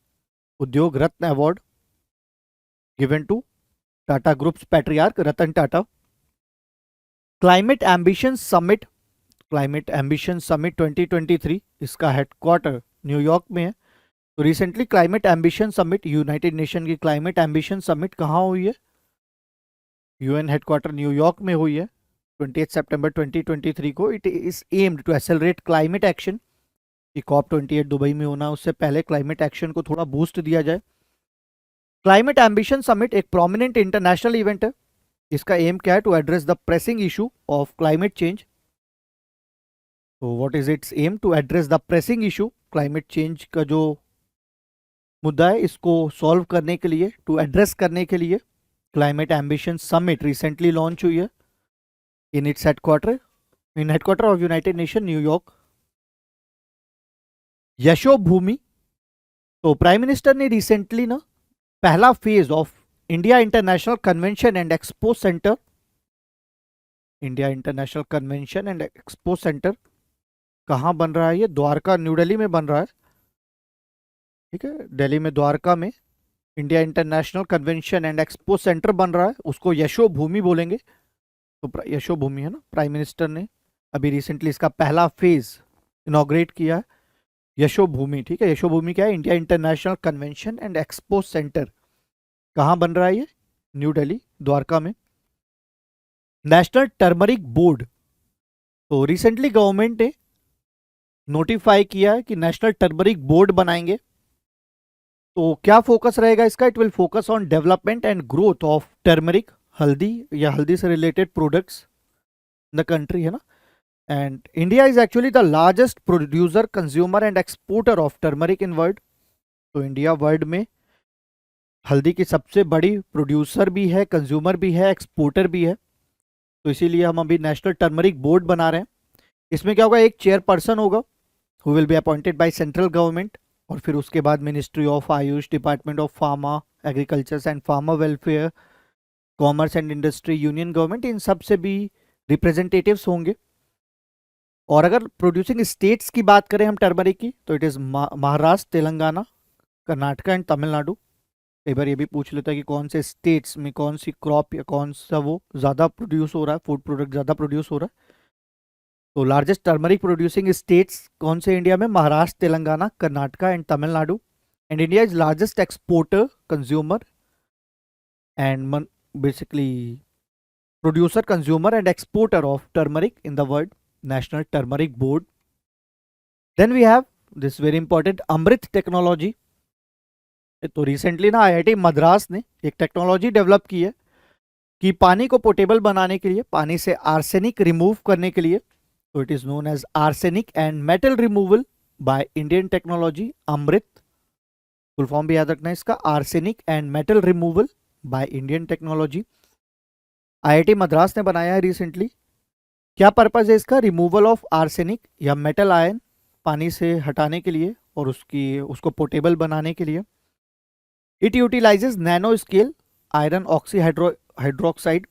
Udyog Ratna award given to Tata groups patriarch Ratan Tata. Climate ambition summit, climate ambition summit 2023, इसका हेडक्वार्टर न्यूयॉर्क में है। तो recently climate ambition summit, United Nation की क्लाइमेट एम्बिशन समिट कहाँ हुई है? यूएन हेडक्वार्टर न्यूयॉर्क में हुई है 28 सितंबर 2023 को। It is aimed to accelerate climate action. कि COP28 दुबई में होना, उससे पहले क्लाइमेट एक्शन को थोड़ा बूस्ट दिया जाए। क्लाइमेट एम्बिशन समिट एक प्रोमिनेंट इंटरनेशनल इवेंट है। इसका एम क्या है? To address the pressing issue of climate change. तो what is its aim? To address the pressing issue, climate change का जो मुद्दा है इसको सॉल्व करने के लिए, टू एड्रेस करने के लिए climate ambition summit recently launch हुई है in its headquarter, in headquarter of United Nation New York. Yashobhoomi, तो प्राइम मिनिस्टर ने रिसेंटली ना पहला phase of India international convention and expo centre, India international convention and expo centre कहाँ बन रहा है? ये द्वारका, न्यू दिल्ली में बन रहा है, ठीक है। दिल्ली में द्वारका में India international convention and expo centre बन रहा है, उसको यशो भूमि बोलेंगे। तो यशो भूमि, है ना, प्राइम मिनिस्टर ने अभी रिसेंटली इसका पहला फेज इनॉग्रेट किया है, यशो भूमि, ठीक है। यशो भूमि क्या है? India international convention and expo centre. कहाँ बन रहा है ये? न्यू दिल्ली, द्वारका में। नेशनल टर्मरिक बोर्ड, तो रिसेंटली गवर्नमेंट ने नोटिफाई किया है कि नेशनल टर्मरिक बोर्ड बनाएंगे। तो क्या फोकस रहेगा इसका? It will focus on development and growth of turmeric, हल्दी या हल्दी से related products in the country, है ना। And India is actually the largest producer, consumer and exporter of turmeric in world. तो इंडिया वर्ल्ड में हल्दी की सबसे बड़ी प्रोड्यूसर भी है, कंज्यूमर भी है, एक्सपोर्टर भी है। तो इसीलिए हम अभी नेशनल टर्मरिक बोर्ड बना रहे हैं। इसमें क्या होगा? एक चेयरपर्सन होगा who will be appointed by central government, और फिर उसके बाद ministry of AYUSH, department of pharma, agriculture and farmer welfare, commerce and industry, union government, इन सब से भी रिप्रेजेंटेटिव्स होंगे। और अगर प्रोड्यूसिंग स्टेट्स की बात करें हम टर्मरिक की, तो it is Maharashtra, Telangana, Karnataka and Tamil Nadu. कई बार ये भी पूछ लेता है कि कौन से स्टेट्स में कौन सी क्रॉप या कौन सा वो ज़्यादा प्रोड्यूस हो रहा है, फूड प्रोडक्ट ज़्यादा प्रोड्यूस हो रहा है। तो लार्जेस्ट टर्मरिक प्रोड्यूसिंग स्टेट्स कौन से इंडिया में? Maharashtra, Telangana, Karnataka and Tamil Nadu. And India is largest exporter, consumer and basically producer, consumer and exporter of turmeric in the world, national turmeric board. Then we have this very important Amrit technology. तो रिसेंटली ना IIT मद्रास ने एक टेक्नोलॉजी डेवलप की है कि पानी को पोर्टेबल बनाने के लिए, पानी से आर्सेनिक रिमूव करने के लिए, तो it is known as arsenic and metal removal by Indian technology, Amrit. Full form भी याद रखना है इसका, arsenic and metal removal by Indian technology. IIT Madras ने बनाया है रिसेंटली। क्या पर्पज है इसका? रिमूवल ऑफ आर्सेनिक या मेटल आयन पानी से हटाने के लिए और उसको पोर्टेबल बनाने के लिए। It utilises nano scale iron oxy hydroxide.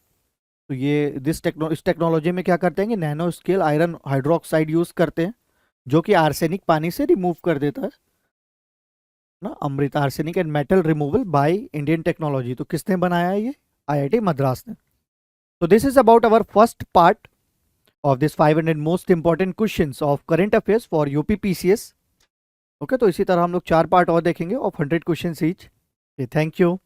तो ये इस टेक्नोलॉजी में क्या करते हैं कि nano scale iron hydroxide use करते हैं, जो कि आर्सेनिक पानी से रिमूव कर देता है ना, Amrit arsenic and metal removal by Indian technology. तो किसने बनाया है ये? आईआईटी मद्रास ने। तो this is about our first part of this 500 most important questions of current affairs for UP PCS। Okay, तो इसी तरह हम लोग 4 पार्ट और देखेंगे of 100 question each. Thank you.